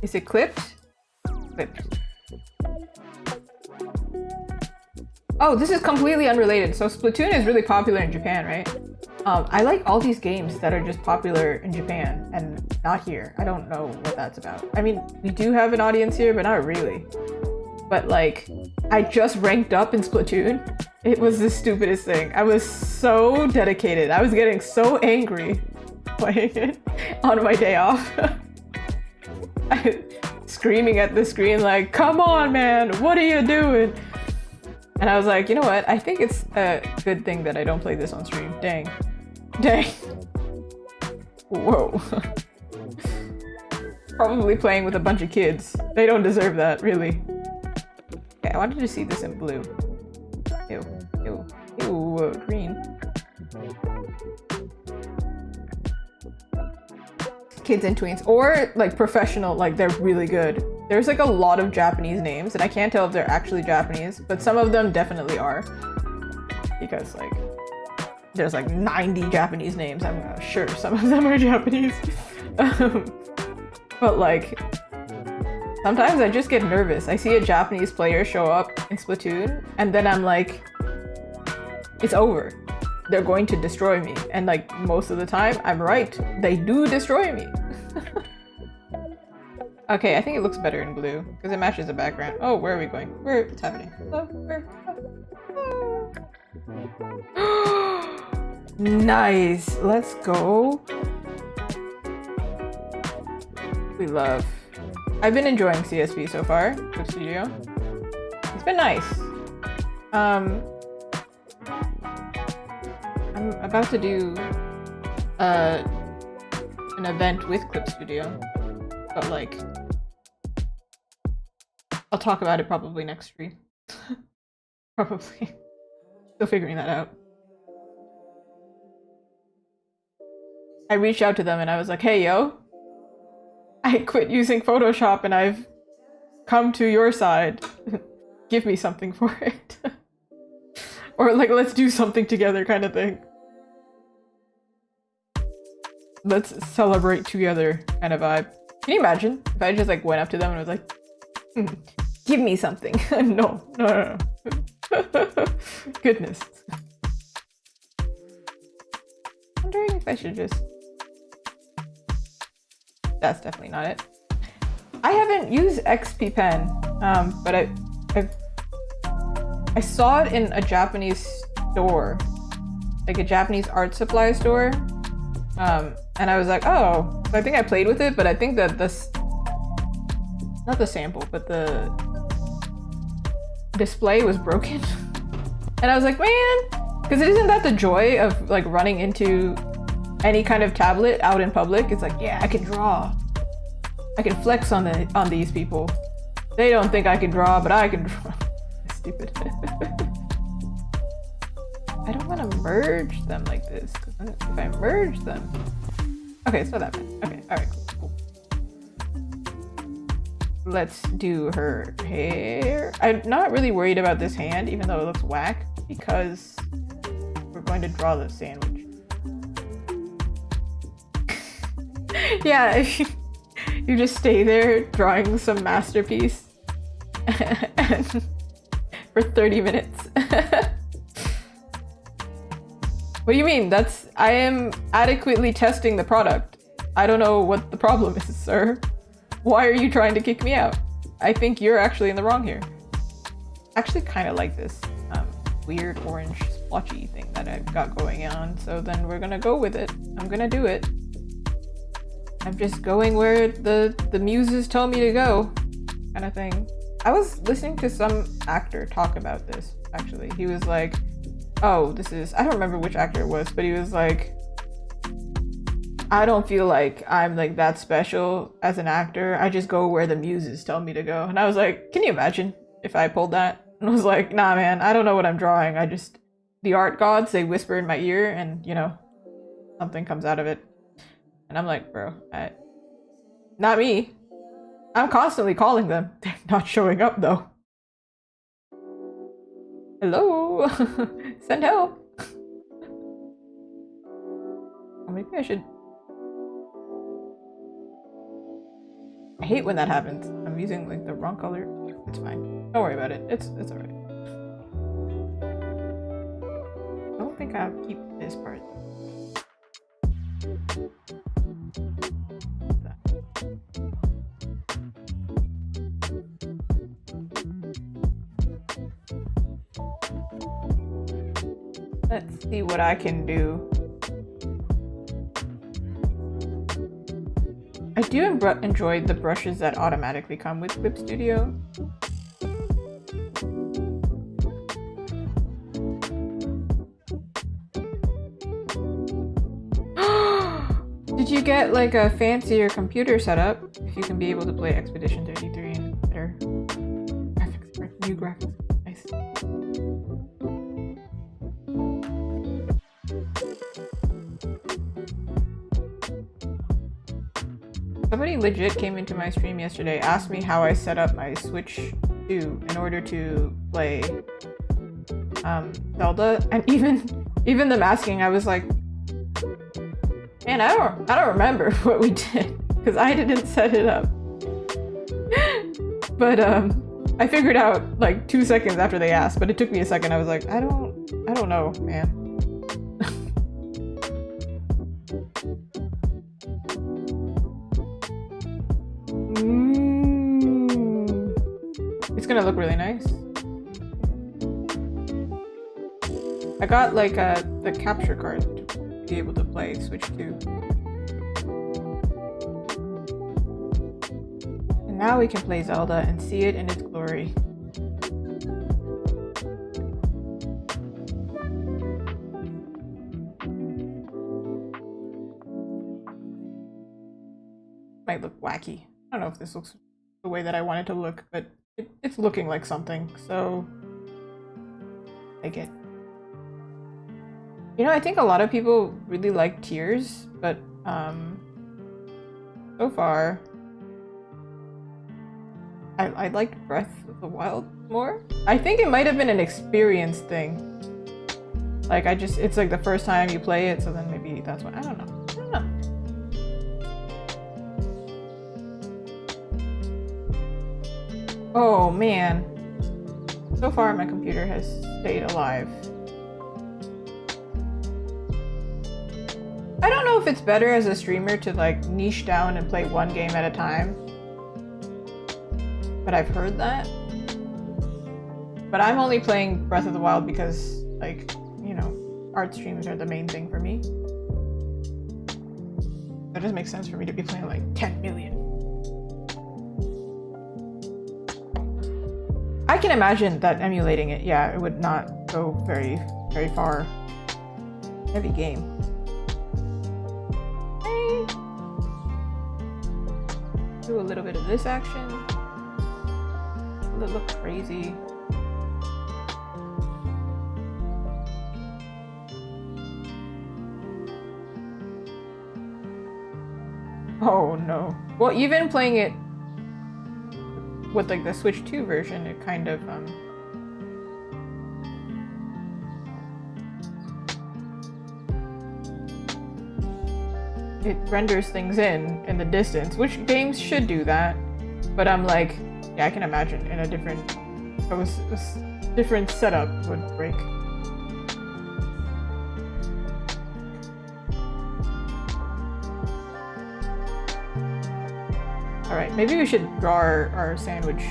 Is it clipped? Clipped. Oh, this is completely unrelated. So Splatoon is really popular in Japan, right? I like all these games that are just popular in Japan and not here. I don't know what that's about. I mean, we do have an audience here, but not really. But like, I just ranked up in Splatoon. It was the stupidest thing. I was so dedicated. I was getting so angry playing it on my day off. Screaming at the screen like, come on, man, what are you doing? And I was like, you know what? I think it's a good thing that I don't play this on stream. Dang. Dang. Whoa. Probably playing with a bunch of kids. They don't deserve that, really. Okay, I wanted to see this in blue. Ew. Ew. Ew. Green. Kids and tweens. Or like professional, like they're really good. There's like a lot of Japanese names, and I can't tell if they're actually Japanese, but some of them definitely are. Because like, there's like 90 Japanese names. I'm sure some of them are Japanese. But like, sometimes I just get nervous. I see a Japanese player show up in Splatoon, and then I'm like, it's over. They're going to destroy me. And like, most of the time, I'm right. They do destroy me. Okay, I think it looks better in blue because it matches the background. Oh, where are we going? What's happening? Oh, where? Oh. Nice. Let's go. We love. I've been enjoying CSP so far with Studio. It's been nice. I'm about to do an event with Clip Studio, but like, I'll talk about it probably next stream. Probably. Still figuring that out. I reached out to them and I was like, hey yo, I quit using Photoshop and I've come to your side. Give me something for it. Or like, let's do something together kind of thing. Let's celebrate together kind of vibe. Can you imagine if I just like went up to them and was like, give me something. No. Goodness. Wondering if I should just... That's definitely not it. I haven't used XP Pen, but I saw it in a Japanese store, like a Japanese art supply store, and I was like, oh, I think I played with it, but I think that this, not the sample, but the display was broken. And I was like, man, because isn't that the joy of like running into any kind of tablet out in public? It's like, yeah, I can draw. I can flex on these people. They don't think I can draw, but I can draw. Stupid. I don't want to merge them like this, because if I merge them... Okay, it's not that bad. Okay, alright, cool. Let's do her hair. I'm not really worried about this hand, even though it looks whack, because we're going to draw the sandwich. Yeah, if you just stay there drawing some masterpiece and for 30 minutes. What do you mean? I am adequately testing the product. I don't know what the problem is, sir. Why are you trying to kick me out? I think you're actually in the wrong here. I actually kind of like this weird orange splotchy thing that I've got going on. So then we're gonna go with it. I'm gonna do it. I'm just going where the muses tell me to go, kind of thing. I was listening to some actor talk about this, actually. He was like, oh, I don't remember which actor it was, but he was like, I don't feel like I'm like that special as an actor. I just go where the muses tell me to go. And I was like, can you imagine if I pulled that? And I was like, nah, man, I don't know what I'm drawing. The art gods, they whisper in my ear and, you know, something comes out of it. And I'm like, bro, not me. I'm constantly calling them. They're not showing up though. Hello? Send help. Or maybe I should. I hate when that happens. I'm using like the wrong color. It's fine. Don't worry about it. It's alright. I don't think I'll keep this part. Let's see what I can do. I do enjoy the brushes that automatically come with Clip Studio. Did you get like a fancier computer setup if you can be able to play Expedition 33 and better graphics, new graphics? Nice. Somebody legit came into my stream yesterday, asked me how I set up my Switch 2 in order to play Zelda, and even them asking, I was like, man, I don't remember what we did because I didn't set it up. But I figured out like 2 seconds after they asked, but it took me a second. I was like, I don't know, man. It's gonna look really nice. I got like the capture card to be able to play Switch 2. And now we can play Zelda and see it in its glory. Might look wacky. I don't know if this looks the way that I want it to look, but it's looking like something, so I get. You know, I think a lot of people really like Tears, but so far I liked Breath of the Wild more. I think it might have been an experience thing. Like it's like the first time you play it, so then maybe that's why. I don't know. Oh man. So far my computer has stayed alive. I don't know if it's better as a streamer to like niche down and play one game at a time. But I've heard that. But I'm only playing Breath of the Wild because, like, you know, art streams are the main thing for me. That doesn't make sense for me to be playing like 10 million. I can imagine that emulating it, yeah, it would not go very, very far. Heavy game. Hey. Do a little bit of this action. Will it look crazy? Oh no. Well, even playing it with like the Switch 2 version, it kind of it renders things in the distance, which games should do that. But I'm like, yeah, I can imagine in a different different setup would break. Alright, maybe we should draw our sandwich.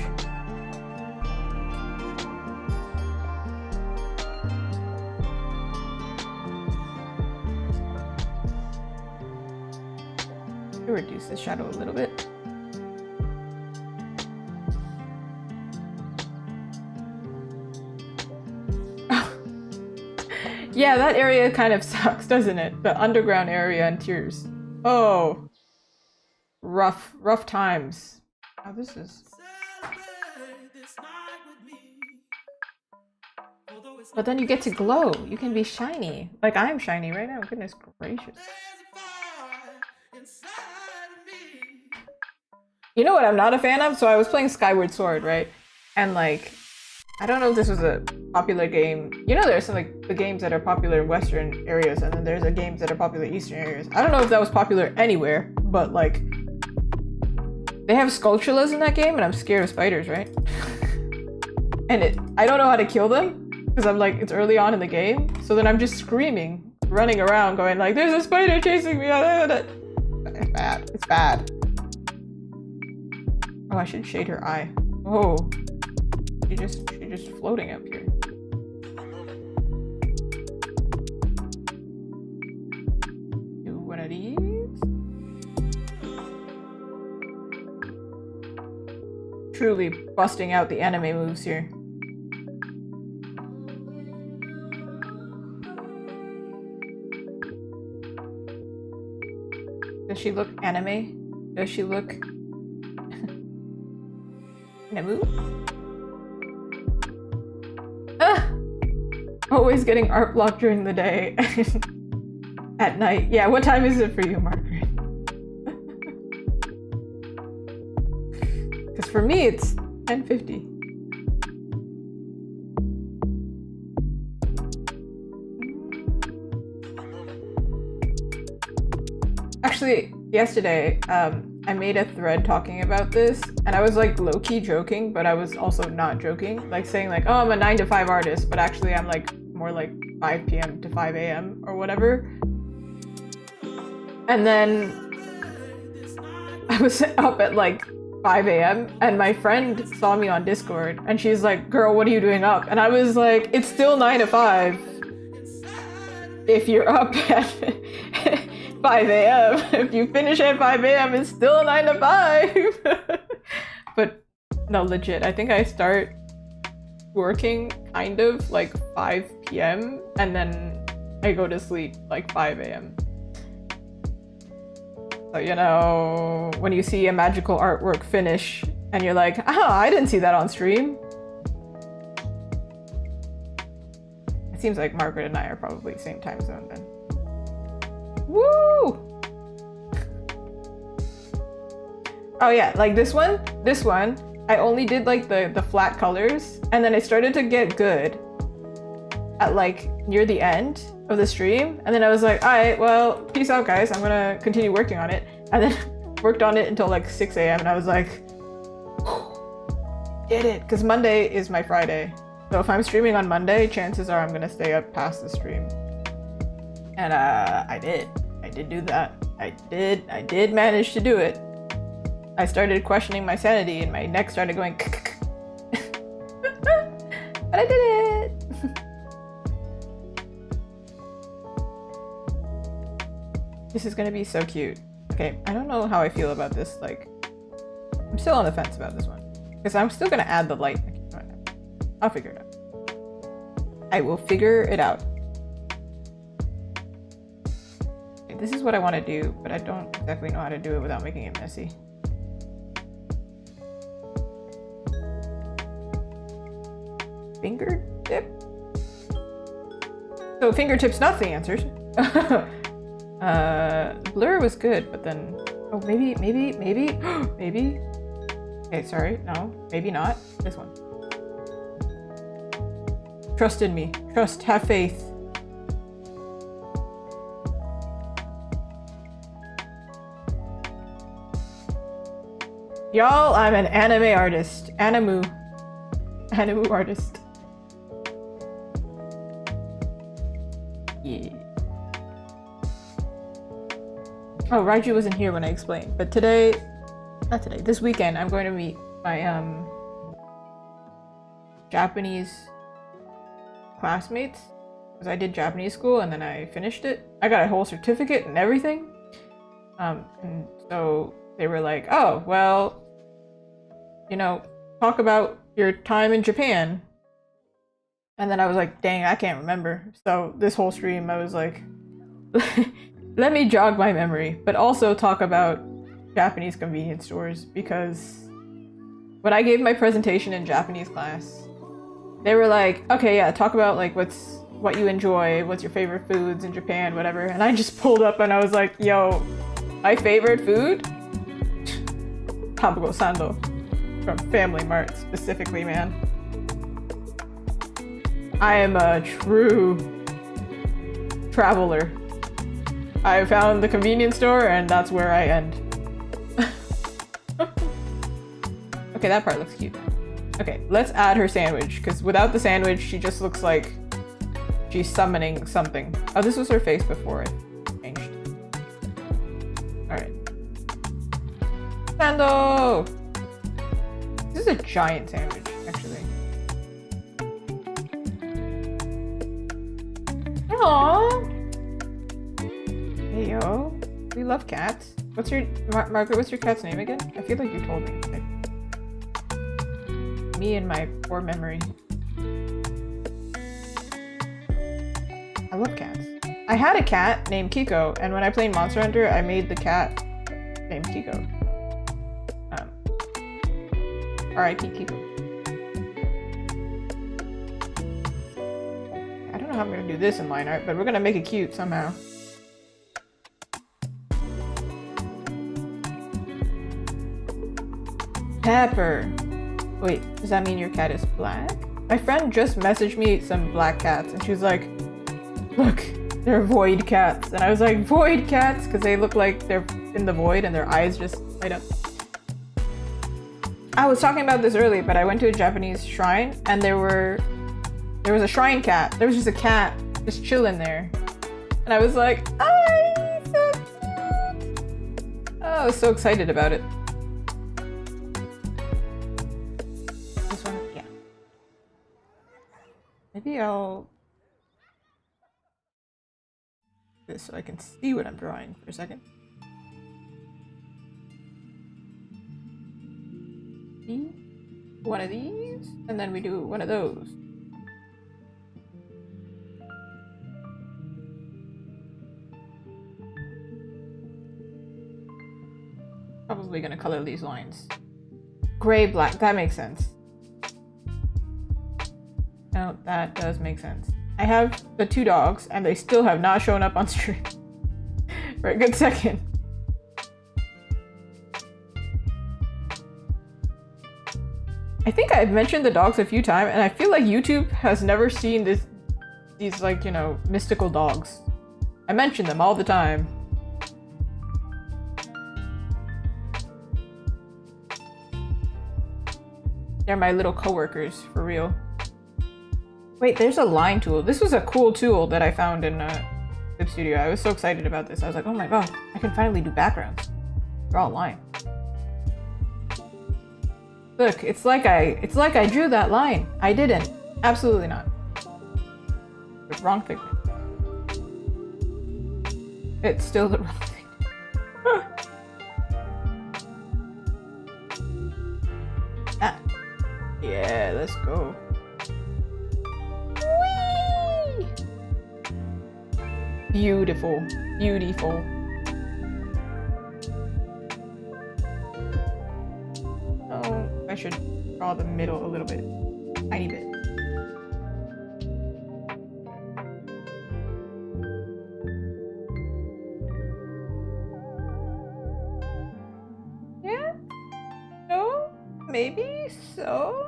reduce the shadow a little bit. Yeah, that area kind of sucks, doesn't it? The underground area and Tears. Oh. Rough times. Oh, this is... But then you get to glow. You can be shiny. Like I'm shiny right now. Goodness gracious. You know what I'm not a fan of? So I was playing Skyward Sword, right? And like, I don't know if this was a popular game. You know, there's some like the games that are popular in Western areas, and then there's the games that are popular in Eastern areas. I don't know if that was popular anywhere, but like, they have Skulltulas in that game, and I'm scared of spiders, right? And I don't know how to kill them because I'm like, it's early on in the game. So then I'm just screaming, running around, going like, "There's a spider chasing me!" It's bad. It's bad. Oh, I should shade her eye. Oh, she's just floating up here. Do one of these. Truly busting out the anime moves here. Does she look anime? Does she look anime? Ah! Always getting art blocked during the day. At night. Yeah, what time is it for you, Margaret? Because for me, it's 10:50. Actually, yesterday, I made a thread talking about this, and I was like low-key joking, but I was also not joking. Like saying like, oh, I'm a 9 to 5 artist, but actually I'm like more like 5 p.m. to 5 a.m. or whatever. And then I was up at like 5 a.m. and my friend saw me on Discord and she's like, "Girl, what are you doing up?" And I was like, "It's still 9 to 5 if you're up at 5 a.m. If you finish at 5 a.m. it's still 9 to 5 But no, legit, I think I start working kind of like 5 p.m. and then I go to sleep like 5 a.m. So, you know, when you see a magical artwork finish and you're like, ah, I didn't see that on stream. It seems like Margaret and I are probably same time zone then. Woo! Oh yeah, like this one, I only did like the flat colors and then I started to get good at like near the end of the stream, and then I was like, all right, well, peace out guys, I'm gonna continue working on it, and then worked on it until like 6 a.m. and I was like, did it, because Monday is my Friday, so if I'm streaming on Monday, chances are I'm gonna stay up past the stream. And I did do that. I did manage to do it. I started questioning my sanity and my neck started going but I did it. This is gonna be so cute. Okay, I don't know how I feel about this. Like, I'm still on the fence about this one. Because I'm still gonna add the light. I'll figure it out. I will figure it out. Okay, this is what I want to do, but I don't exactly know how to do it without making it messy. Fingertip? So fingertips not the answers. Blur was good, but then, oh, maybe, maybe. Okay, sorry, no, maybe not. This one. Trust in me. Trust, have faith. Y'all, I'm an anime artist. Animu artist. Yeah. Oh, Raiju wasn't here when I explained, but this weekend, I'm going to meet my Japanese classmates, because I did Japanese school and then I finished it. I got a whole certificate and everything. And so they were like, oh, well, you know, talk about your time in Japan. And then I was like, dang, I can't remember. So this whole stream, I was like, let me jog my memory, but also talk about Japanese convenience stores, because when I gave my presentation in Japanese class, they were like, okay, yeah, talk about like what you enjoy, what's your favorite foods in Japan, whatever. And I just pulled up and I was like, yo, my favorite food? Tamago Sando from Family Mart specifically, man. I am a true traveler. I found the convenience store and that's where I end. Okay, that part looks cute. Okay, let's add her sandwich, because without the sandwich, she just looks like she's summoning something. Oh, this was her face before it changed. Alright. Sando! This is a giant sandwich, actually. Aww! Hey, yo. We love cats. What's your... Margaret, what's your cat's name again? I feel like you told me. Me and my poor memory. I love cats. I had a cat named Kiko, and when I played Monster Hunter, I made the cat named Kiko. R.I.P. Kiko. I don't know how I'm gonna do this in line art, but we're gonna make it cute somehow. Pepper. Wait, does that mean your cat is black? My friend just messaged me some black cats, and she was like, look, they're void cats. And I was like, void cats? Because they look like they're in the void and their eyes just light up. I was talking about this earlier, but I went to a Japanese shrine, and there was a shrine cat. There was just a cat just chilling there. And I was like, oh, so cute. Oh, I was so excited about it. Maybe I'll do this so I can see what I'm drawing for a second. One of these, and then we do one of those. Probably gonna color these lines. Gray, black, that makes sense. No, that does make sense. I have the two dogs, and they still have not shown up on stream for a good second. I think I've mentioned the dogs a few times, and I feel like YouTube has never seen these like, you know, mystical dogs. I mention them all the time. They're my little coworkers, for real. Wait, there's a line tool. This was a cool tool that I found in Clip Studio. I was so excited about this. I was like, oh my god, I can finally do backgrounds. Draw a line. Look, it's like I drew that line. I didn't. Absolutely not. The wrong pigment. It's still the wrong pigment. Ah. Yeah, let's go. Whee! Beautiful. Beautiful. Oh, I should draw the middle a little bit. Tiny bit. Yeah? No? Maybe so?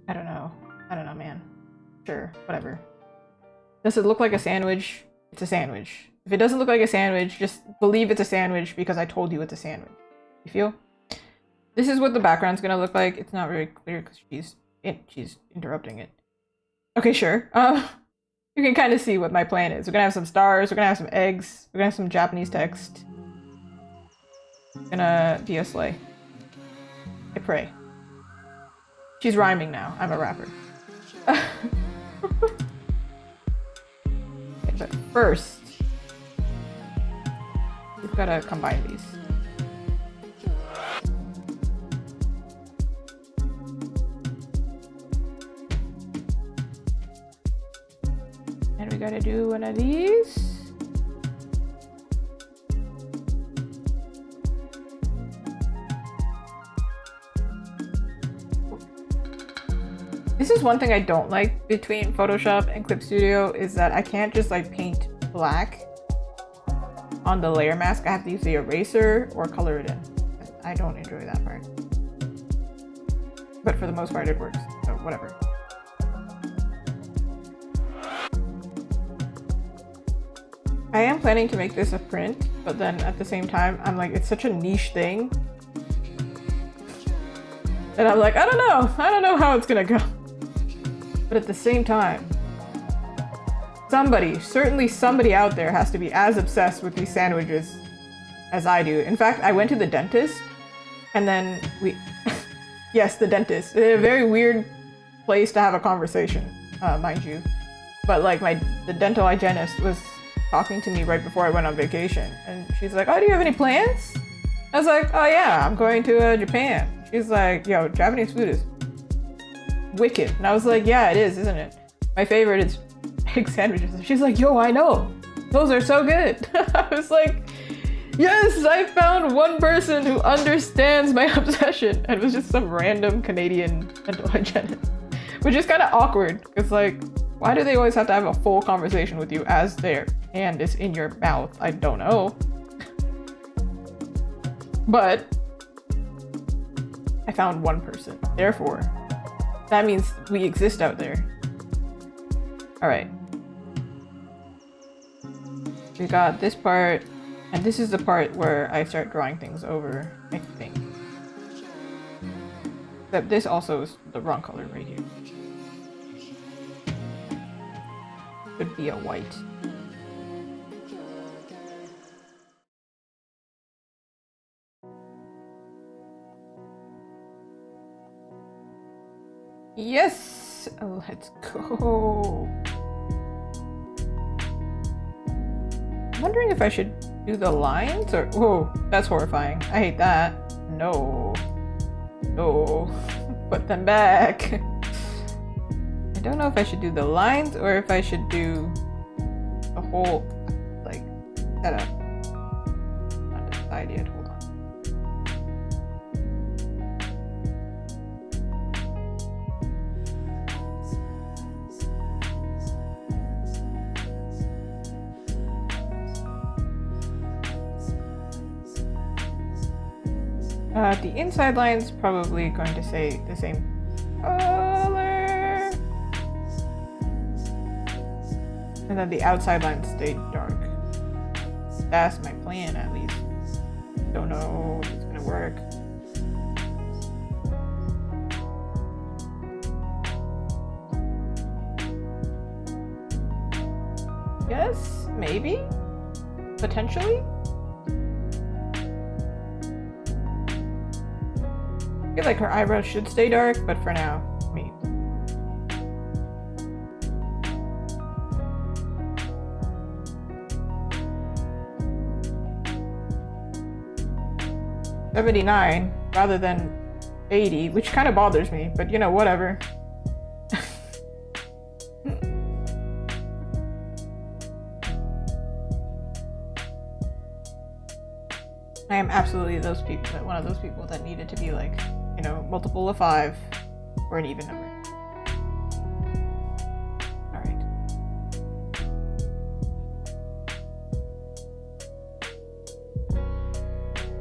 I don't know. I don't know, man. Sure, whatever. Does it look like a sandwich? It's a sandwich. If it doesn't look like a sandwich, just believe it's a sandwich because I told you it's a sandwich. You feel? This is what the background's gonna look like. It's not very clear because she's interrupting it. Okay, sure. You can kind of see what my plan is. We're gonna have some stars. We're gonna have some eggs. We're gonna have some Japanese text. It's gonna be a sleigh. I pray. She's rhyming now. I'm a rapper. Okay, but first, gotta combine these. And we gotta do one of these. This is one thing I don't like between Photoshop and Clip Studio is that I can't just like paint black on the layer mask. I have to use the eraser or color it in. I don't enjoy that part. But for the most part it works, so whatever. I am planning to make this a print, but then at the same time I'm like, it's such a niche thing. And I'm like, I don't know how it's gonna go. But at the same time, certainly somebody out there has to be as obsessed with these sandwiches as I do. In fact, I went to the dentist and then yes, the dentist. A very weird place to have a conversation, mind you. But like the dental hygienist was talking to me right before I went on vacation. And she's like, oh, do you have any plans? I was like, oh yeah, I'm going to Japan. She's like, yo, Japanese food is wicked. And I was like, yeah, it is, isn't it? My favorite is egg sandwiches. And she's like, yo, I know. Those are so good. I was like, yes, I found one person who understands my obsession. And it was just some random Canadian dental hygienist. Which is kind of awkward. Because like, why do they always have to have a full conversation with you as their hand is in your mouth? I don't know. But I found one person. Therefore, that means we exist out there. All right. We got this part, and this is the part where I start drawing things over, I think. Except this also is the wrong color right here. Could be a white. Yes! Oh, let's go. I'm wondering if I should do the lines or... Whoa, that's horrifying. I hate that. No. No. Put them back. I don't know if I should do the lines or if I should do the whole, like, setup. Not decided yet. Hold on. The inside line's probably going to say the same color. And then the outside line stayed dark. That's my plan, at least. Don't know if it's gonna work. Yes, maybe? Potentially? I feel like her eyebrows should stay dark, but for now, me. $79 rather than $80, which kind of bothers me, but you know, whatever. I am absolutely one of those people that needed to be like, you know, multiple of 5 or an even number. All right.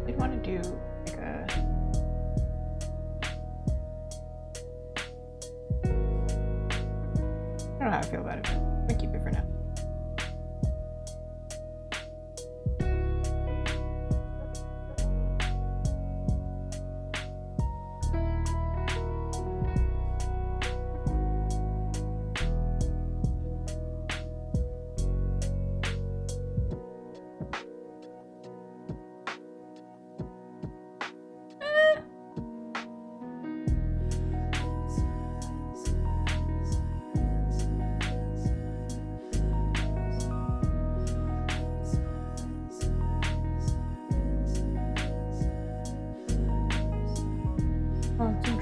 I want to do like a... I don't know how I feel about it, but I'm gonna keep it for now.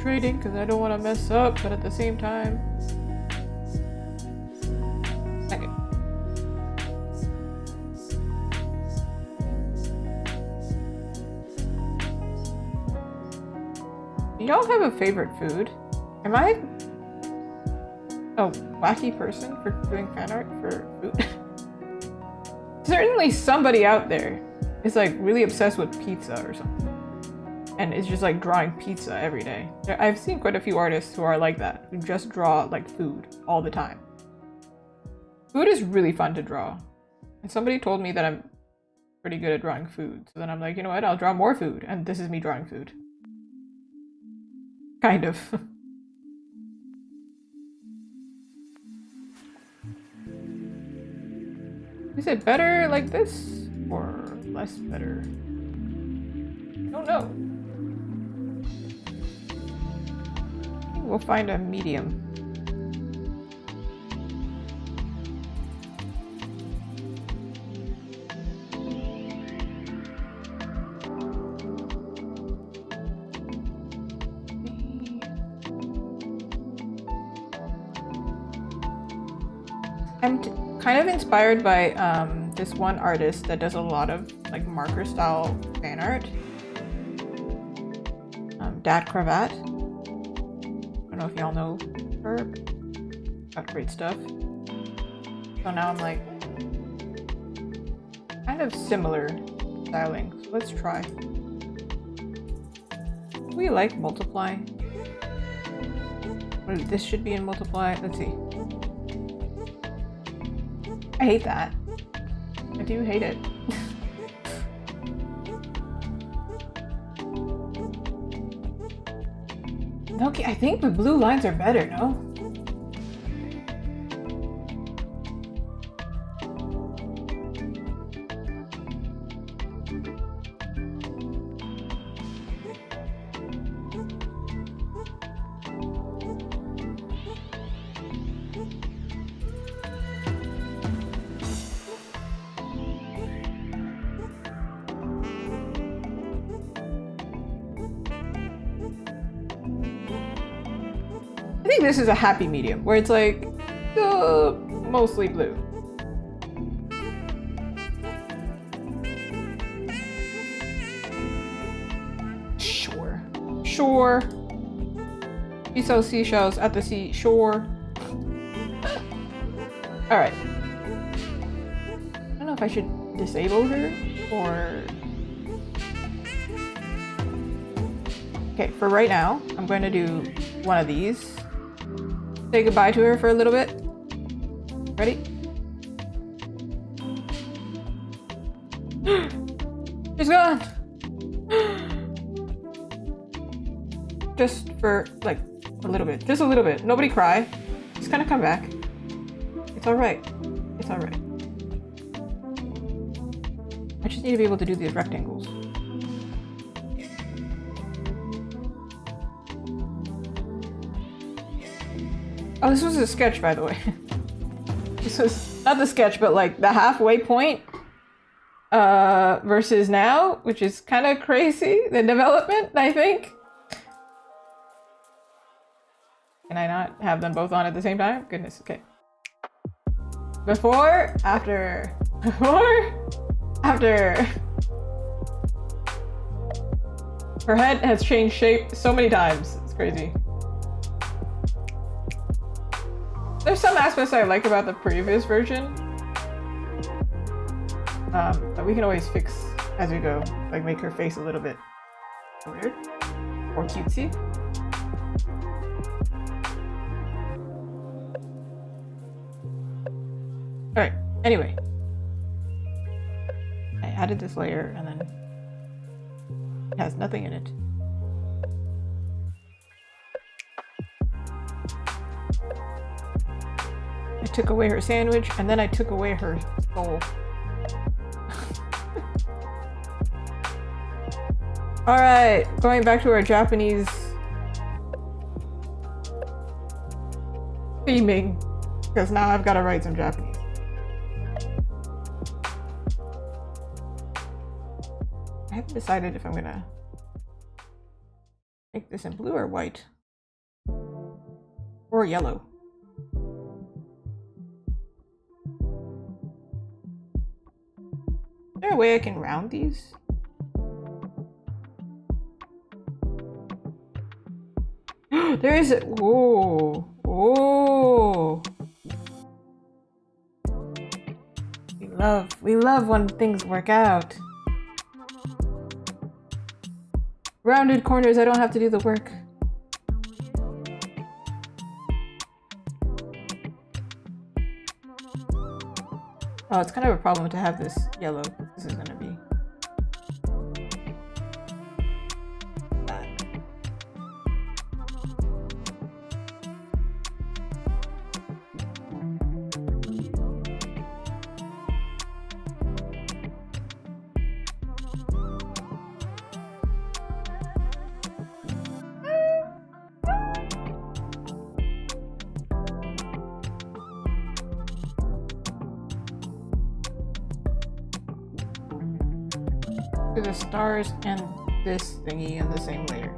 concentrating because I don't want to mess up, but at the same time. Okay. Do y'all have a favorite food? Am I a wacky person for doing fan art for food? Certainly somebody out there is like really obsessed with pizza or something. And is just like drawing pizza every day. I've seen quite a few artists who are like that, who just draw like food all the time. Food is really fun to draw. And somebody told me that I'm pretty good at drawing food. So then I'm like, you know what, I'll draw more food. And this is me drawing food. Kind of. Is it better like this? Or less better? I don't know. We'll find a medium. I'm kind of inspired by this one artist that does a lot of like marker style fan art. Dat Cravat. I don't know if y'all know her. Got great stuff. So now I'm like kind of similar styling. So let's try. Do we like multiply? This should be in multiply. Let's see. I hate that. I do hate it. Okay, I think the blue lines are better, no? I think this is a happy medium, where it's like mostly blue. Sure. Sure. You sell seashells at the seashore. Alright. I don't know if I should disable her or... Okay, for right now, I'm going to do one of these. Say goodbye to her for a little bit. Ready? She's gone! Just for, like, a little bit. Just a little bit. Nobody cry. Just kind of come back. It's alright. It's alright. I just need to be able to do these rectangles. Oh, this was a sketch, by the way. This was not the sketch, but like the halfway point versus now, which is kind of crazy, the development, I think. Can I not have them both on at the same time? Goodness, okay. Before, after, before, after. Her head has changed shape so many times, it's crazy. There's some aspects I like about the previous version that we can always fix as we go, like make her face a little bit weird or cutesy. Alright, anyway. I added this layer and then it has nothing in it. I took away her sandwich, and then I took away her soul. Alright, going back to our Japanese theming, because now I've got to write some Japanese. I haven't decided if I'm gonna make this in blue or white. Or yellow. Is there a way I can round these? There is a. Whoa. Whoa. We love when things work out. Rounded corners, I don't have to do the work. Oh, it's kind of a problem to have this yellow. This is gonna be bad. The stars and this thingy in the same layer.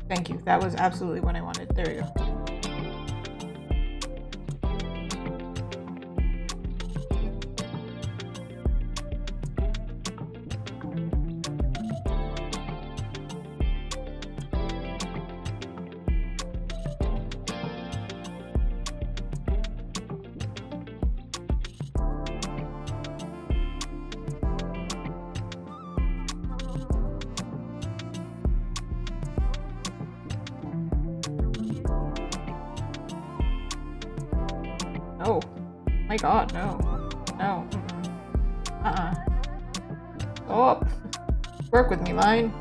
Thank you. That was absolutely what I wanted. There we go. No. My god, no. No. Oh. Work with me, line.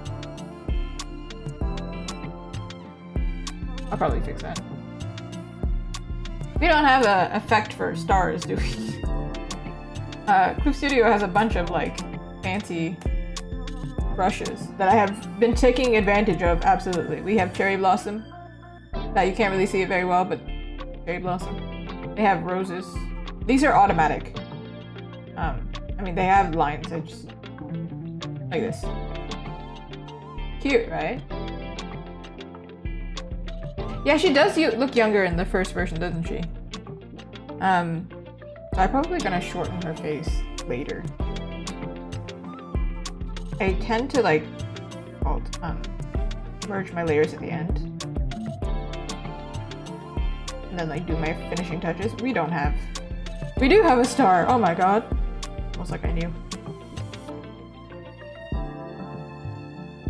I'll probably fix that. We don't have an effect for stars, do we? Clip Studio has a bunch of, like, fancy brushes that I have been taking advantage of, absolutely. We have Cherry Blossom, that you can't really see it very well, but Cherry Blossom. They have roses. These are automatic. I mean, they have lines. I just like this. Cute, right? Yeah, she does look younger in the first version, doesn't she? So I'm probably gonna shorten her face later. I tend to like merge my layers at the end. And then like do my finishing touches. We do have a star. Oh my god. Almost like I knew.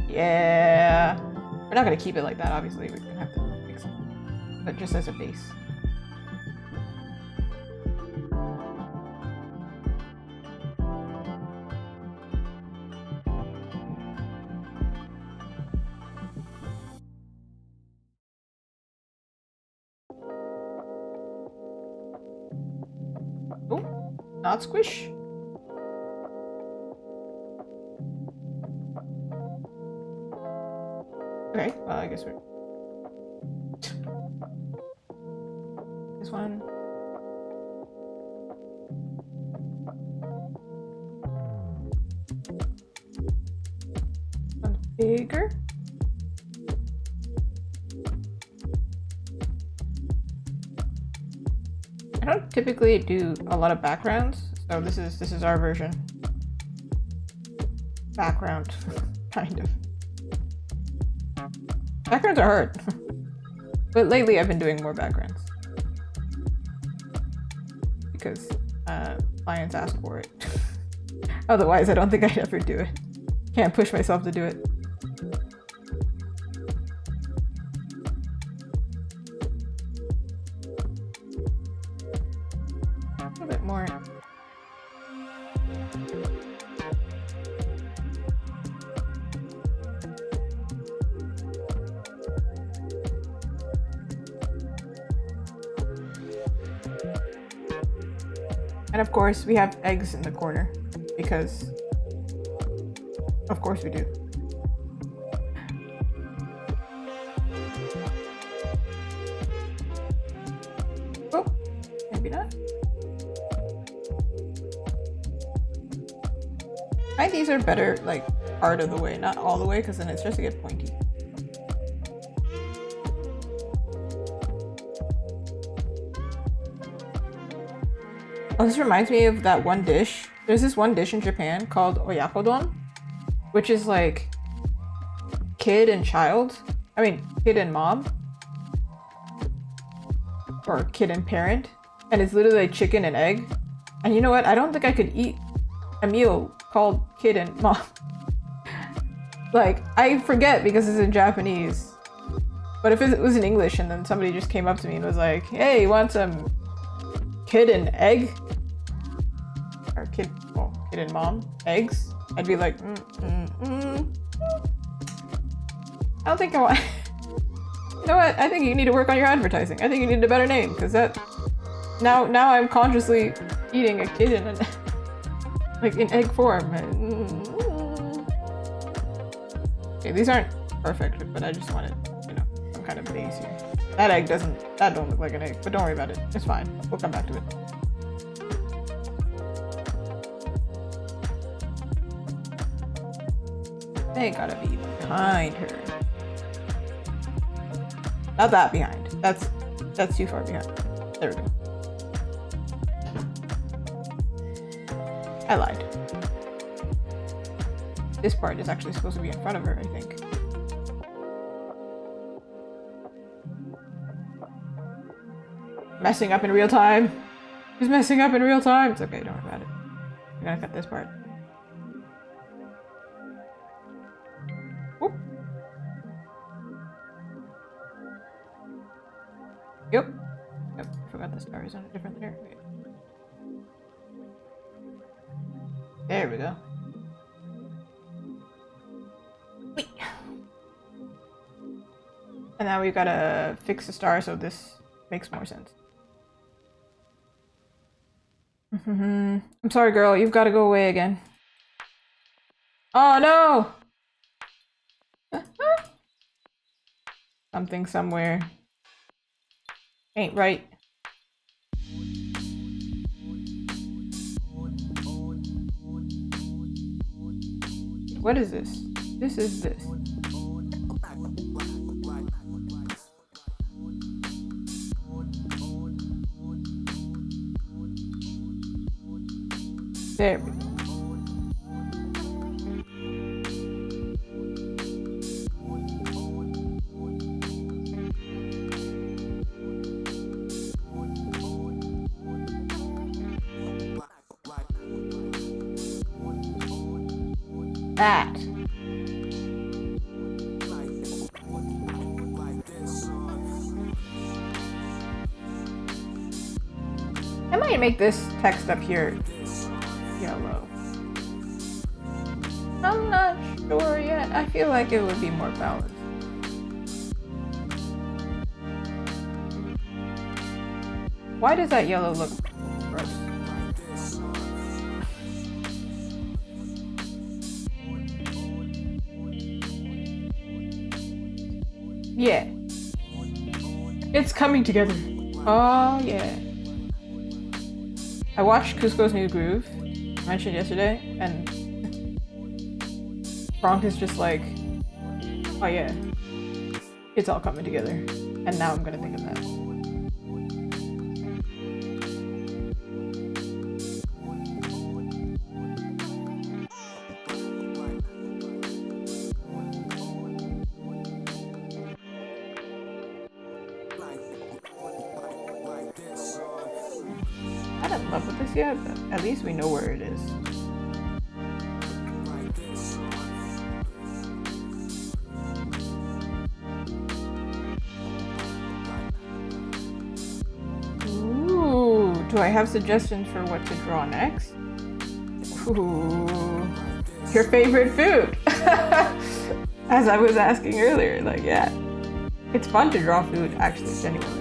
Yeah. We're not gonna keep it like that, obviously. We're gonna have to fix it. But just as a base. Oh, not squish. Okay, well, I guess we're... This one. One bigger. I don't typically do a lot of backgrounds, so this is our version. Background, kind of. Backgrounds are hard, but lately I've been doing more backgrounds because clients ask for it. Otherwise, I don't think I'd ever do it. Can't push myself to do it. A little bit more. And of course, we have eggs in the corner because, of course, we do. Oh, maybe not. I think these are better, like, part of the way, not all the way, because then it starts to get pointy. Oh, this reminds me of that one dish. There's this one dish in Japan called oyakodon, which is like kid and child. I mean, kid and mom. Or kid and parent. And it's literally like chicken and egg. And you know what? I don't think I could eat a meal called kid and mom. Like, I forget because it's in Japanese. But if it was in English and then somebody just came up to me and was like, hey, you want some kid and egg? Or kid and mom eggs? I'd be like, I don't think I want... You know what? I think you need to work on your advertising. I think you need a better name, because that... Now I'm consciously eating a kid in like in egg form. Okay, these aren't perfect, but I just wanted, you know, some kind of base here. That don't look like an egg, but don't worry about it. It's fine. We'll come back to it. They gotta be behind her. Not that behind. That's too far behind. There we go. I lied. This part is actually supposed to be in front of her, I think. Messing up in real time. She's messing up in real time. It's okay, don't worry about it. I'm gonna cut this part. Whoop. Yep. Yep, I forgot the star is on a different layer. Wait. There we go. Wait. And now we've gotta fix the star so this makes more sense. I'm sorry, girl. You've got to go away again. Oh, no! Something somewhere ain't right. What is this? This is this. There we go. That. I might make this text up here yellow. I'm not sure yet. I feel like it would be more balanced. Why does that yellow look gross? Yeah. It's coming together. Oh, yeah. I watched Cusco's New Groove, I mentioned yesterday, and Frank is just like, oh yeah, it's all coming together. And now I'm gonna think of that. I don't love with this yet, but at least we know where it is. Ooh, do I have suggestions for what to draw next? Ooh, your favorite food. As I was asking earlier, like, yeah, it's fun to draw food, actually, genuinely.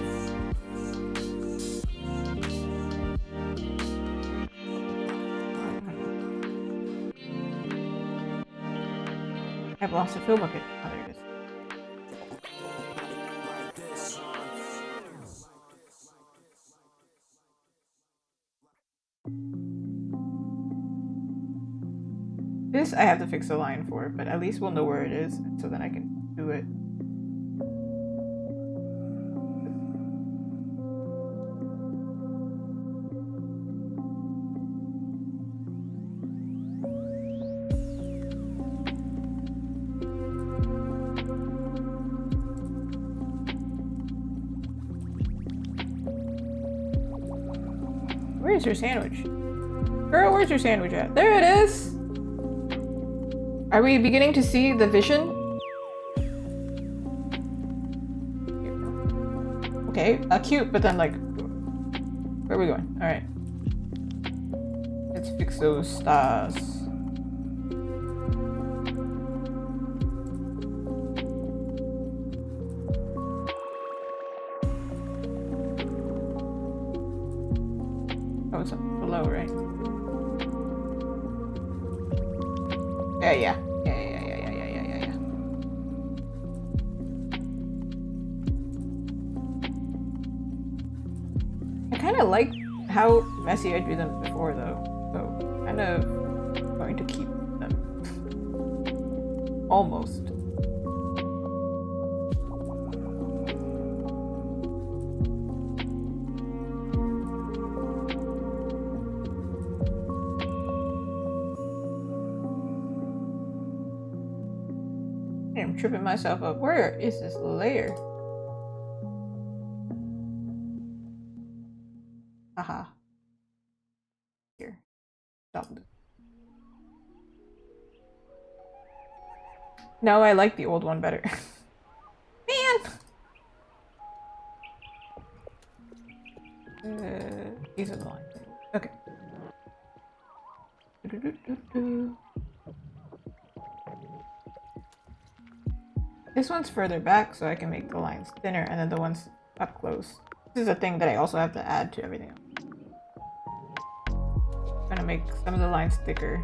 I've lost a fill bucket. Oh, there it is. This I have to fix a line for, but at least we'll know where it is, so then I can do it. Where's your sandwich? Girl, where's your sandwich at? There it is! Are we beginning to see the vision? Okay, cute, but then like... Where are we going? Alright. Let's fix those stars. Oh, it's up below, right? Yeah. I kind of like how messy I drew them before, though. So, kind of going to keep them. Almost. I'm tripping myself up. Where is this layer? Aha. Here. Stop. No, I like the old one better. Man! These are the lines. Okay. This one's further back, so I can make the lines thinner, and then the ones up close. This is a thing that I also have to add to everything else. I'm gonna make some of the lines thicker.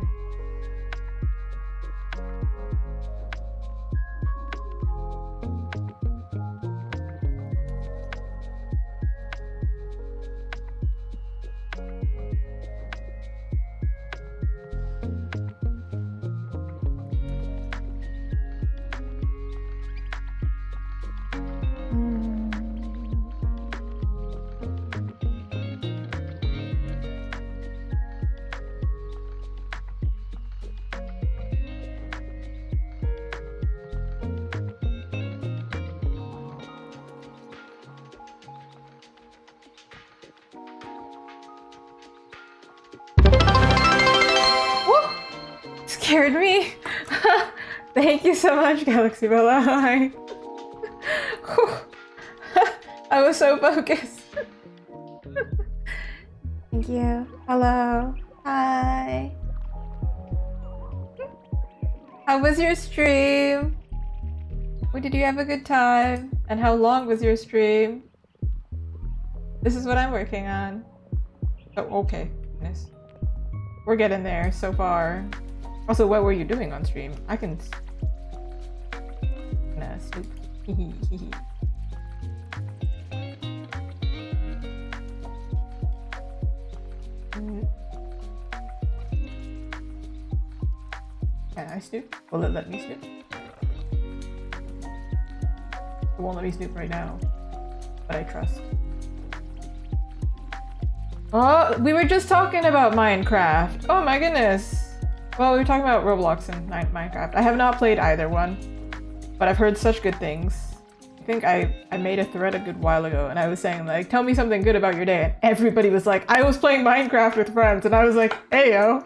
Scared me. Thank you so much, Galaxy Bella. Hi. I was so focused. Thank you. Hello. Hi. How was your stream? Did you have a good time? And how long was your stream? This is what I'm working on. Oh, okay. Nice. We're getting there so far. Also, what were you doing on stream? I can... Nah, sleep. Can I snoop? Will it let me snoop? It won't let me snoop right now, but I trust. Oh, we were just talking about Minecraft. Oh my goodness. Well, we were talking about Roblox and Minecraft. I have not played either one, but I've heard such good things. I think I made a thread a good while ago, and I was saying, like, tell me something good about your day, and everybody was like, I was playing Minecraft with friends, and I was like, hey yo,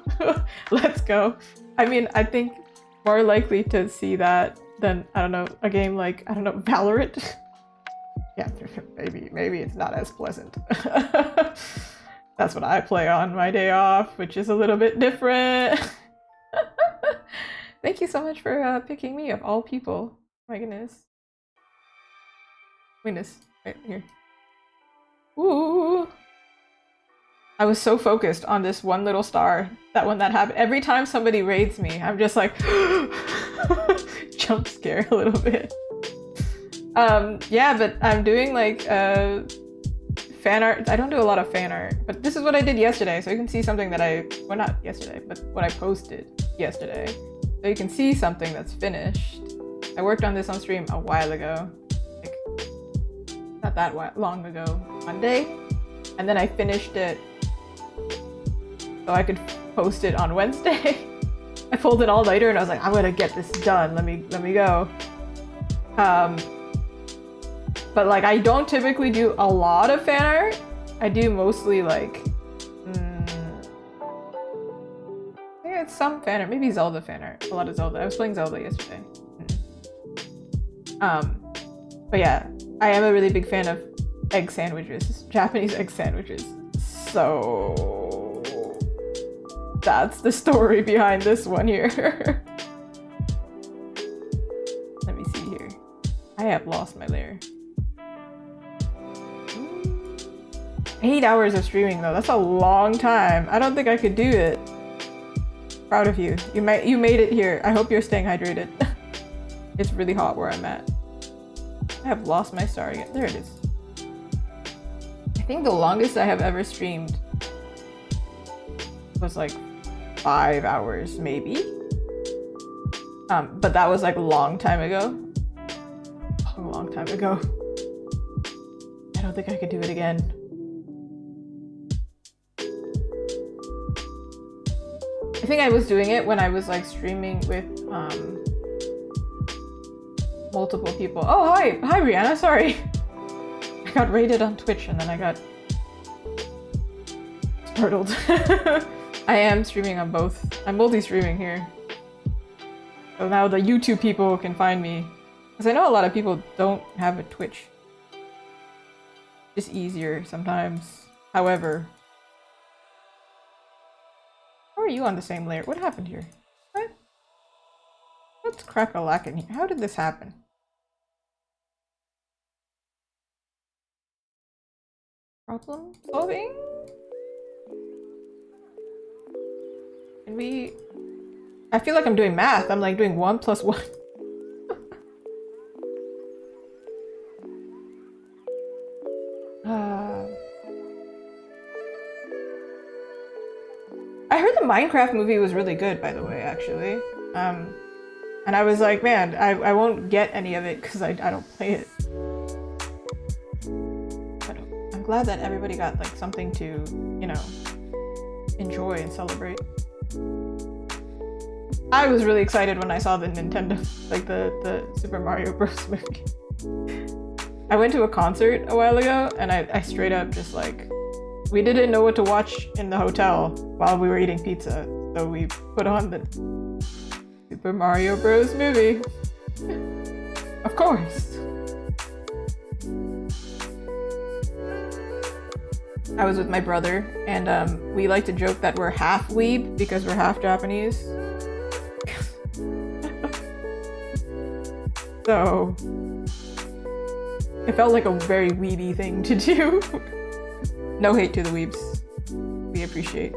let's go. I mean, I think more likely to see that than, I don't know, a game like, I don't know, Valorant? Yeah, maybe it's not as pleasant. That's what I play on my day off, which is a little bit different. Thank you so much for picking me of all people. My goodness. Goodness. Right here. Ooh. I was so focused on this one little star that when that happened, every time somebody raids me, I'm just like jump scare a little bit. Yeah, but I'm doing like fan art. I don't do a lot of fan art, but this is what I did yesterday, so you can see something that well, not yesterday, but what I posted yesterday. So you can see something that's finished. I worked on this on stream a while ago, like not that long ago, Monday, and then I finished it so I could post it on Wednesday. I pulled an all-nighter and I was like, I'm gonna get this done. Let me go. But like, I don't typically do a lot of fan art. I do mostly like some fan art, maybe Zelda fan art. A lot of Zelda. I was playing Zelda yesterday. But yeah, I am a really big fan of egg sandwiches, Japanese egg sandwiches. So that's the story behind this one here. Let me see here. I have lost my lair. 8 hours of streaming though, that's a long time. I don't think I could do it. Proud of you. You made it here. I hope you're staying hydrated. It's really hot where I'm at. I have lost my star again. There it is. I think the longest I have ever streamed was like 5 hours maybe. But that was like a long time ago. A long time ago. I don't think I could do it again. I think I was doing it when I was like streaming with multiple people. Oh, hi Brianna, sorry. I got raided on Twitch and then I got startled. I am streaming on both. I'm multi-streaming here. So now the YouTube people can find me. Because I know a lot of people don't have a Twitch. It's easier sometimes. However, how are you on the same layer? What happened here? What? What's crack-a-lackin' here? How did this happen? Problem solving? Can we... I feel like I'm doing math. I'm like doing 1 + 1. I heard the Minecraft movie was really good, by the way, actually. And I was like, man, I won't get any of it because I don't play it. But I'm glad that everybody got like something to, you know, enjoy and celebrate. I was really excited when I saw the Nintendo, like the Super Mario Bros. Movie. I went to a concert a while ago and I straight up just like, we didn't know what to watch in the hotel while we were eating pizza, so we put on the Super Mario Bros. Movie. Of course. I was with my brother, and we like to joke that we're half weeb because we're half Japanese. So it felt like a very weeby thing to do. No hate to the weebs. We appreciate.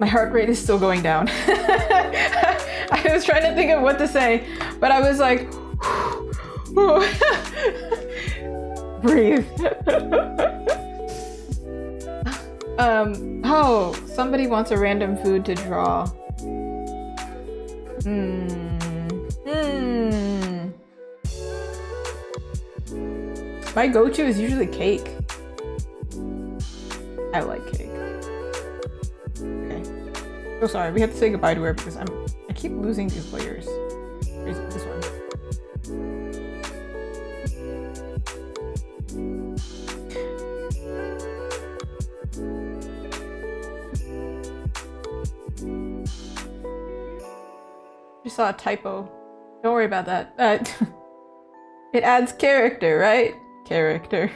My heart rate is still going down. I was trying to think of what to say, but I was like, breathe. Oh, somebody wants a random food to draw. My go-to is usually cake. I like cake. Okay. So sorry, we have to say goodbye to her because I keep losing these layers. Here's this one. Just saw a typo. Don't worry about that. It adds character, right? Character.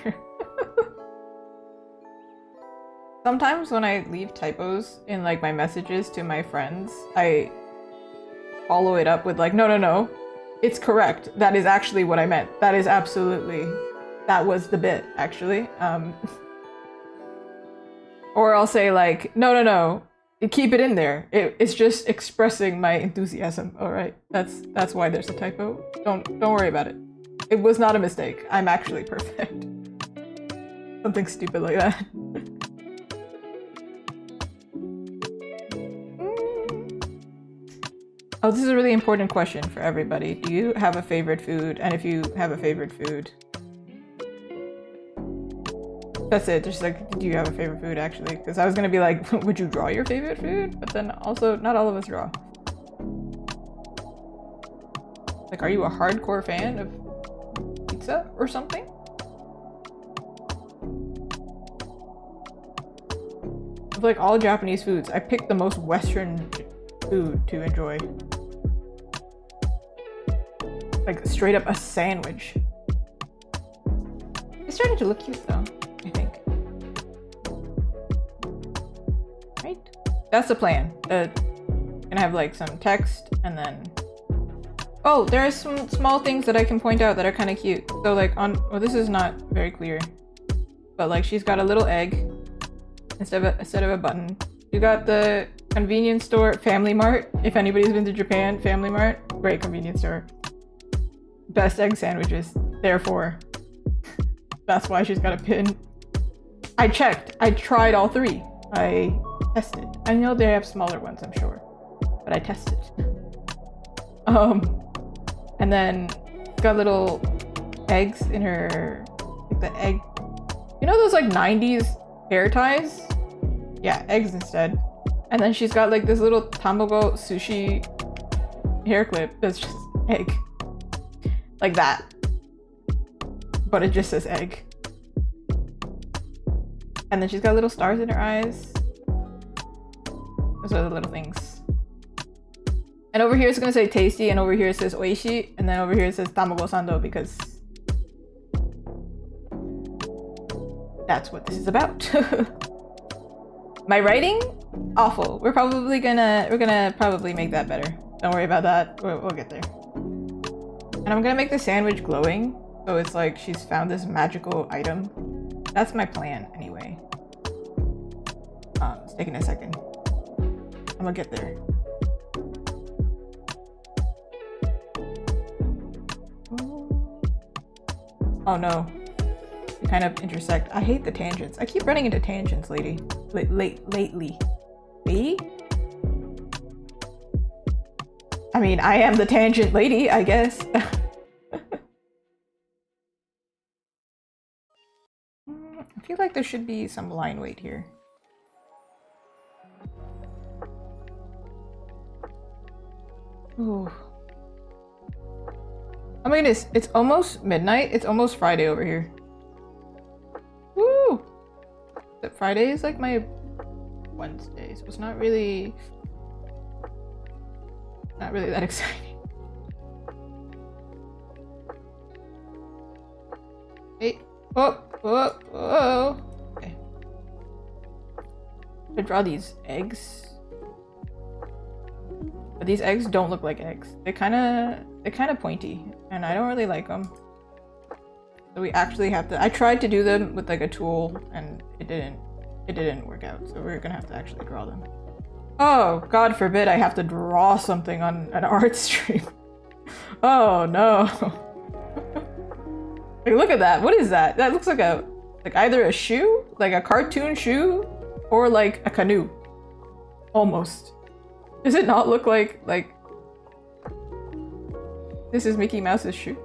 Sometimes when I leave typos in like my messages to my friends, I follow it up with like, no, it's correct. That is actually what I meant. That is absolutely, that was the bit actually. Or I'll say like, no, keep it in there. It's just expressing my enthusiasm. All right, that's why there's a typo. Don't worry about it. It was not a mistake. I'm actually perfect. Something stupid like that. Oh, this is a really important question for everybody. Do you have a favorite food? And if you have a favorite food, That's it. Just like, do you have a favorite food actually? Because I was gonna be like, would you draw your favorite food? But then also, not all of us draw. Like, are you a hardcore fan of pizza or something? Of like all Japanese foods, I picked the most Western food to enjoy. Like straight up a sandwich. It's starting to look cute though, I think. Right? That's the plan. Gonna have like some text and then... Oh, there are some small things that I can point out that are kind of cute. So like on... Well, this is not very clear. But like she's got a little egg instead of a button. You got the convenience store, Family Mart. If anybody's been to Japan, Family Mart, great convenience store. Best egg sandwiches. Therefore, that's why she's got a pin. I checked. I tried all three. I tested. I know they have smaller ones, I'm sure, but I tested. And then got little eggs in her, like the egg. You know those like 90s hair ties? Yeah, eggs instead. And then she's got like this little Tamago sushi hair clip that's just egg. Like that. But it just says egg. And then she's got little stars in her eyes. Those are the little things. And over here it's gonna say tasty, and over here it says oishi, and then over here it says Tamago Sando because that's what this is about. My writing? Awful. We're gonna probably make that better. Don't worry about that. We'll get there. And I'm gonna make the sandwich glowing, so it's like she's found this magical item. That's my plan, anyway. It's taking a second. I'm gonna get there. Oh no. They kind of intersect. I hate the tangents. I keep running into tangents, lately. Me? I mean, I am the tangent lady, I guess. I feel like there should be some line weight here. Ooh. Oh my goodness, it's almost midnight. It's almost Friday over here. Woo! But Friday is like my Wednesday, so it's not really that exciting. Hey, whoa. Okay. I draw these eggs. But these eggs don't look like eggs. They're kind of pointy, and I don't really like them. So we actually have to. I tried to do them with like a tool, and it didn't work out. So we're gonna have to actually draw them. Oh, God forbid I have to draw something on an art stream. Oh no. Like, look at that. What is that? That looks like either a shoe, like a cartoon shoe, or like a canoe. Almost. Does it not look like this is Mickey Mouse's shoe?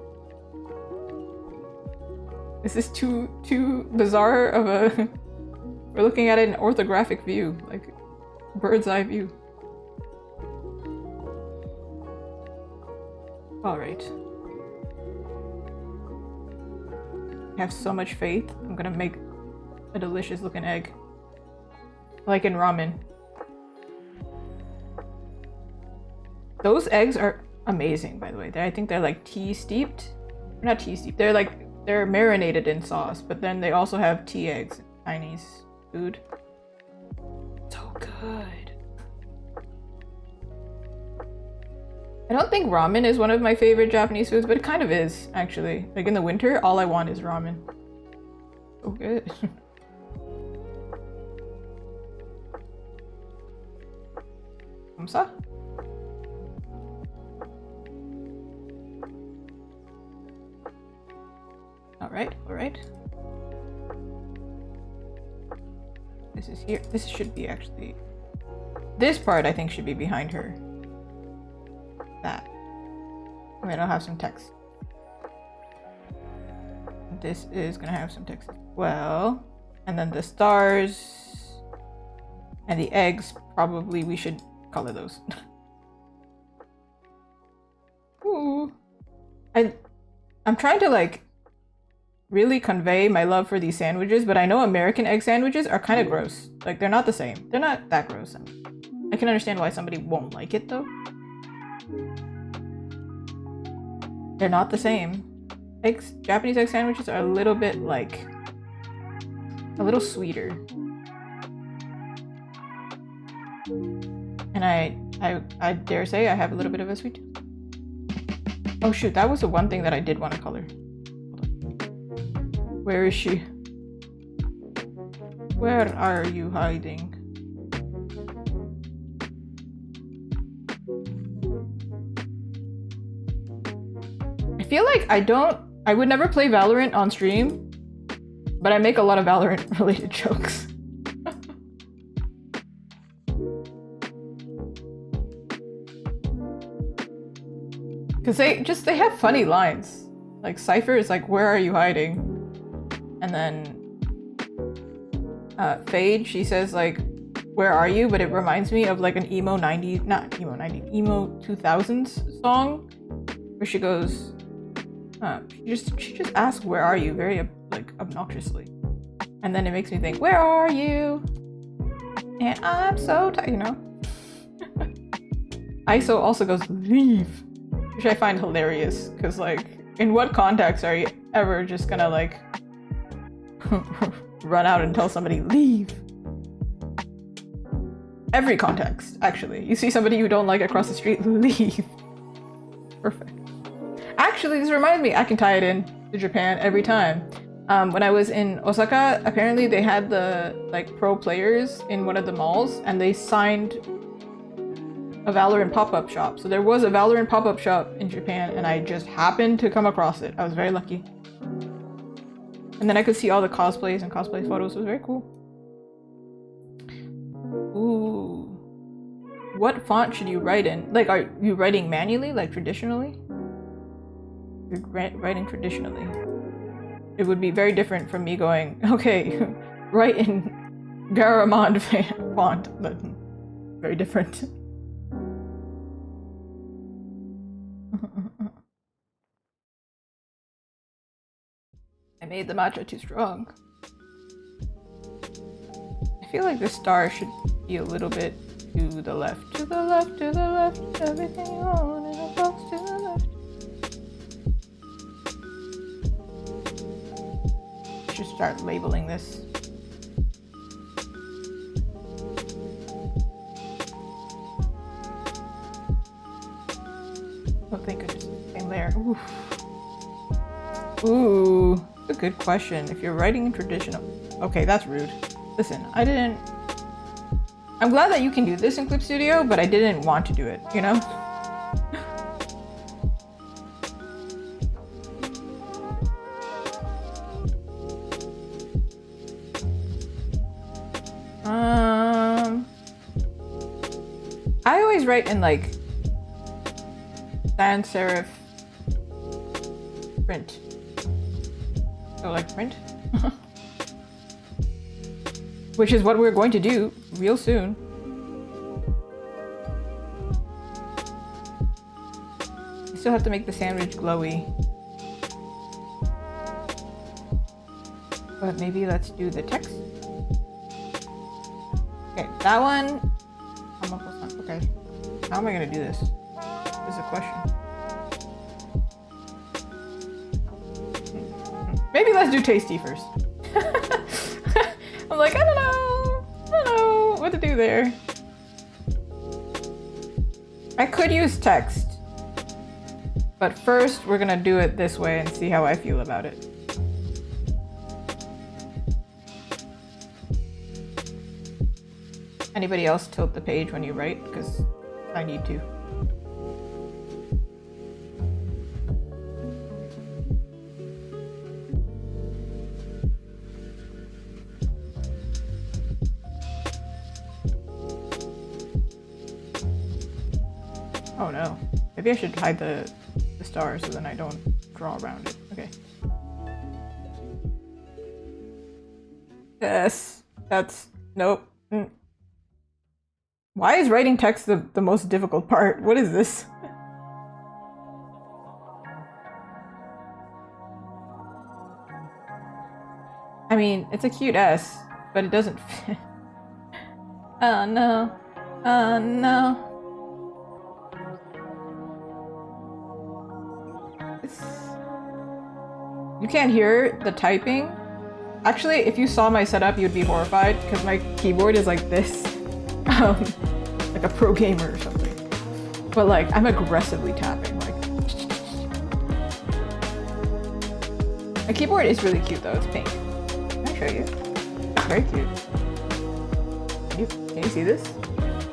Is this too bizarre of a... We're looking at it in orthographic view, like bird's eye view. All right. I have so much faith. I'm gonna make a delicious looking egg. Like in ramen. Those eggs are amazing, by the way. I think they're like tea steeped. Not tea steeped. They're marinated in sauce, but then they also have tea eggs in Chinese food. So good. I don't think ramen is one of my favorite Japanese foods, but it kind of is, actually. Like in the winter, all I want is ramen. So good. Kamsa? Alright. This is here. This should be actually... This part, I think, should be behind her. That. And then I'll have some text. This is gonna have some text as well. And then the stars and the eggs, probably we should color those. Ooh. I'm trying to like really convey my love for these sandwiches, but I know American egg sandwiches are kind of gross. Like they're not the same. They're not that gross. I can understand why somebody won't like it though. They're not the same. Japanese egg sandwiches are a little bit like a little sweeter. And I dare say I have a little bit of a sweet tooth. Oh shoot, that was the one thing that I did want to color. Where is she? Where are you hiding? I feel like I would never play Valorant on stream, but I make a lot of Valorant related jokes. Because they have funny lines. Like Cypher is like, where are you hiding? And then Fade, she says like, where are you? But it reminds me of like an emo 2000s song where she goes, she just asks, where are you? Very like obnoxiously. And then it makes me think, where are you? And I'm so tired, you know? ISO also goes, leave. Which I find hilarious, because like, in what context are you ever just gonna like run out and tell somebody leave? Every context, actually. You see somebody you don't like across the street, leave. Perfect. Actually, this reminds me, I can tie it in to Japan every time. When I was in Osaka, apparently they had the like pro players in one of the malls, and they signed a Valorant pop-up shop. So there was a Valorant pop-up shop in Japan, and I just happened to come across it. I was very lucky. And then I could see all the cosplays and cosplay photos. It was very cool. Ooh. What font should you write in? Like, are you writing manually, like traditionally? You're writing traditionally. It would be very different from me going, okay, write in Garamond font. But very different. I made the matcha too strong. I feel like the star should be a little bit to the left. To the left, to the left, everything you want in a box to the left. I should start labeling this. Oh, thank goodness. Same layer. Ooh. Ooh. A good question. If you're writing in traditional... Okay, that's rude. Listen, I'm glad that you can do this in Clip Studio, but I didn't want to do it, you know? I always write in like sans serif print. So like print. Which is what we're going to do real soon. I still have to make the sandwich glowy. But maybe let's do the text. Okay, that one. Okay, how am I gonna do this? Is a question. Maybe let's do tasty first. I'm like, I don't know what to do there. I could use text, but first we're gonna do it this way and see how I feel about it. Anybody else tilt the page when you write? Because I need to. Oh no. Maybe I should hide the star so then I don't draw around it. Okay. Yes. That's... Nope. Mm. Why is writing text the most difficult part? What is this? I mean, it's a cute S, but it doesn't fit. Oh no. Oh no. You can't hear the typing? Actually, if you saw my setup, you'd be horrified because my keyboard is like this. Like a pro gamer or something. But like, I'm aggressively tapping, like. My keyboard is really cute though, it's pink. Can I show you? It's very cute. Can you see this?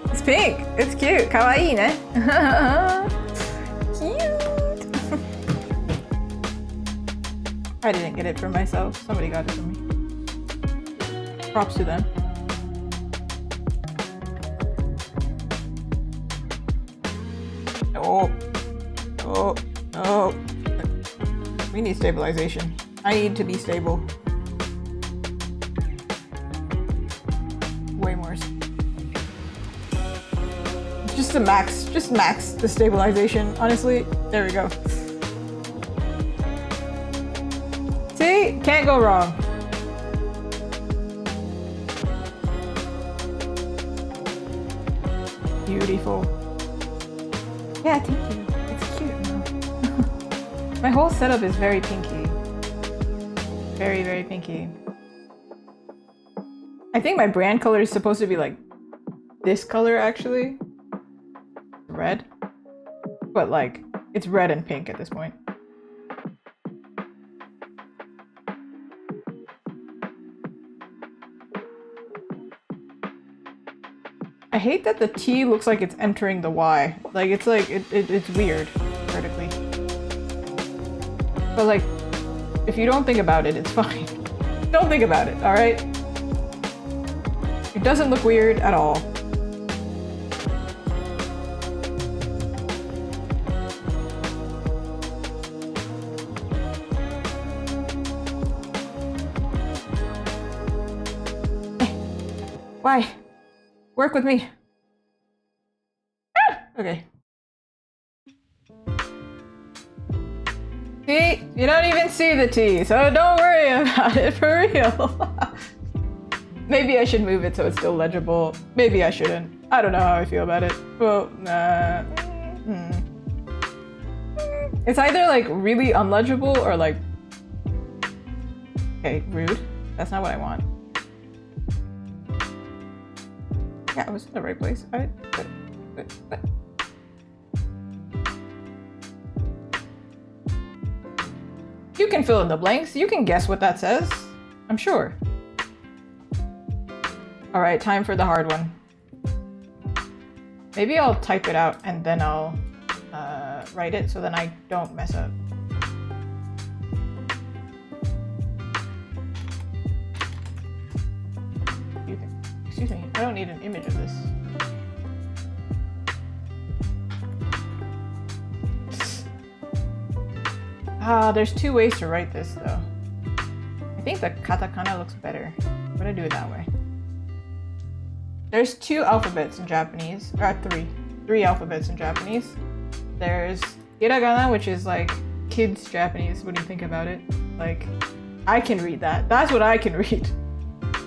It's pink! It's cute! Kawaii ne? Cute! I didn't get it for myself. Somebody got it for me. Props to them. Oh. Oh. Oh. We need stabilization. I need to be stable. Way more. Just max the stabilization, honestly. There we go. See? Can't go wrong. Beautiful. Yeah, thank you. It's cute. My whole setup is very pinky. Very, very pinky. I think my brand color is supposed to be like this color actually. Red. But like, it's red and pink at this point. I hate that the T looks like it's entering the Y. Like, it's like, it's weird, vertically. But like, if you don't think about it, it's fine. Don't think about it, alright? It doesn't look weird at all. Why? Work with me. Ah! Okay. See? You don't even see the T, so don't worry about it for real. Maybe I should move it so it's still legible. Maybe I shouldn't. I don't know how I feel about it. Well, nah. It's either like really unlegible or like... Okay, rude. That's not what I want. Yeah, I was in the right place. But. You can fill in the blanks. You can guess what that says. I'm sure. All right, time for the hard one. Maybe I'll type it out and then I'll write it so then I don't mess up. Excuse me, I don't need an image of this. There's two ways to write this though. I think the katakana looks better. I'm gonna do it that way. There's two alphabets in Japanese, or three alphabets in Japanese. There's hiragana, which is like kids Japanese when you think about it. Like, I can read that. That's what I can read.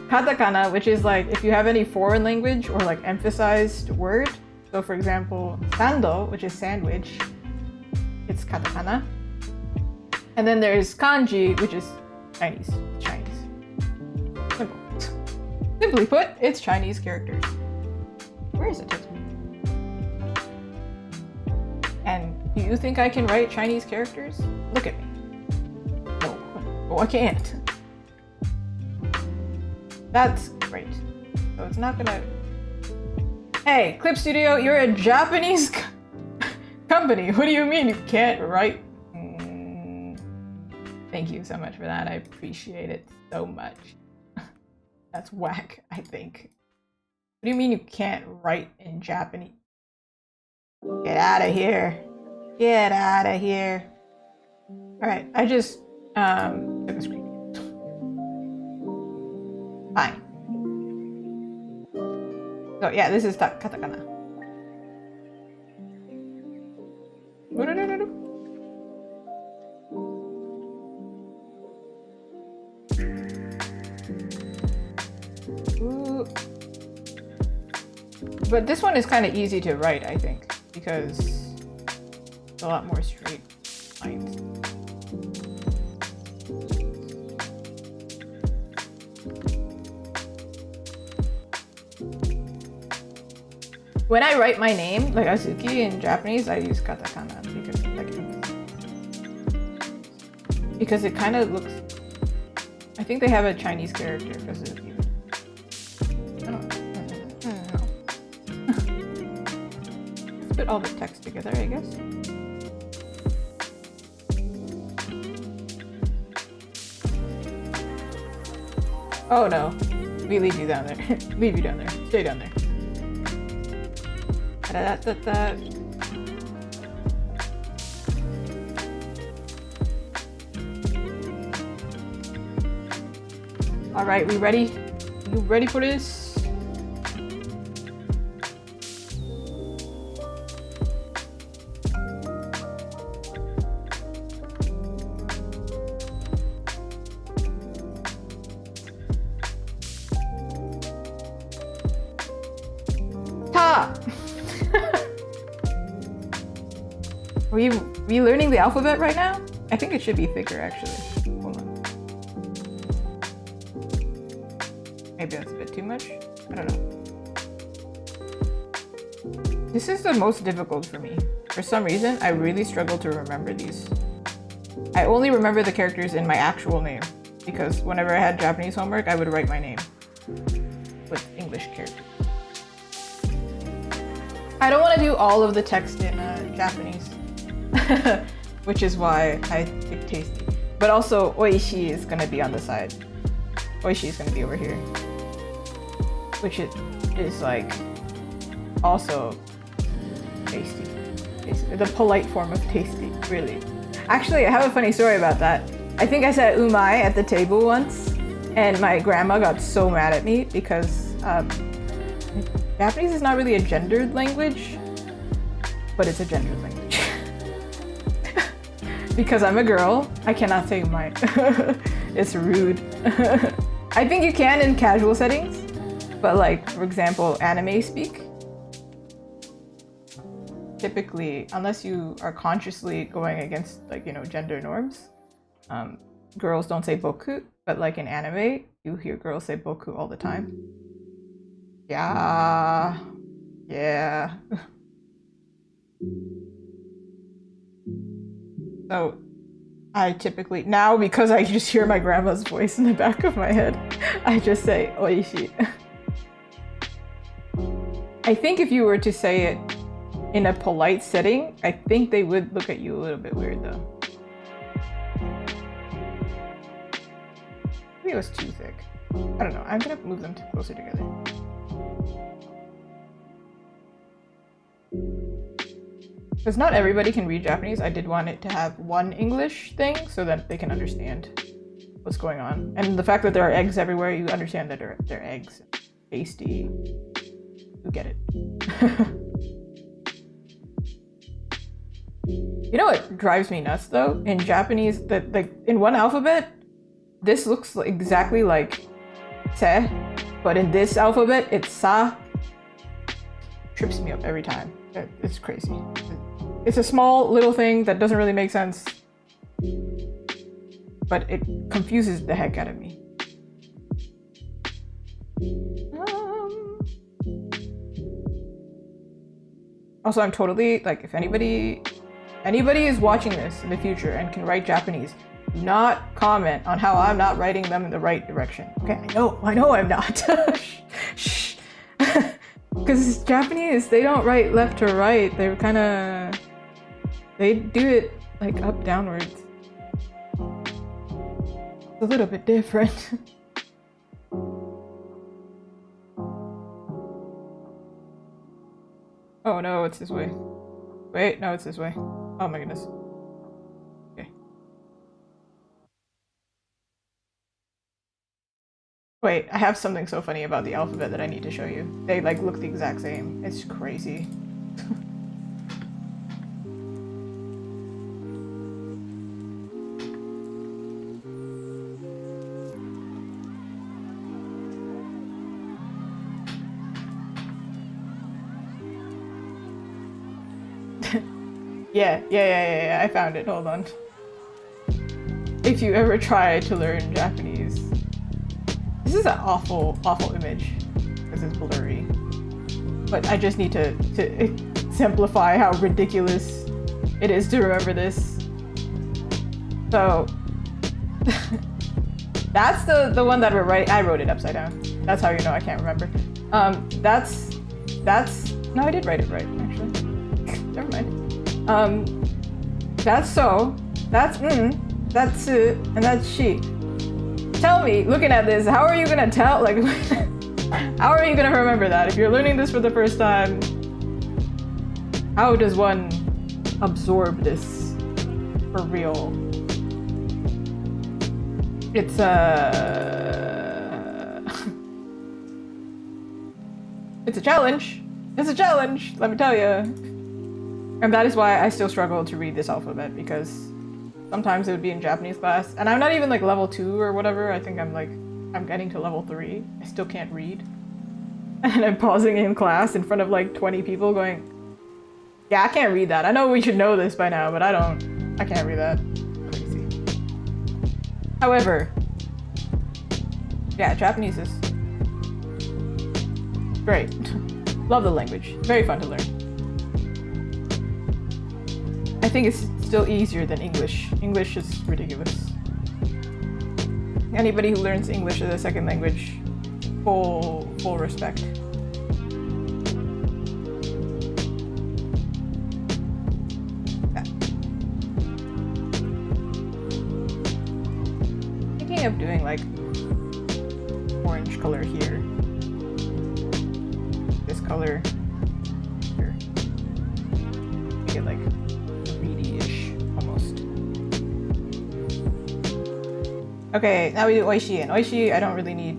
Katakana, which is like if you have any foreign language or like emphasized word. So for example, sando, which is sandwich, it's katakana. And then there's kanji, which is Chinese. Simple. Simply put, it's Chinese characters. Where is the textbook? And do you think I can write Chinese characters? Look at me. No, I can't. That's great. So it's not gonna... Hey, Clip Studio, you're a Japanese company. What do you mean you can't write? Thank you so much for that. I appreciate it so much. That's whack, I think. What do you mean you can't write in Japanese? Get out of here. Get out of here. All right, I just took a screen. Fine. So yeah, this is katakana. Ooh. But this one is kind of easy to write, I think, because it's a lot more straight lines. When I write my name, like Azuki in Japanese, I use katakana because it kind of looks. I think they have a Chinese character for Azuki. I don't know. Let's put all the text together, I guess. Oh no, we leave you down there. Leave you down there. Stay down there. Da, da, da, da. All right, we ready? You ready for this? Ta! Are we learning the alphabet right now? I think it should be thicker, actually. Hold on. Maybe that's a bit too much. I don't know. This is the most difficult for me. For some reason, I really struggle to remember these. I only remember the characters in my actual name, because whenever I had Japanese homework, I would write my name with English characters. I don't want to do all of the text in Japanese, which is why I pick tasty. But also, oishi is going to be on the side. Oishi is going to be over here, which is like also tasty. The polite form of tasty, really. Actually, I have a funny story about that. I think I said umai at the table once, and my grandma got so mad at me because Japanese is not really a gendered language, but it's a gendered language. Because I'm a girl, I cannot say umai. It's rude. I think you can in casual settings, but like, for example, anime speak, typically, unless you are consciously going against, like, you know, gender norms, girls don't say boku, but like in anime, you hear girls say boku all the time. Yeah. Yeah. So I typically, now because I just hear my grandma's voice in the back of my head, I just say oishi. I think if you were to say it in a polite setting, I think they would look at you a little bit weird though. Maybe it was too thick. I don't know. I'm gonna move them closer together. Because not everybody can read Japanese, I did want it to have one English thing so that they can understand what's going on. And the fact that there are eggs everywhere, you understand that they're eggs. Tasty. You get it. You know what drives me nuts though? In Japanese, that like in one alphabet, this looks exactly like se, but in this alphabet, it's sa. Trips me up every time. It's crazy. It's a small little thing that doesn't really make sense, but it confuses the heck out of me. Also, I'm totally, like, if anybody is watching this in the future and can write Japanese, do not comment on how I'm not writing them in the right direction. Okay, I know I'm not. Shh. Because Japanese, they don't write left to right. They're kind of, they do it like up downwards. It's a little bit different. Oh no, it's this way. Wait, no, it's this way. Oh my goodness. Okay. Wait, I have something so funny about the alphabet that I need to show you. They like look the exact same. It's crazy. Yeah, I found it. Hold on. If you ever try to learn Japanese, this is an awful image because it's blurry. But I just need to exemplify how ridiculous it is to remember this. So that's the one that we're writing. I wrote it upside down. That's how you know I can't remember. That's no, I did write it right actually. Never mind. That's so. That's that's and that's she. Tell me, looking at this, how are you gonna tell? Like, how are you gonna remember that if you're learning this for the first time? How does one absorb this for real? It's it's a challenge. It's a challenge, let me tell you. And that is why I still struggle to read this alphabet, because sometimes it would be in Japanese class, and I'm not even like level 2 or whatever. I think I'm getting to level 3. I still can't read. And I'm pausing in class in front of like 20 people going, yeah, I can't read that. I know we should know this by now, but I can't read that. Crazy. However, yeah, Japanese is great. Love the language. Very fun to learn. I think it's still easier than English. English is ridiculous. Anybody who learns English as a second language, full respect. Yeah. Thinking of doing like orange color here. This color here. Make it like okay, now we do oishi, and oishi I don't really need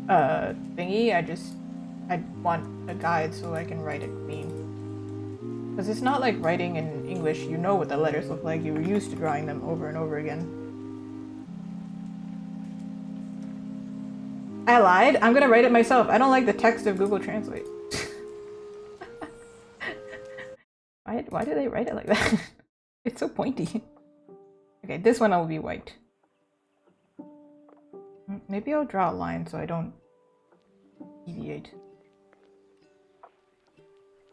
a thingy, I want a guide so I can write it clean. Because it's not like writing in English, you know what the letters look like, you're used to drawing them over and over again. I lied, I'm gonna write it myself. I don't like the text of Google Translate. Why do they write it like that? It's so pointy. Okay, this one will be white. Maybe I'll draw a line so I don't deviate.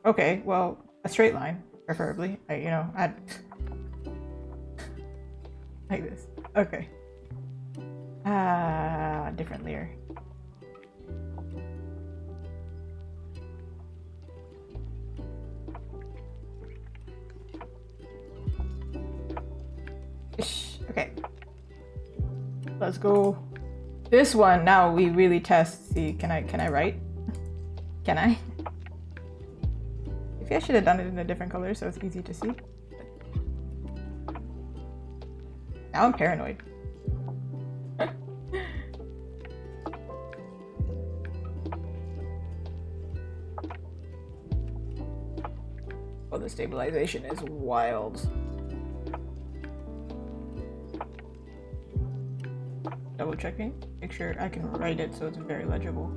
Okay, well, a straight line, preferably. I'd like this. Okay. Different layer. Okay. Let's go. This one, now we really test. See, can I write? Can I? Maybe I should have done it in a different color so it's easy to see. Now I'm paranoid. Oh, the stabilization is wild. Double checking, make sure I can write it so it's very legible.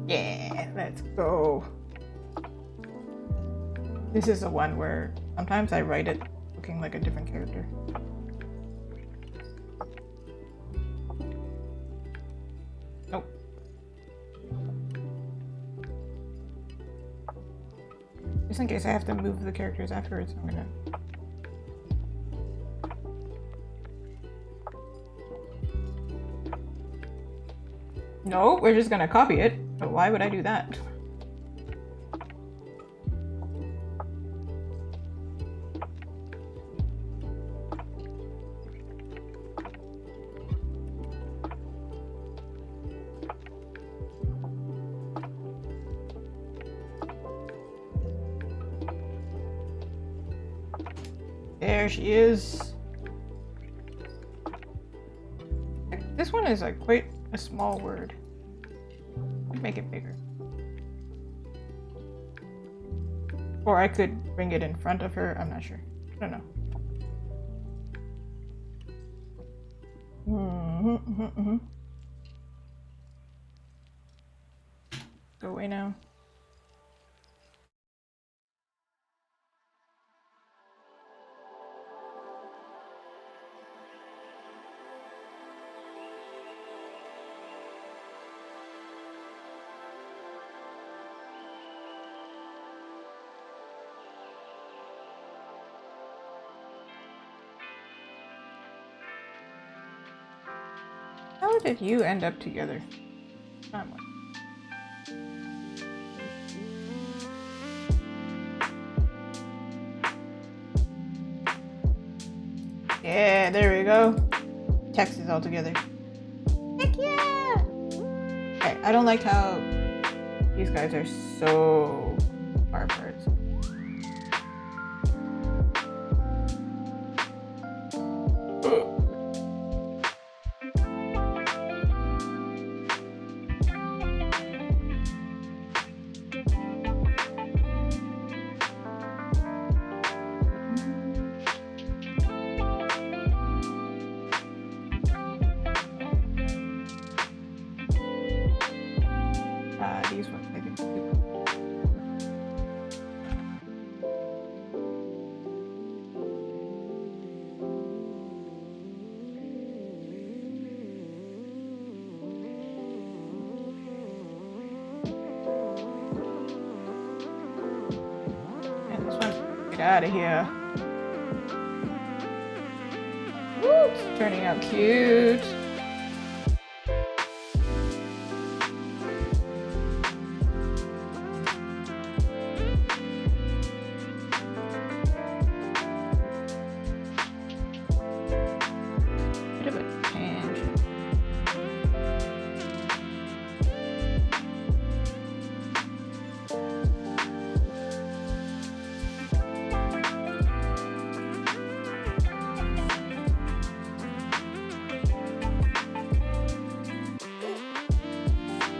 Yeah, let's go. This is the one where sometimes I write it looking like a different character. Nope. Just in case I have to move the characters afterwards, I'm gonna... No, we're just gonna copy it. But why would I do that? There she is. This one is like quite a small word. Make it bigger. Or I could bring it in front of her. I'm not sure. I don't know. Go away now. How did you end up together? Yeah, there we go. Text is all together. Heck yeah! Okay, I don't like how these guys are so far apart. These ones I think too. And this one, get out of here. Woo, it's turning out cute.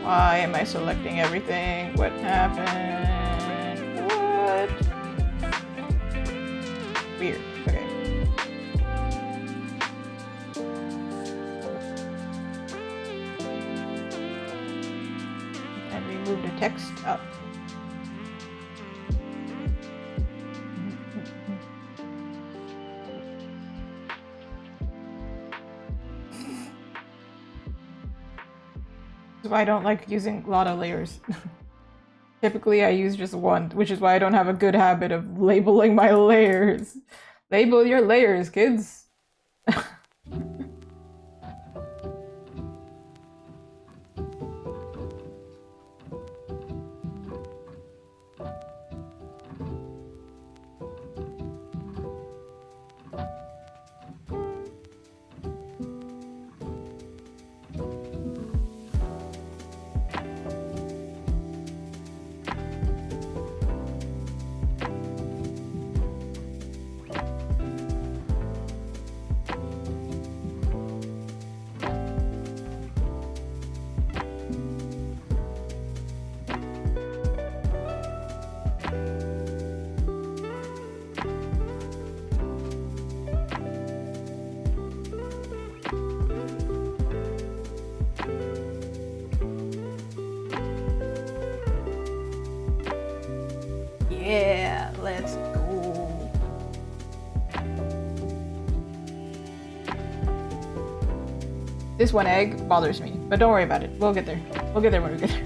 Why am I selecting everything? What happened? What? Weird. Okay. And we move the text up. That's why I don't like using a lot of layers. Typically I use just one, which is why I don't have a good habit of labeling my layers. Label your layers, kids. Yeah, let's go. This one egg bothers me, but don't worry about it. We'll get there. We'll get there when we get there.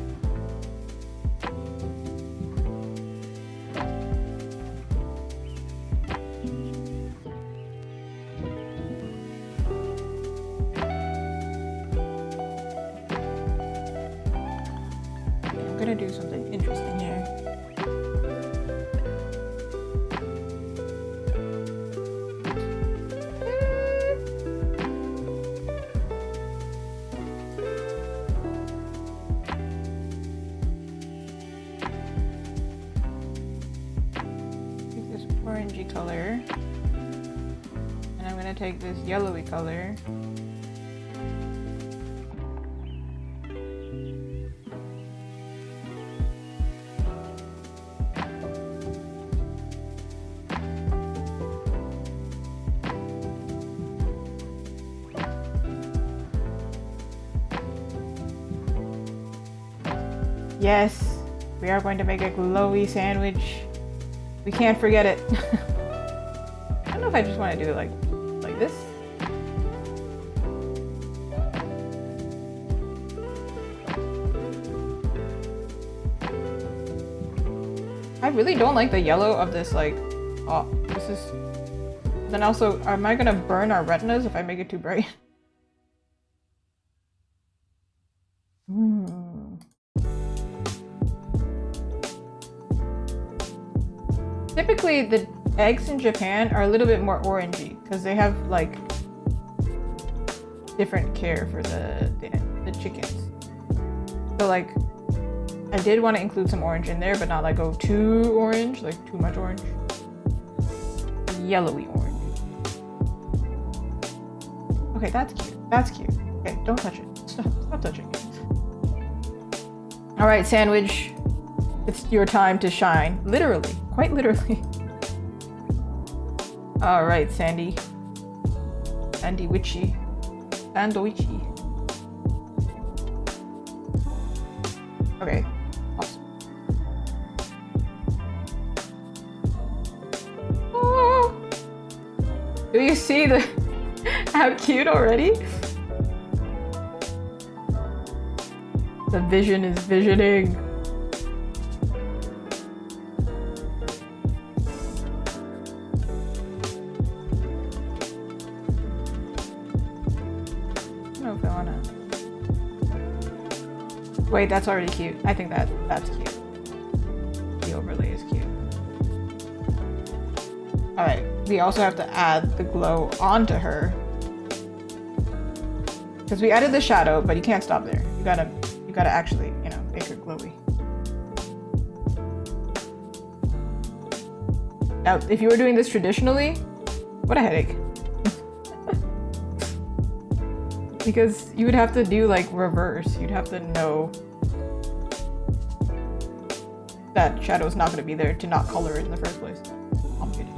I'm gonna do something interesting here. Orangey color. gonna take this yellowy color. Yes, we are going to make a glowy sandwich. We can't forget it. I don't know if I just want to do it like this. I really don't like the yellow of this, like, oh, this is... Then also, am I gonna burn our retinas if I make it too bright? Typically, the eggs in Japan are a little bit more orangey because they have like different care for the chickens. So like, I did want to include some orange in there, but not like go too orange, like too much orange. Yellowy orange. Okay, that's cute. That's cute. Okay, don't touch it. Stop touching it. All right, sandwich. It's your time to shine. Literally. Quite literally. Alright, Sandy. Sandy Witchy. Sandoichi. Okay. Awesome. Oh! Do you see the how cute already? The vision is visioning. Wait, that's already cute. I think that's cute. The overlay is cute. Alright, we also have to add the glow onto her. Because we added the shadow, but you can't stop there. You gotta actually, you know, make her glowy. Now, if you were doing this traditionally, what a headache. Because you would have to do like reverse. You'd have to know that shadow's not going to be there to not color it in the first place. Complicated.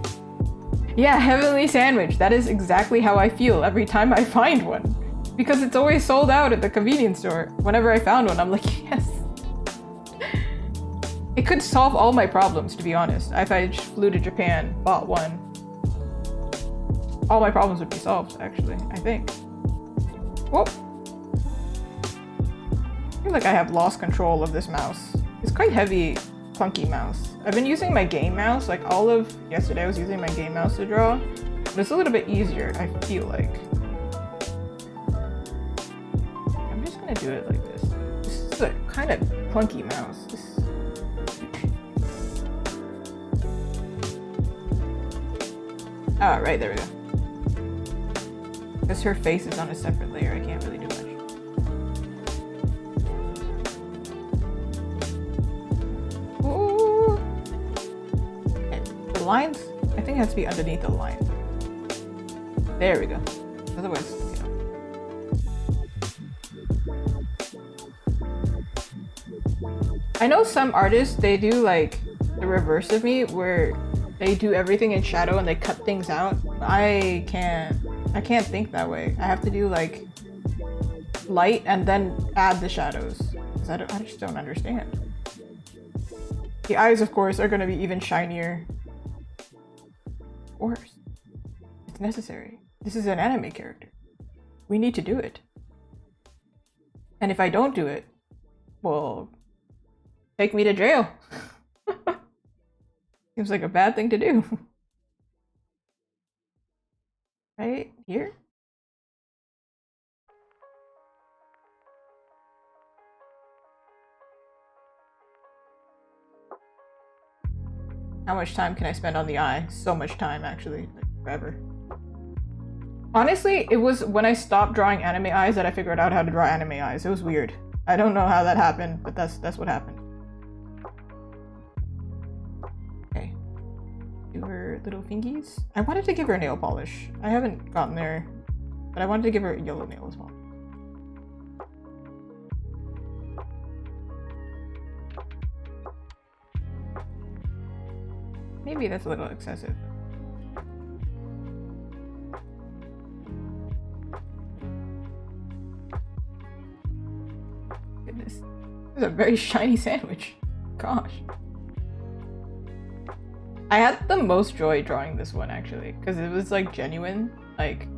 Yeah, heavenly sandwich. That is exactly how I feel every time I find one. Because it's always sold out at the convenience store. Whenever I found one, I'm like, yes. It could solve all my problems, to be honest. If I just flew to Japan, bought one, all my problems would be solved, actually, I think. Whoa. I feel like I have lost control of this mouse. It's quite heavy, clunky mouse. I've been using my game mouse, like all of yesterday I was using my game mouse to draw. But it's a little bit easier, I feel like. I'm just gonna do it like this. This is a kind of clunky mouse. Oh, right, there we go. Because her face is on a separate layer, I can't really do much. Ooh. Okay. The lines, I think it has to be underneath the line. There we go. Otherwise, you know. I know some artists, they do like the reverse of me, where they do everything in shadow and they cut things out. I can't think that way. I have to do like light and then add the shadows. Because I just don't understand. The eyes, of course, are going to be even shinier. Of course. It's necessary. This is an anime character. We need to do it. And if I don't do it, well, take me to jail. Seems like a bad thing to do. Right here? How much time can I spend on the eye? So much time, actually. Like, forever. Honestly, it was when I stopped drawing anime eyes that I figured out how to draw anime eyes. It was weird. I don't know how that happened, but that's what happened. Okay. Do her little fingies. I wanted to give her nail polish. I haven't gotten there, but I wanted to give her a yellow nail as well. Maybe that's a little excessive. Goodness. This is a very shiny sandwich. Gosh. I had the most joy drawing this one actually, because it was like genuine. Like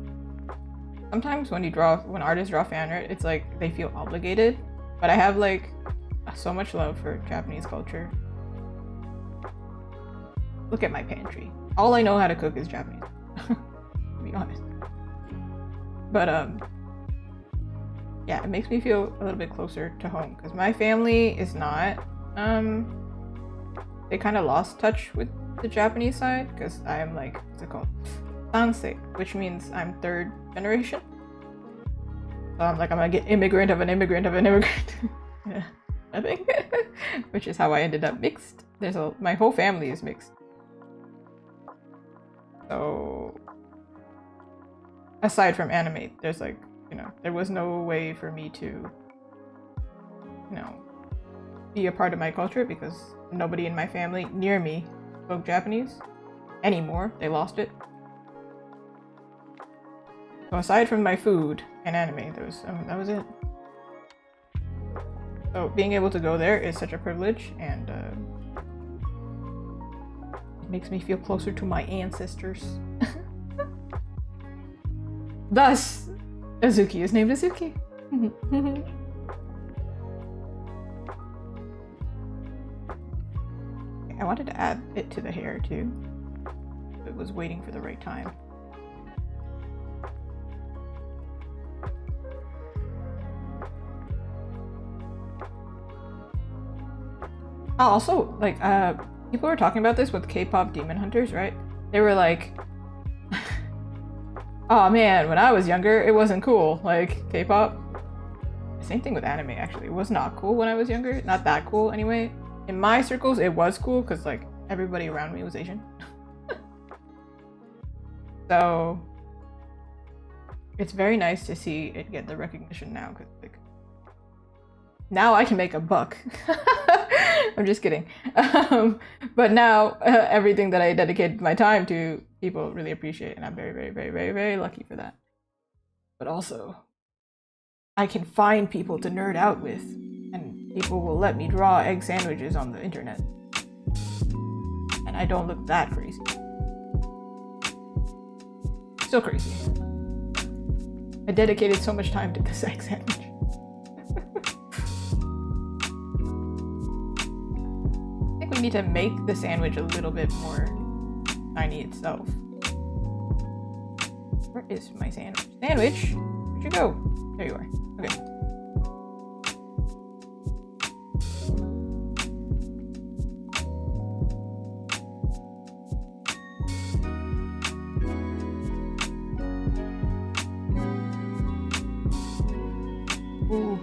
sometimes when artists draw fan art, it's like they feel obligated. But I have like so much love for Japanese culture. Look at my pantry. All I know how to cook is Japanese, to be honest. But yeah, it makes me feel a little bit closer to home because my family is not. They kind of lost touch with the Japanese side because I am like, what's it called? Sansei, which means I'm third generation. So I'm like, I'm like an immigrant of an immigrant of an immigrant. Yeah, nothing. Which is how I ended up mixed. My whole family is mixed. So aside from anime, there's like, you know, there was no way for me to, you know, be a part of my culture because nobody in my family near me spoke Japanese anymore. They lost it. So aside from my food and anime, that was it. So being able to go there is such a privilege, and it makes me feel closer to my ancestors. Thus, Azuki is named Azuki. I wanted to add it to the hair too. It was waiting for the right time. Oh, also, like, people were talking about this with K-pop Demon Hunters, right? They were like, oh man, when I was younger, it wasn't cool. Like, K-pop. Same thing with anime, actually. It was not cool when I was younger. Not that cool, anyway. In my circles, it was cool, because, like, everybody around me was Asian. So, it's very nice to see it get the recognition now, because, like, now I can make a buck. I'm just kidding. But now, everything that I dedicated my time to, people really appreciate, and I'm very, very, very, very, very lucky for that. But also, I can find people to nerd out with, and people will let me draw egg sandwiches on the internet. And I don't look that crazy. Still crazy. I dedicated so much time to this egg sandwich. I think we need to make the sandwich a little bit more shiny itself. Where is my sandwich? Sandwich? Where'd you go? There you are. Okay. Ooh.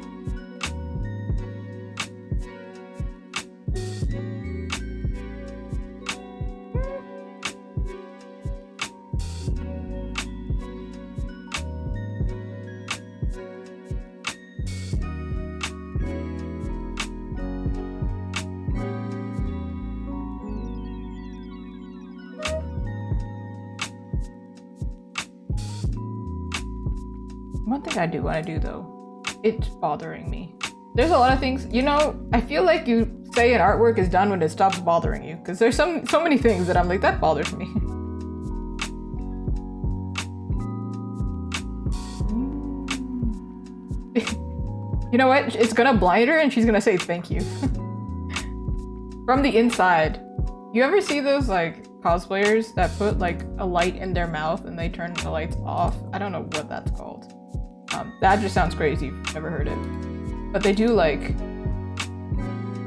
One thing I do want to do though, it's bothering me. There's a lot of things, you know, I feel like you say an artwork is done when it stops bothering you, because there's so many things that I'm like, that bothers me. You know what? It's gonna blind her and she's gonna say thank you. From the inside. You ever see those like cosplayers that put like a light in their mouth and they turn the lights off? I don't know what that's called. That just sounds crazy if you've never heard it. But they do like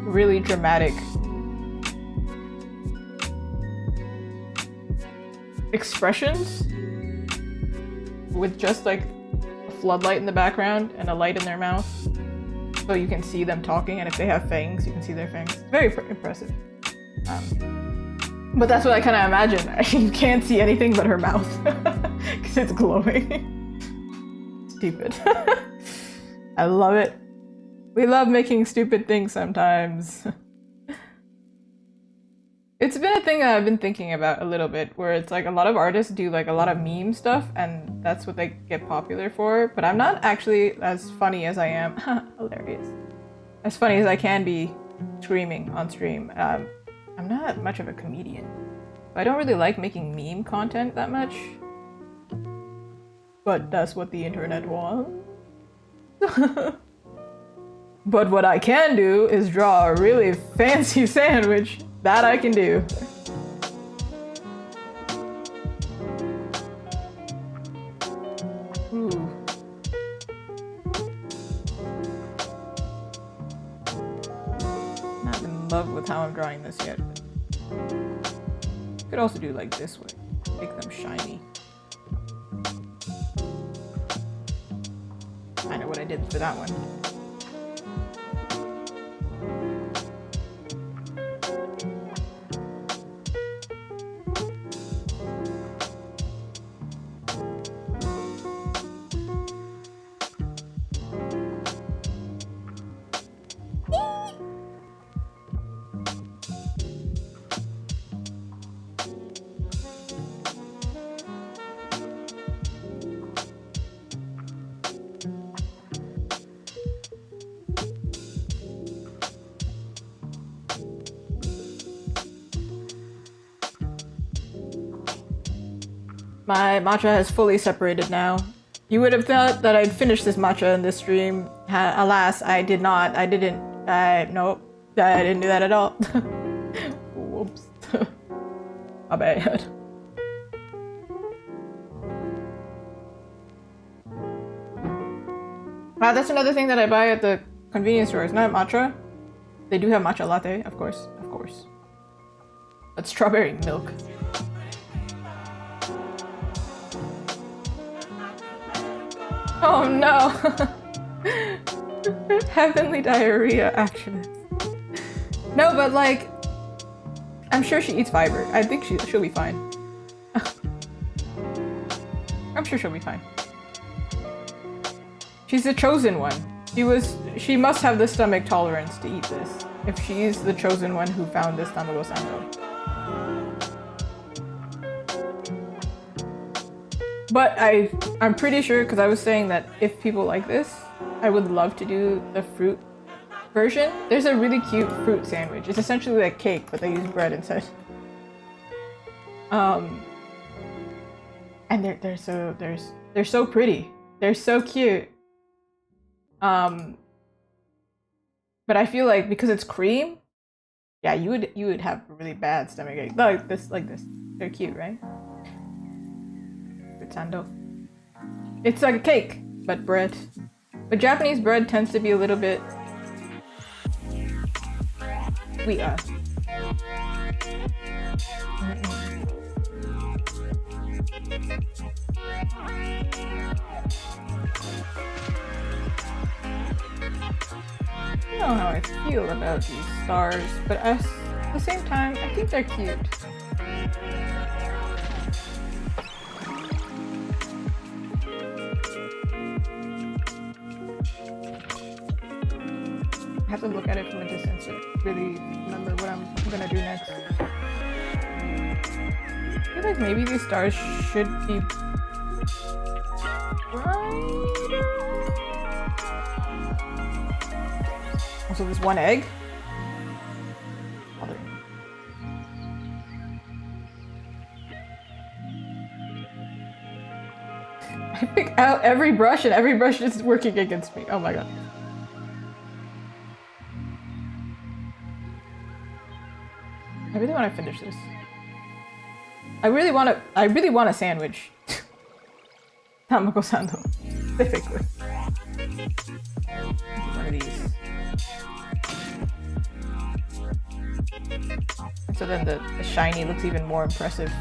really dramatic expressions with just like a floodlight in the background and a light in their mouth. So you can see them talking, and if they have fangs, you can see their fangs. It's very impressive. But that's what I kind of imagine. You can't see anything but her mouth because it's glowing. Stupid. I love it. We love making stupid things sometimes. It's been a thing that I've been thinking about a little bit, where it's like a lot of artists do like a lot of meme stuff, and that's what they get popular for. But I'm not actually as funny as I am. Hilarious. As funny as I can be screaming on stream. I'm not much of a comedian. I don't really like making meme content that much. But that's what the internet wants. But what I can do is draw a really fancy sandwich. That I can do. Ooh. Not in love with how I'm drawing this yet. Could also do like this way. Make them shiny. I know what I did for that one. My matcha has fully separated now. You would have thought that I'd finish this matcha in this stream. Alas, I did not. I didn't. Nope. I didn't do that at all. Whoops. My bad. Wow, that's another thing that I buy at the convenience store. It's not matcha. They do have matcha latte, of course. Of course. But strawberry milk. Oh no! Heavenly diarrhea actionist. No, but like, I'm sure she eats fiber. I think she'll be fine. I'm sure she'll be fine. She's the chosen one. She must have the stomach tolerance to eat this. If she's the chosen one who found this Tamago Sando. But I'm pretty sure, because I was saying that if people like this, I would love to do the fruit version. There's a really cute fruit sandwich. It's essentially like cake, but they use bread instead. And they're so pretty. They're so cute. But I feel like because it's cream, yeah, you would have a really bad stomachache. Like this. They're cute, right? Sando. It's like a cake, but bread. But Japanese bread tends to be a little bit sweet. I don't know how I feel about these stars, but at the same time, I think they're cute. I have to look at it from a distance to really remember what I'm gonna do next. I feel like maybe these stars should be brighter. Also, there's one egg. I pick out every brush and every brush is working against me. Oh my god. I really want to finish this. I really want a sandwich. Tamago Sando, specifically. One of these. And so then the shiny looks even more impressive.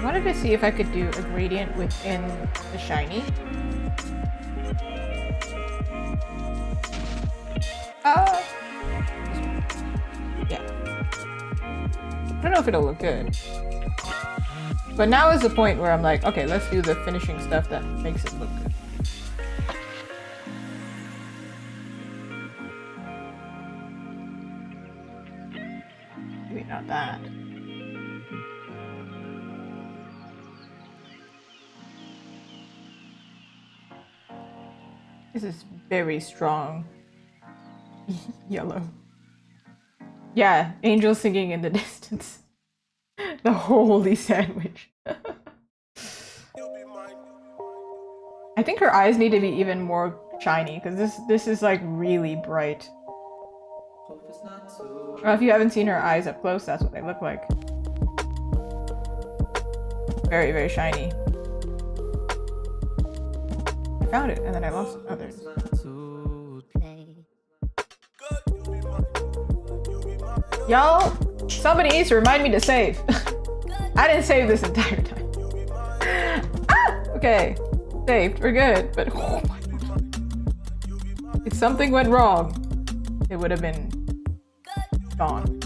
wanted to see if I could do a gradient within the shiny. Yeah. I don't know if it'll look good. But now is the point where I'm like, okay, let's do the finishing stuff that makes it look good. Maybe not that. This is very strong. Yellow. Yeah, angel singing in the distance. The holy sandwich. I think her eyes need to be even more shiny because this is like really bright. Well, if you haven't seen her eyes up close, that's what they look like. Very, very shiny. I found it and then I lost it. Oh, there it is. Y'all, somebody needs to remind me to save. I didn't save this entire time. Ah! Okay, saved. We're good. But oh my god, if something went wrong, it would have been gone.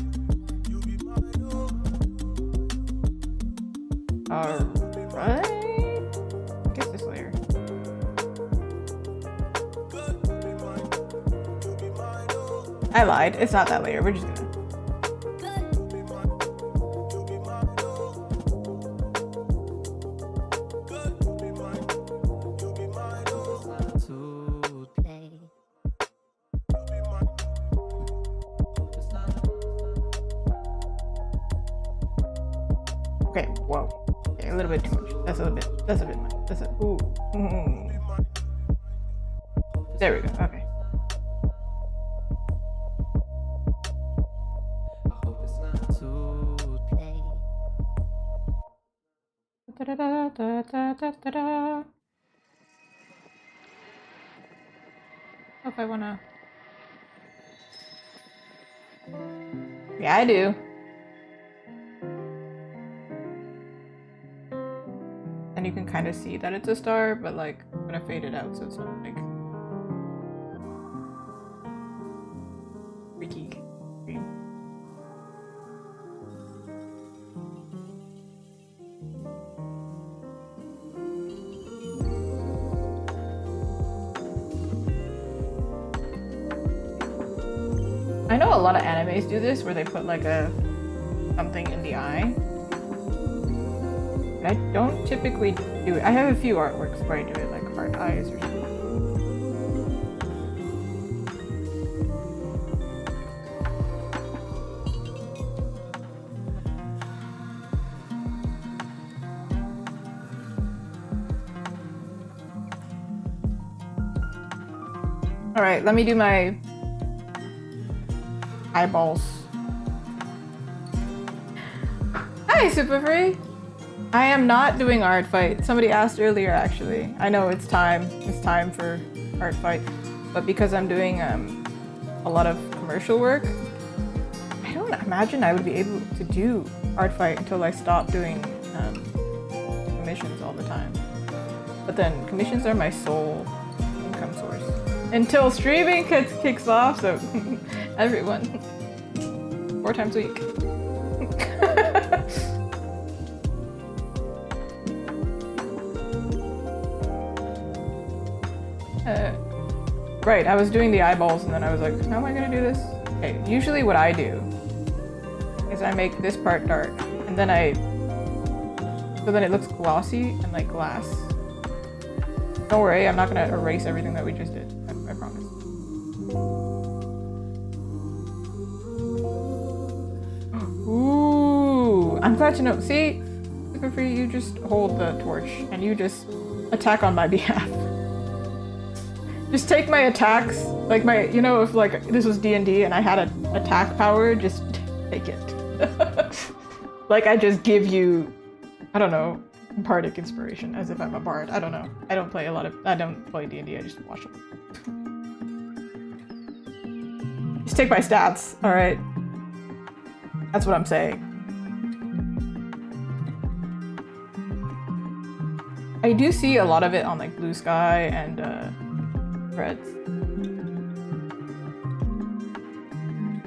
Alright. I guess this layer. I lied. It's not that layer. We're just gonna. Okay, whoa. Okay, a little bit too much. That's a bit much. That's a ooh. There we go. Okay. If I wanna. Yeah, I do. And you can kind of see that it's a star, but like I'm gonna fade it out so it's not like freaky green. I know a lot of animes do this where they put like something in the eye. I don't typically do it. I have a few artworks where I do it, like heart eyes or something. Alright, let me do my eyeballs. Hi, Super Free! I am not doing art fight. Somebody asked earlier, actually. I know it's time. It's time for art fight. But because I'm doing a lot of commercial work, I don't imagine I would be able to do art fight until I stop doing commissions all the time. But then commissions are my sole income source. Until streaming kicks off, so everyone. 4 times a week. Right, I was doing the eyeballs and then I was like, how am I gonna do this? Okay, usually what I do is I make this part dark and then so then it looks glossy and like glass. Don't worry, I'm not gonna erase everything that we just did, I promise. Ooh, I'm glad to know. See, Super Free, you just hold the torch and you just attack on my behalf. Just take my attacks, like my, you know, if like this was D&D and I had an attack power, just take it. Like I just give you, I don't know, bardic inspiration as if I'm a bard. I don't know. I don't play D&D, I just watch it. Just take my stats, alright? That's what I'm saying. I do see a lot of it on like Blue Sky and Threads.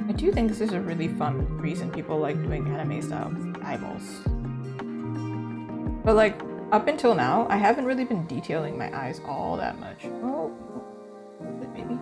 I do think this is a really fun reason people like doing anime style eyeballs. But like up until now, I haven't really been detailing my eyes all that much. Oh, maybe.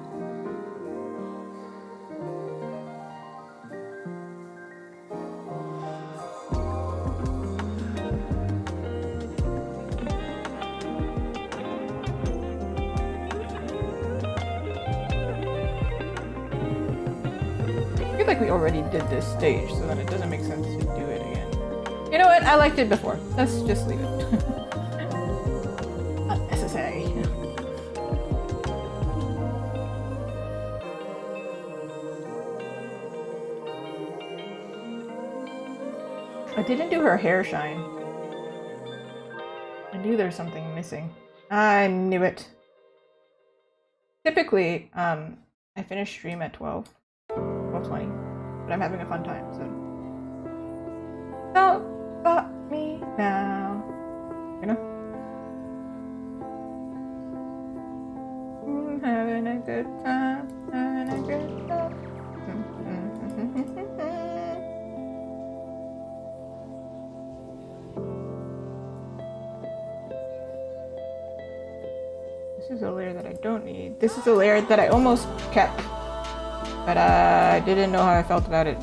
I feel like we already did this stage, so then it doesn't make sense to do it again. You know what? I liked it before. Let's just leave it. Unnecessary. I didn't do her hair shine. I knew there's something missing. I knew it. Typically, I finish stream at 12:20, but I'm having a fun time, so don't stop me now. You know? I'm having a good time, having a good time. This is a layer that I don't need. This is a layer that I almost kept, but I didn't know how I felt about it.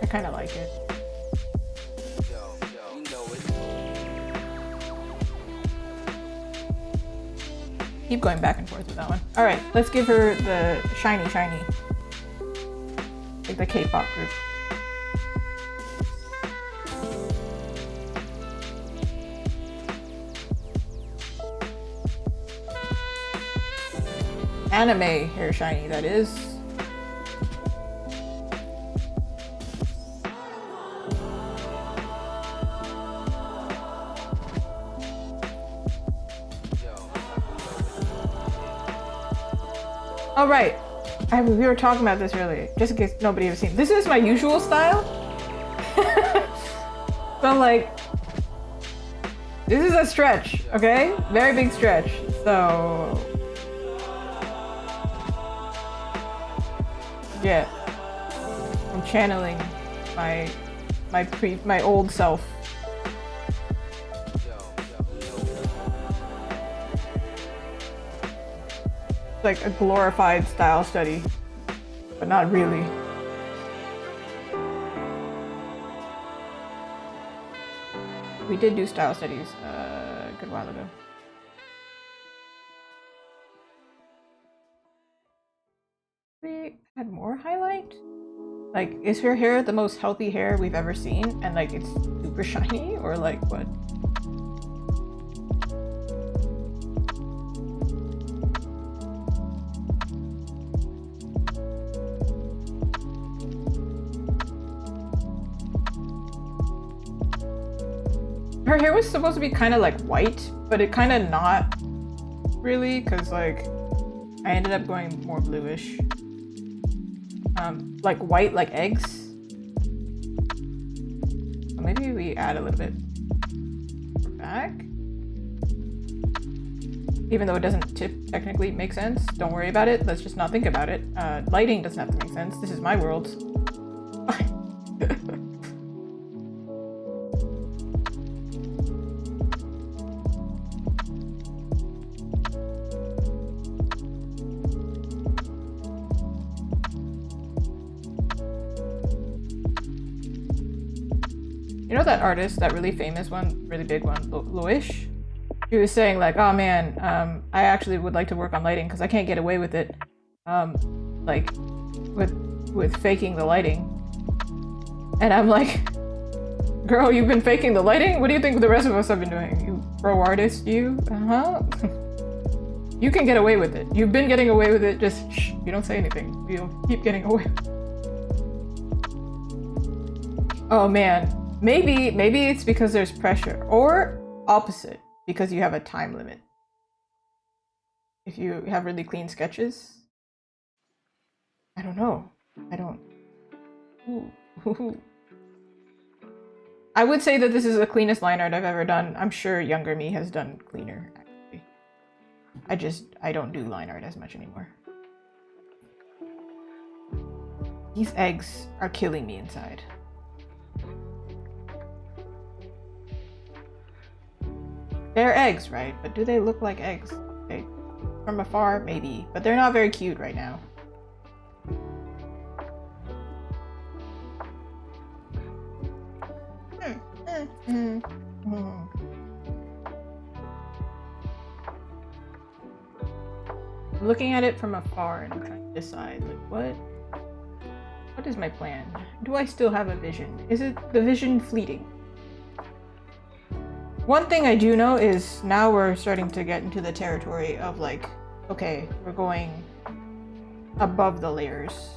I kind of like it. Keep going back and forth with that one. All right, let's give her the shiny, like the K-pop group. Anime hair shiny, that is. Oh right, we were talking about this earlier, just in case nobody has seen. This is my usual style. But like, this is a stretch, okay? Very big stretch, so... yeah, I'm channeling my old self. It's like a glorified style study, but not really. We did do style studies a good while ago. We had more highlight? Like, is her hair the most healthy hair we've ever seen? And like, it's super shiny? Or like, what? Her hair was supposed to be kind of like white, but it kind of not really, because like, I ended up going more bluish. Like white, like eggs. So maybe we add a little bit back. Even though it doesn't technically make sense, don't worry about it. Let's just not think about it. Lighting doesn't have to make sense. This is my world. You know that artist, that really famous one, really big one, Loish? He was saying like, oh man, I actually would like to work on lighting because I can't get away with it, like with faking the lighting. And I'm like, girl, you've been faking the lighting? What do you think the rest of us have been doing? You pro artist, you? Uh-huh. You can get away with it. You've been getting away with it, just shh, you don't say anything. You'll keep getting away. Oh man. Maybe it's because there's pressure, or opposite, because you have a time limit. If you have really clean sketches. I don't know. I don't. Ooh. I would say that this is the cleanest line art I've ever done. I'm sure younger me has done cleaner, actually. I don't do line art as much anymore. These eggs are killing me inside. They're eggs, right? But do they look like eggs? From afar, maybe. But they're not very cute right now. I'm looking at it from afar and I'm trying to decide, like, what is my plan? Do I still have a vision? Is it the vision fleeting? One thing I do know is now we're starting to get into the territory of like, okay, we're going above the layers.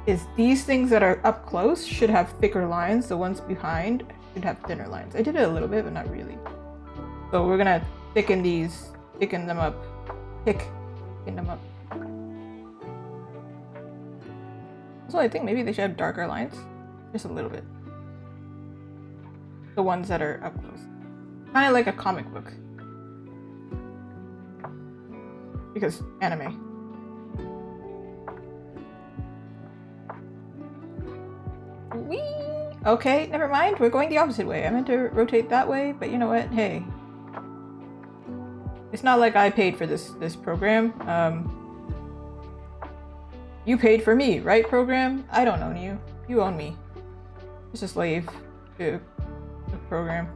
Is these things that are up close should have thicker lines, the ones behind should have thinner lines. I did it a little bit, but not really. So we're gonna thicken them up. So I think maybe they should have darker lines, just a little bit. The ones that are up close. Kind of like a comic book. Because anime. Whee! Okay, never mind. We're going the opposite way. I meant to rotate that way, but you know what? Hey. It's not like I paid for this program. You paid for me, right, program? I don't own you. You own me. Just a slave to the program.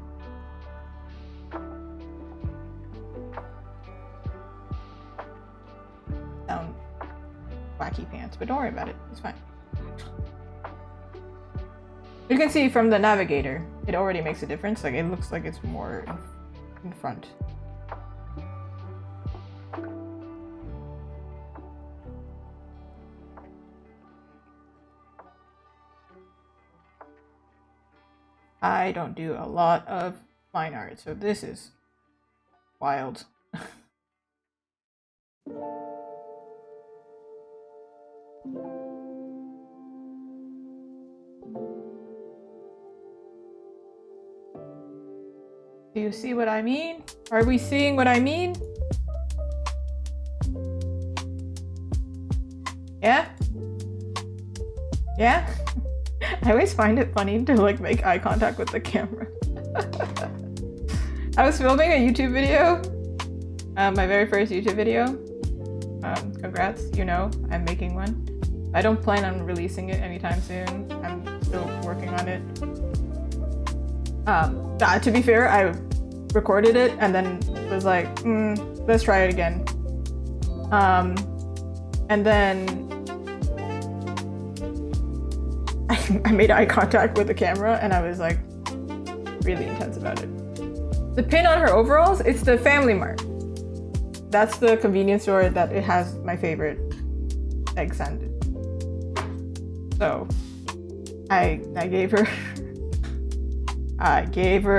Sound wacky pants, but don't worry about it. It's fine. You can see from the navigator, it already makes a difference. Like, it looks like it's more in front. I don't do a lot of line art, so this is wild. Do you see what I mean? Are we seeing what I mean? Yeah? Yeah? I always find it funny to like make eye contact with the camera. I was filming a YouTube video, my very first YouTube video. Congrats, you know, I'm making one. I don't plan on releasing it anytime soon. I'm still working on it. To be fair, I recorded it and then was like, let's try it again. And then I made eye contact with the camera and I was like really intense about it. The pin on her overalls, it's the Family Mart. That's the convenience store that it has my favorite egg sandwich. So I gave her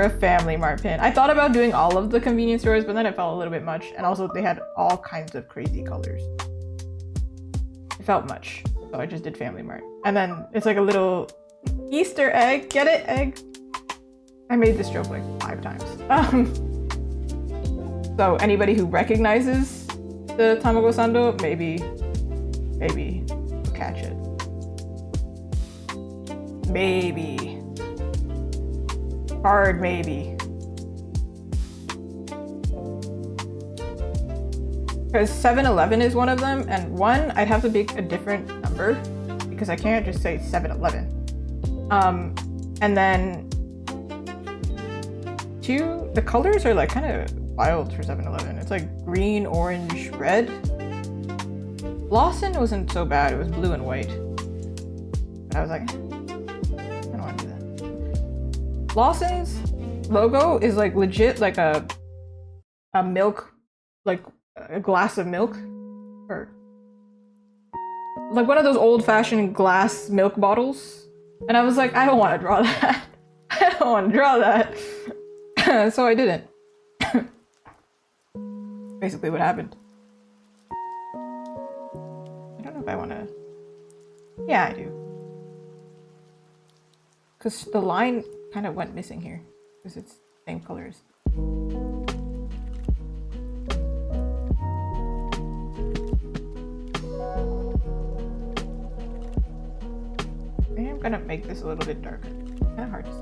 a Family Mart pin. I thought about doing all of the convenience stores, but then it felt a little bit much. And also they had all kinds of crazy colors. It felt much. So I just did Family Mart. And then it's like a little Easter egg. Get it? Egg? I made this joke like 5 times. So anybody who recognizes the Tamago Sando, maybe will catch it. Maybe. Hard maybe. Because 7-Eleven is one of them, and one, I'd have to pick a different number because I can't just say 7-Eleven. And then 2, the colors are like kind of wild for 7-Eleven. It's like green, orange, red. Lawson wasn't so bad, it was blue and white. But I was like, I don't want to do that. Lawson's logo is like legit like a milk, like a glass of milk, or like one of those old-fashioned glass milk bottles. And I was like, I don't want to draw that. I don't want to draw that. So I didn't. Basically what happened. I don't know if I want to. Yeah, I do. Because the line kind of went missing here because it's the same colors. Maybe I'm gonna make this a little bit darker. Kind of hard to see.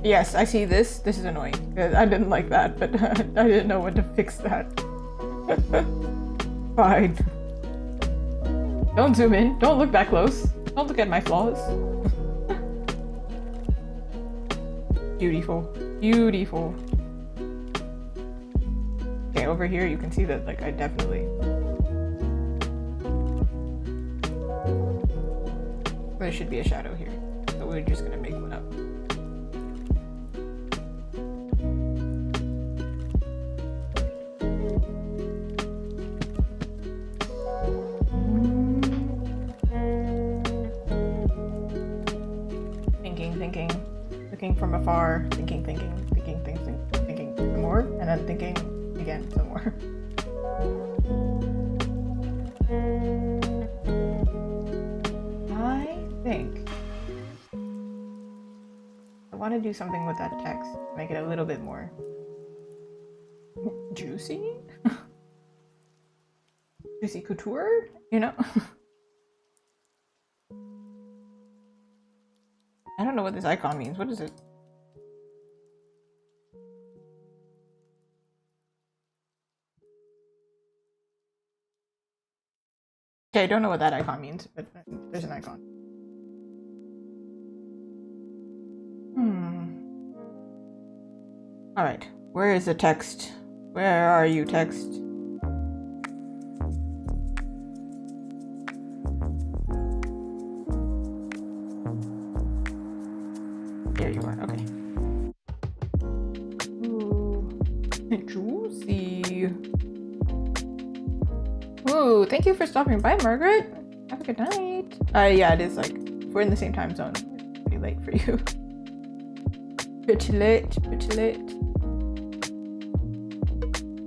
Yes, I see this. This is annoying. I didn't like that, but I didn't know when to fix that. Fine. Don't zoom in. Don't look that close. Don't look at my flaws. Beautiful. Beautiful. Okay, over here you can see that, like, I definitely... There should be a shadow here. So we're just gonna make one up. Thinking from afar, thinking some more, and then thinking again some more. I think I want to do something with that text, make it a little bit more juicy? Juicy couture, you know? I don't know what this icon means. What is it? Okay, I don't know what that icon means, but there's an icon. Alright, where is the text? Where are you, text? There you are, okay. Ooh, juicy. Ooh, thank you for stopping by, Margaret. Have a good night. Yeah, it is like, we're in the same time zone. It's pretty late for you. Pretty late, pretty late.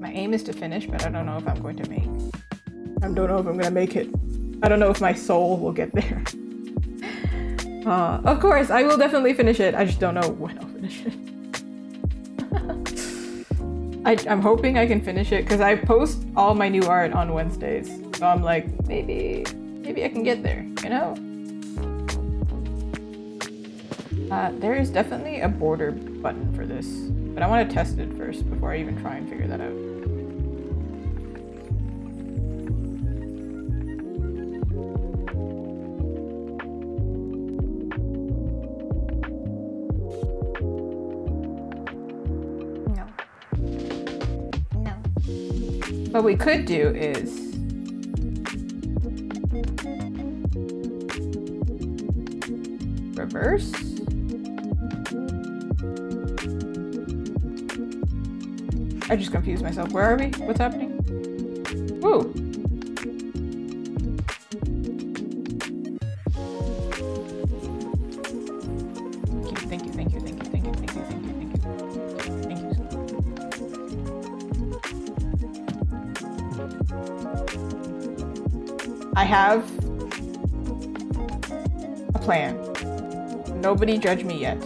My aim is to finish, but I don't know if I'm going to make. I don't know if I'm gonna make it. I don't know if my soul will get there. Of course, I will definitely finish it. I just don't know when I'll finish it. I'm hoping I can finish it because I post all my new art on Wednesdays. So I'm like, maybe I can get there, you know? There is definitely a border button for this, but I want to test it first before I even try and figure that out. What we could do is reverse. I just confused myself. Where are we? What's happening? Woo! Thank you. I have a plan. Nobody judge me yet.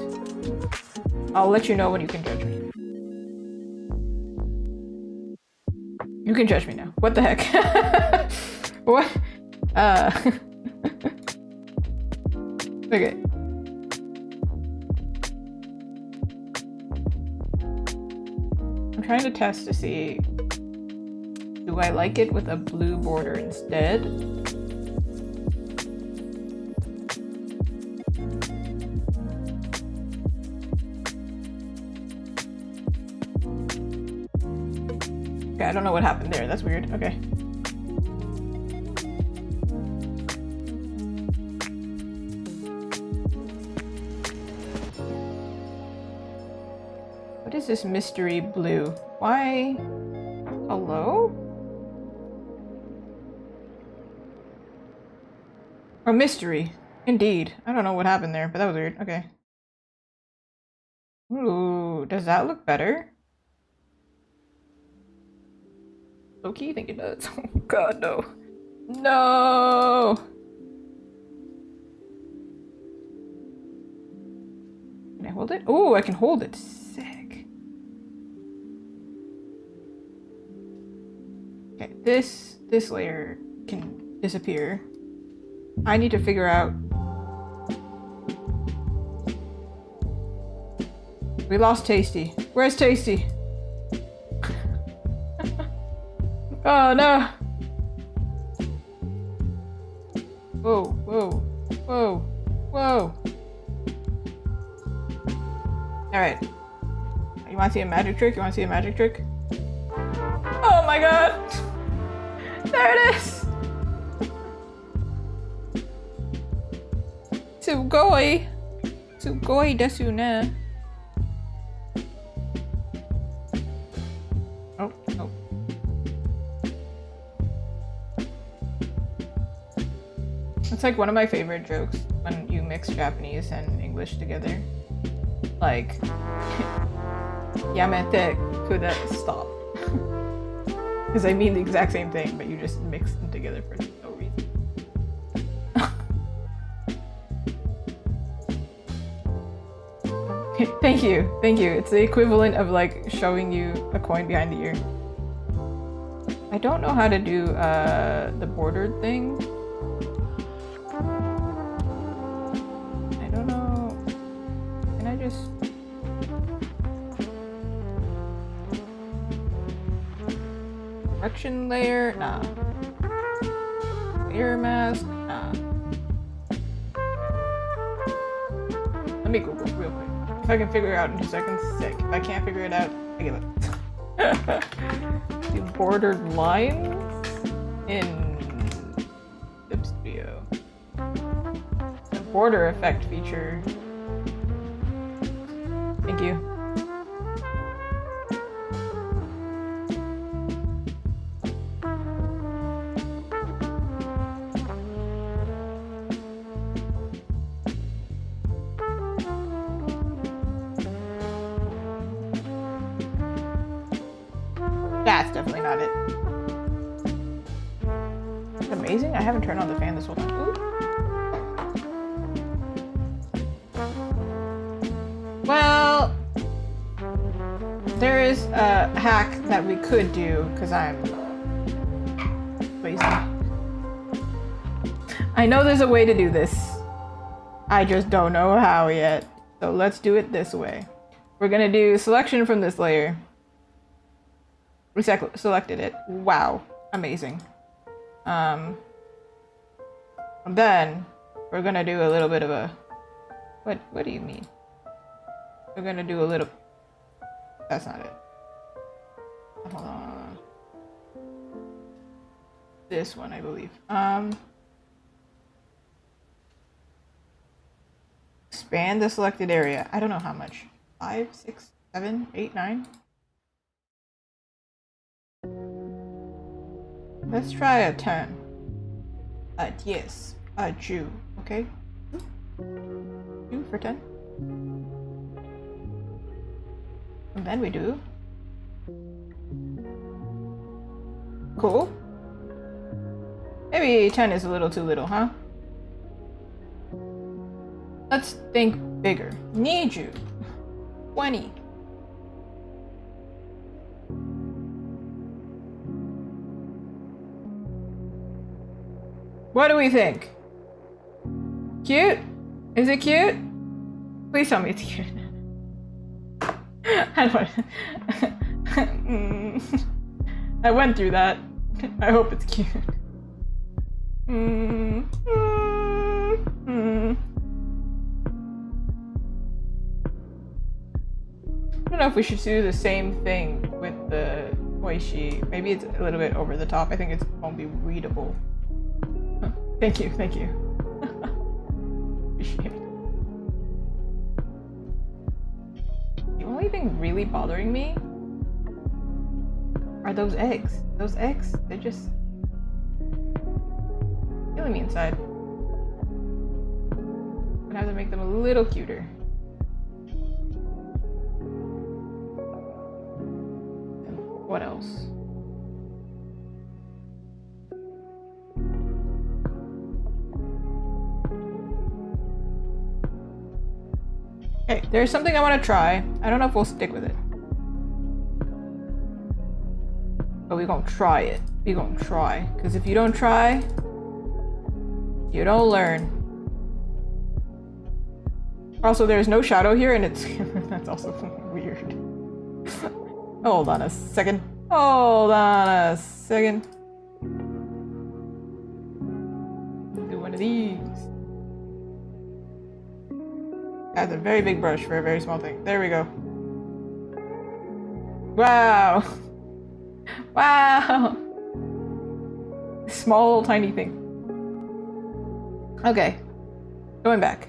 I'll let you know when you can judge me. You can judge me now. What the heck? What? Okay. I'm trying to test to see, do I like it with a blue border instead? Okay, I don't know what happened there. That's weird. Okay. What is this mystery blue? Why? Hello? A mystery. Indeed. I don't know what happened there, but that was weird. Okay. Ooh, does that look better? Low-key, I think it does. Oh god, no. No! Can I hold it? Oh, I can hold it. Sick. Okay, this layer can disappear. I need to figure out... We lost Tasty. Where's Tasty? Oh no! Whoa, whoa, whoa, whoa! Alright. You wanna see a magic trick? You wanna see a magic trick? Oh my god! There it is! Sugoi! Sugoi desu ne. Oh, oh. It's like one of my favorite jokes when you mix Japanese and English together. Like, yamete kuda stop. Because I mean the exact same thing, but you just mix them together for no reason. Thank you, thank you. It's the equivalent of like showing you a coin behind the ear. I don't know how to do the bordered thing. I don't know. Can I just... Correction layer? Nah. Layer mask? Nah. Let me Google real quick. If I can figure it out in 2 seconds, sick. If I can't figure it out, I give up. The bordered lines in Clip Studio. The border effect feature. Thank you. That's definitely not it. It's amazing. I haven't turned on the fan this whole time. Ooh. Well, there is a hack that we could do because I'm lazy. I know there's a way to do this. I just don't know how yet. So let's do it this way. We're gonna do selection from this layer. We selected it. Wow. Amazing. And then we're gonna do a little bit of a... What do you mean? We're gonna do a little... That's not it. Hold on. This one, I believe. Expand the selected area. I don't know how much. 5, 6, 7, 8, 9? Let's try a 10. Yes. Jew. Okay. 2 for 10. And then we do. Cool. Maybe 10 is a little too little, huh? Let's think bigger. Need you. 20. What do we think? Cute? Is it cute? Please tell me it's cute. I don't... I went through that. I hope it's cute. I don't know if we should do the same thing with the Oishi. Maybe it's a little bit over the top. I think it won't be readable. Thank you, thank you. Appreciate it. The only thing really bothering me are those eggs. Those eggs, they're just killing me inside. I'm gonna have to make them a little cuter. And what else? there's something I want to try. I don't know if we'll stick with it. But we're gonna try it. We're gonna try. Because if you don't try, you don't learn. Also, there's no shadow here, and it's that's also weird. Hold on a second. Hold on a second. Do one of these. That's a very big brush for a very small thing. There we go. Wow. Wow. Small, tiny thing. Okay. Going back.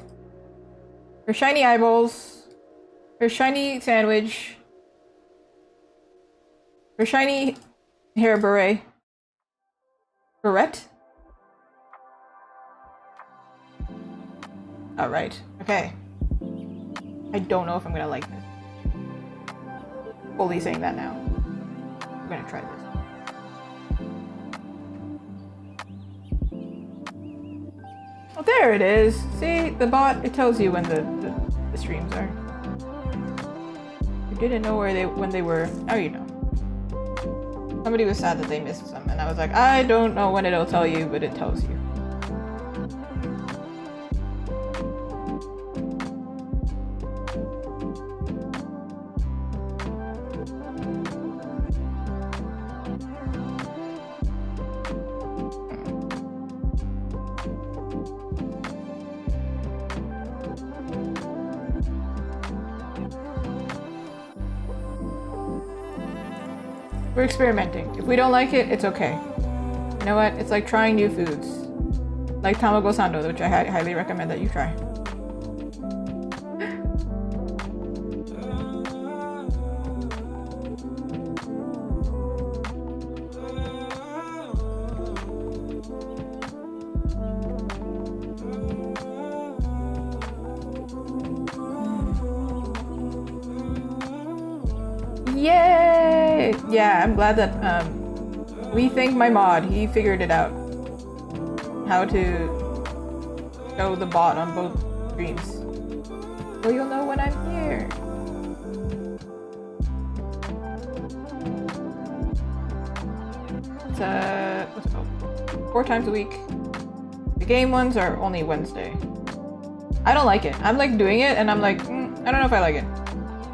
For shiny eyeballs. For shiny sandwich. For shiny hair beret. Barrette? Alright. Okay. I don't know if I'm gonna like this. Fully saying that now. I'm gonna try this. Oh, there it is. See, the bot, it tells you when the streams are. You didn't know when they were. Now you know. Somebody was sad that they missed some, and I was like, I don't know when it'll tell you, but it tells you. We're experimenting. If we don't like it, it's okay. You know what? It's like trying new foods. Like Tamago Sando, which I highly recommend that you try. Yay! Yeah, I'm glad that we thank my mod. He figured it out. How to show the bot on both screens. So you'll know when I'm here. It's what's it called? 4 times a week. The game ones are only Wednesday. I don't like it. I'm like doing it and I'm like, I don't know if I like it.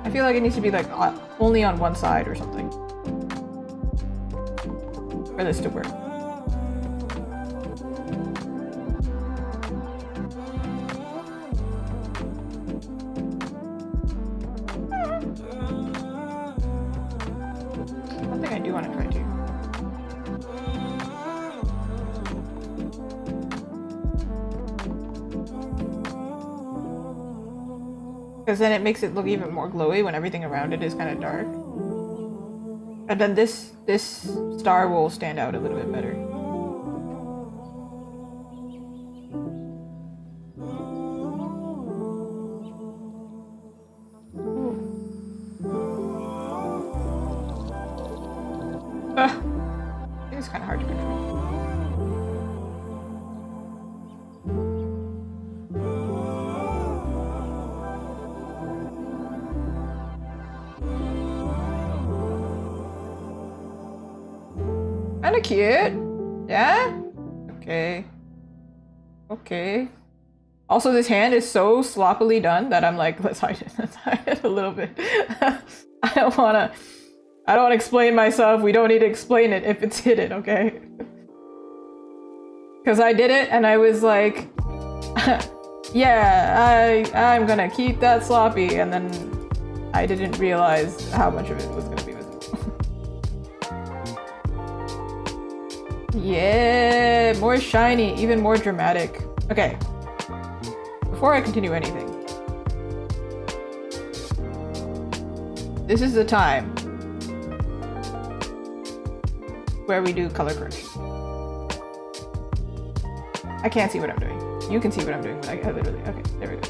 I feel like it needs to be like only on one side or something for this to work. One thing I do want to try too. Because then it makes it look even more glowy when everything around it is kind of dark. And then this star will stand out a little bit better. I think it's kind of hard to control. Kinda cute. Yeah? Okay. Okay. Also, this hand is so sloppily done that I'm like, let's hide it. Let's hide it a little bit. I don't wanna explain myself. We don't need to explain it if it's hidden, okay? Because I did it and I was like, yeah, I'm gonna keep that sloppy, and then I didn't realize how much of it was gonna be visible. Yeah, more shiny, even more dramatic. Okay, before I continue anything, this is the time where we do color correction. I can't see what I'm doing. You can see what I'm doing, but I literally, okay, there we go.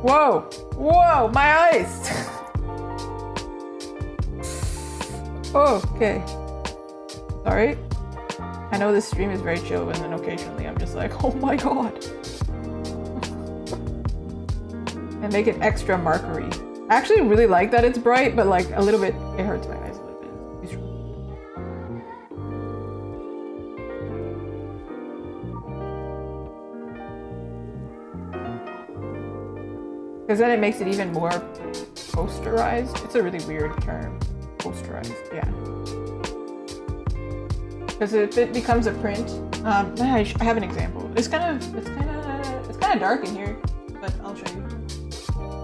Whoa, whoa, my eyes! Okay. Sorry. I know this stream is very chill, and then occasionally I'm just like, oh my god. and make it extra markery. I actually really like that it's bright, but like a little bit, it hurts my eyes a little bit. Because then it makes it even more posterized. It's a really weird term. Posterized, yeah. Because if it becomes a print, I have an example. It's kind of dark in here, but I'll show you.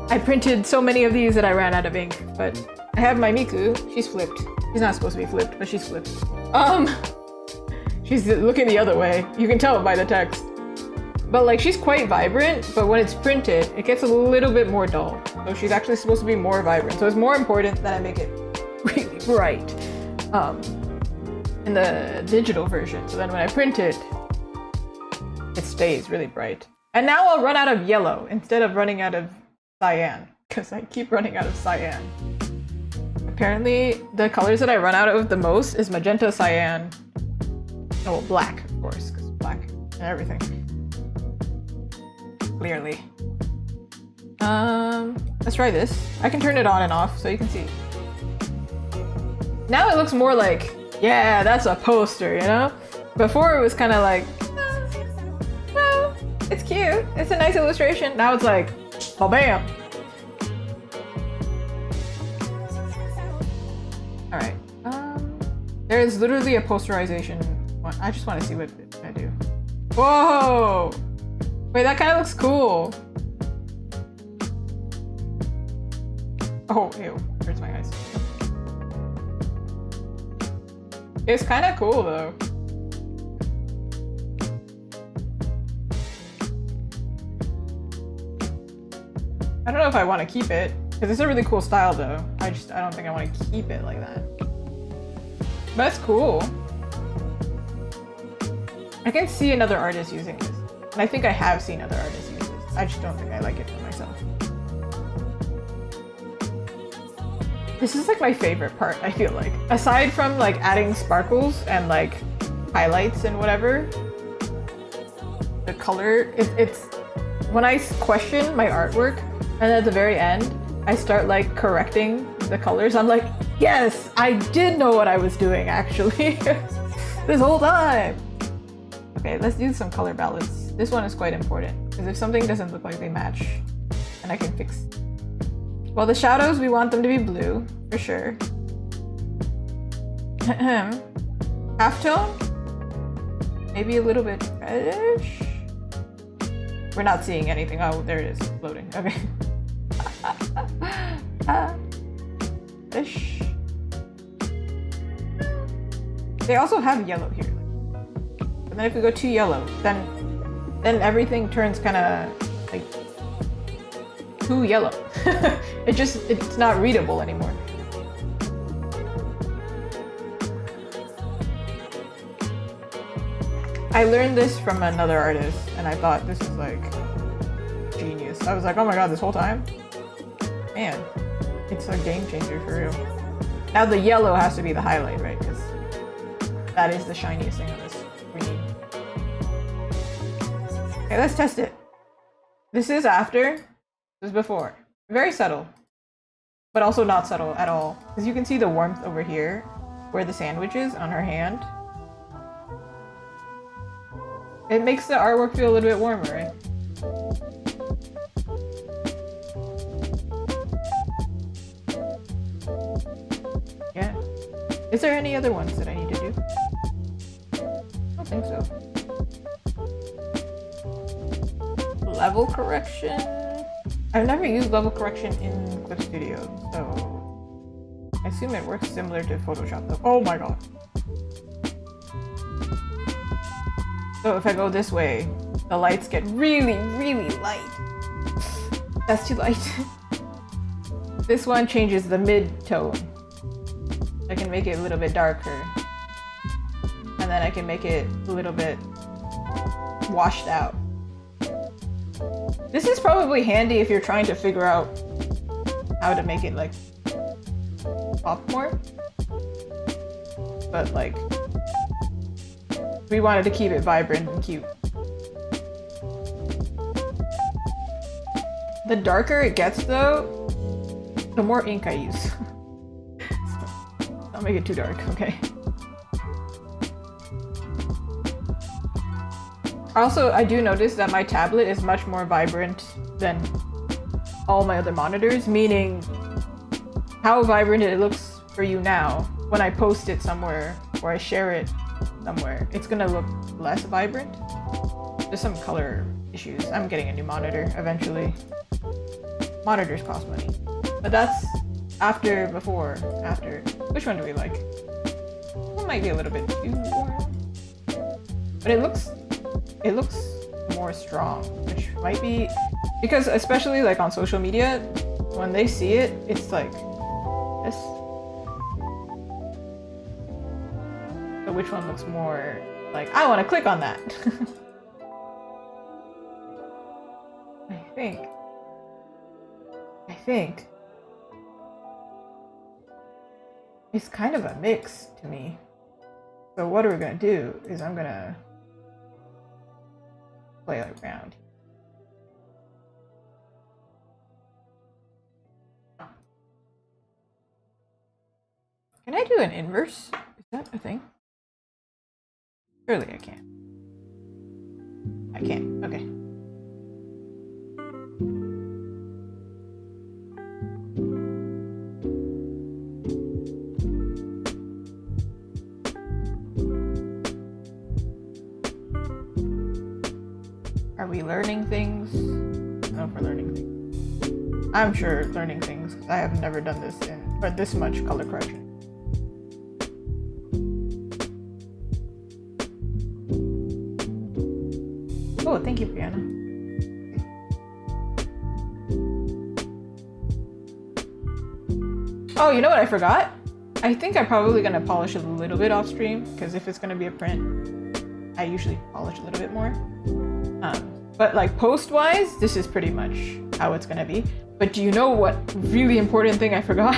I printed so many of these that I ran out of ink, but I have my Miku. She's flipped. She's not supposed to be flipped, but she's flipped. She's looking the other way. You can tell by the text. But like, she's quite vibrant, but when it's printed, it gets a little bit more dull. So she's actually supposed to be more vibrant. So it's more important that I make it really bright in the digital version. So then when I print it, it stays really bright. And now I'll run out of yellow instead of running out of cyan, because I keep running out of cyan. Apparently, the colors that I run out of the most is magenta, cyan, well, black, of course, because black and everything. Clearly. Let's try this. I can turn it on and off so you can see. Now it looks more like, yeah, that's a poster, you know? Before it was kind of like, oh, it's cute. It's a nice illustration. Now it's like, oh, bam. All right. There is literally a posterization one. I just want to see what I do. Whoa! Wait, that kind of looks cool. Oh, ew. Hurts my eyes. It's kind of cool, though. I don't know if I want to keep it, because it's a really cool style, though. I don't think I want to keep it like that. But it's cool. I can see another artist using this. And I think I have seen other artists use this. I just don't think I like it for myself. This is like my favorite part, I feel like. Aside from like adding sparkles and like highlights and whatever, the color, it's when I question my artwork and at the very end, I start like correcting the colors. I'm like, yes, I did know what I was doing actually this whole time. Okay, let's do some color balance. This one is quite important because if something doesn't look like they match, and I can fix. Well, the shadows, we want them to be blue, for sure. Halftone? Maybe a little bit reddish? We're not seeing anything. Oh, there it is, loading. Okay. Ish. They also have yellow here. And then if we go too yellow, then everything turns kind of like too yellow. It's not readable anymore. I learned this from another artist and I thought this was like genius. I was like, oh my god, this whole time? Man, it's a game changer for real. Now the yellow has to be the highlight, right? Because that is the shiniest thing on this screen. Okay, let's test it. This is after, this is before. Very subtle, but also not subtle at all. Because you can see the warmth over here, where the sandwich is on her hand. It makes the artwork feel a little bit warmer, right? Yeah. Is there any other ones that I need to do? I don't think so. Level correction? I've never used level correction in Clip Studio, so I assume it works similar to Photoshop though. Oh my god. So if I go this way, the lights get really, really light. That's too light. This one changes the mid-tone. I can make it a little bit darker. And then I can make it a little bit washed out. This is probably handy if you're trying to figure out how to make it like pop more. But like, we wanted to keep it vibrant and cute. The darker it gets though, the more ink I use. Don't make it too dark, okay? Also, I do notice that my tablet is much more vibrant than all my other monitors, meaning how vibrant it looks for you now, when I post it somewhere or I share it somewhere, it's gonna look less vibrant. There's some color issues. I'm getting a new monitor eventually. Monitors cost money. But that's after, before, after. Which one do we like? One might be a little bit too warm. But it looks more strong, which might be because especially like on social media, when they see it, it's like this. So which one looks more like I want to click on that? I think it's kind of a mix to me. So what we're gonna do is I'm gonna play around. Can I do an inverse? Is that a thing? Surely I can. I can. Okay. Are we learning things? No, for learning things. I'm sure learning things. I have never done this but this much color correction. Oh, thank you, Brianna. Oh, you know what I forgot? I think I'm probably gonna polish a little bit off stream, because if it's gonna be a print, I usually polish a little bit more. But like post-wise, this is pretty much how it's gonna be. But do you know what really important thing I forgot?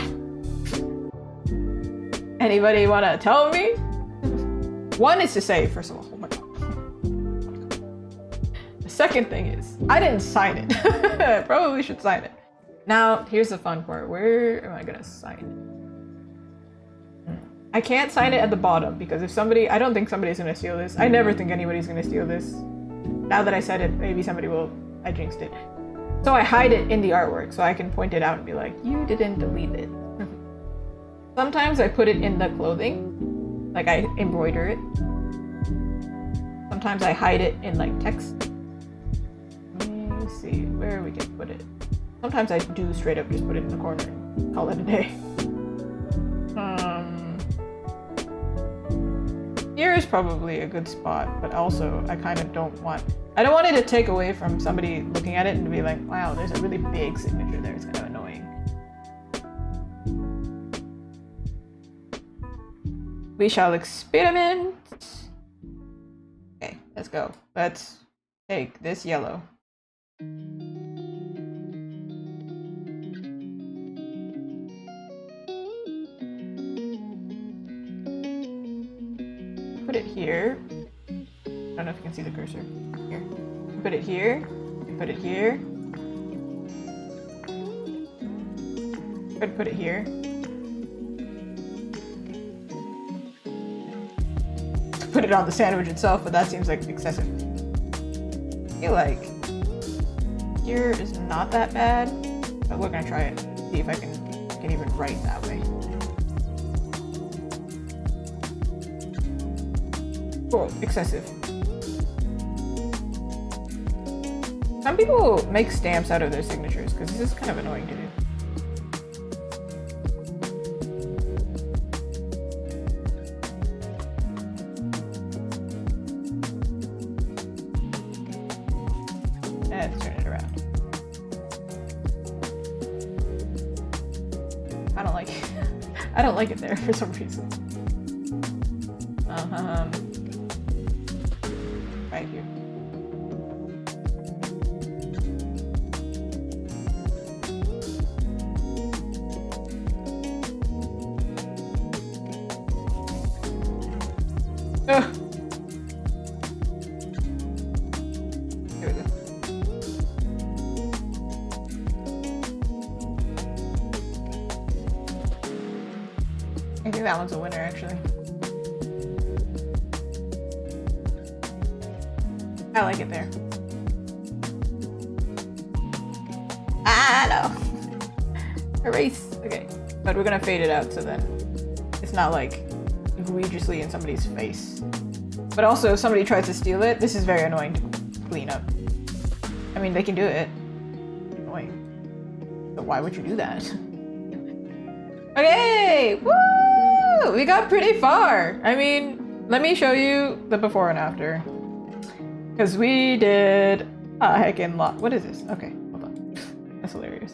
Anybody wanna tell me? One is to say, first of all, oh my god. The second thing is, I didn't sign it. I probably should sign it. Now, here's the fun part. Where am I gonna sign it? I can't sign it at the bottom because if somebody, I don't think somebody's gonna steal this. I never think anybody's gonna steal this. Now that I said it, maybe somebody will. I jinxed it. So I hide it in the artwork so I can point it out and be like, you didn't delete it. Sometimes I put it in the clothing, like I embroider it. Sometimes I hide it in like text. Let me see where we can put it. Sometimes I do straight up just put it in the corner and call it a day. Here is probably a good spot, but also I kind of don't want it to take away from somebody looking at it and to be like, wow, there's a really big signature there. It's kind of annoying. We shall experiment. Okay, let's go. Let's take this yellow. Put it here. I don't know if you can see the cursor. Here. Put it here. You put it here. Put it here. Put it on the sandwich itself, but that seems like excessive. I feel like here is not that bad, but we're gonna try it. See if I can even write that way. Oh, excessive. Some people make stamps out of their signatures because this is kind of annoying to do. Let's turn it around. I don't like it. I don't like it there for some reason. Right here. Ugh. There we go. I think that one's a winner, actually. I like it there. Ah, no. Erase. Okay. But we're gonna fade it out so then it's not like egregiously in somebody's face. But also, if somebody tries to steal it, this is very annoying to clean up. I mean, they can do it. Annoying. But why would you do that? Okay! Woo! We got pretty far! I mean, let me show you the before and after. Because we did a heckin' lot. What is this? Okay, hold on. That's hilarious.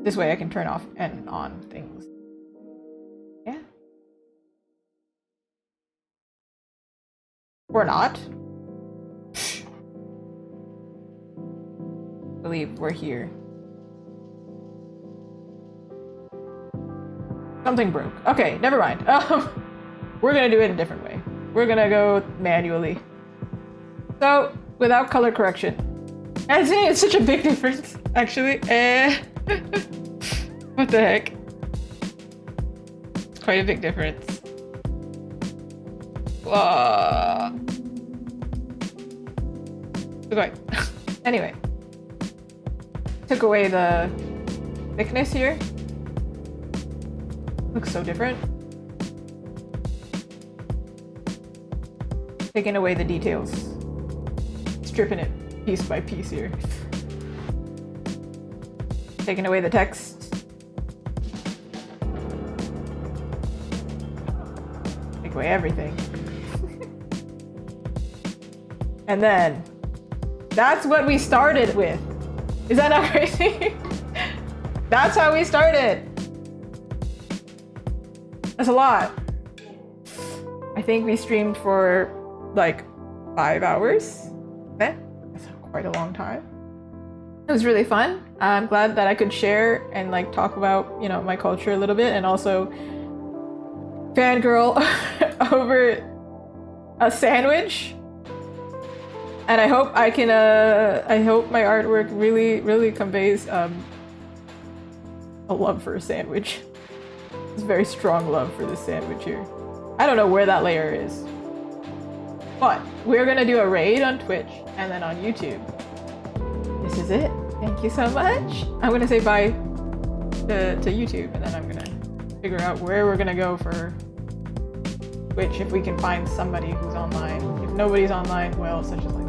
This way I can turn off and on things. Yeah. Or not. I believe we're here. Something broke. Okay, never mind. We're gonna do it a different way. We're gonna go manually. So, without color correction. I think it's such a big difference, actually. What the heck? It's quite a big difference. Okay. Anyway. Took away the thickness here. Looks so different. Taking away the details. Stripping it piece by piece here. Taking away the text. Take away everything. And then, that's what we started with. Is that not crazy? That's how we started. That's a lot. I think we streamed for like 5 hours. That's quite a long time. It was really fun. I'm glad that I could share and like talk about, you know, my culture a little bit and also fangirl over a sandwich. And I hope I can, I hope my artwork really conveys a love for a sandwich. It's a very strong love for this sandwich here. I don't know where that layer is. But we're gonna do a raid on Twitch and then on YouTube. This is it. Thank you so much. I'm gonna say bye to YouTube and then I'm gonna figure out where we're gonna go for Twitch if we can find somebody who's online. If nobody's online, well, such as like.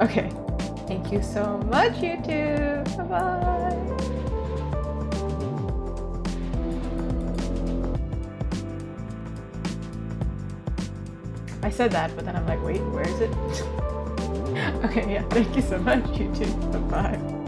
Okay. Thank you so much, YouTube. Bye-bye. I said that, but then I'm like, wait, where is it? Okay, yeah, thank you so much, YouTube. Bye-bye.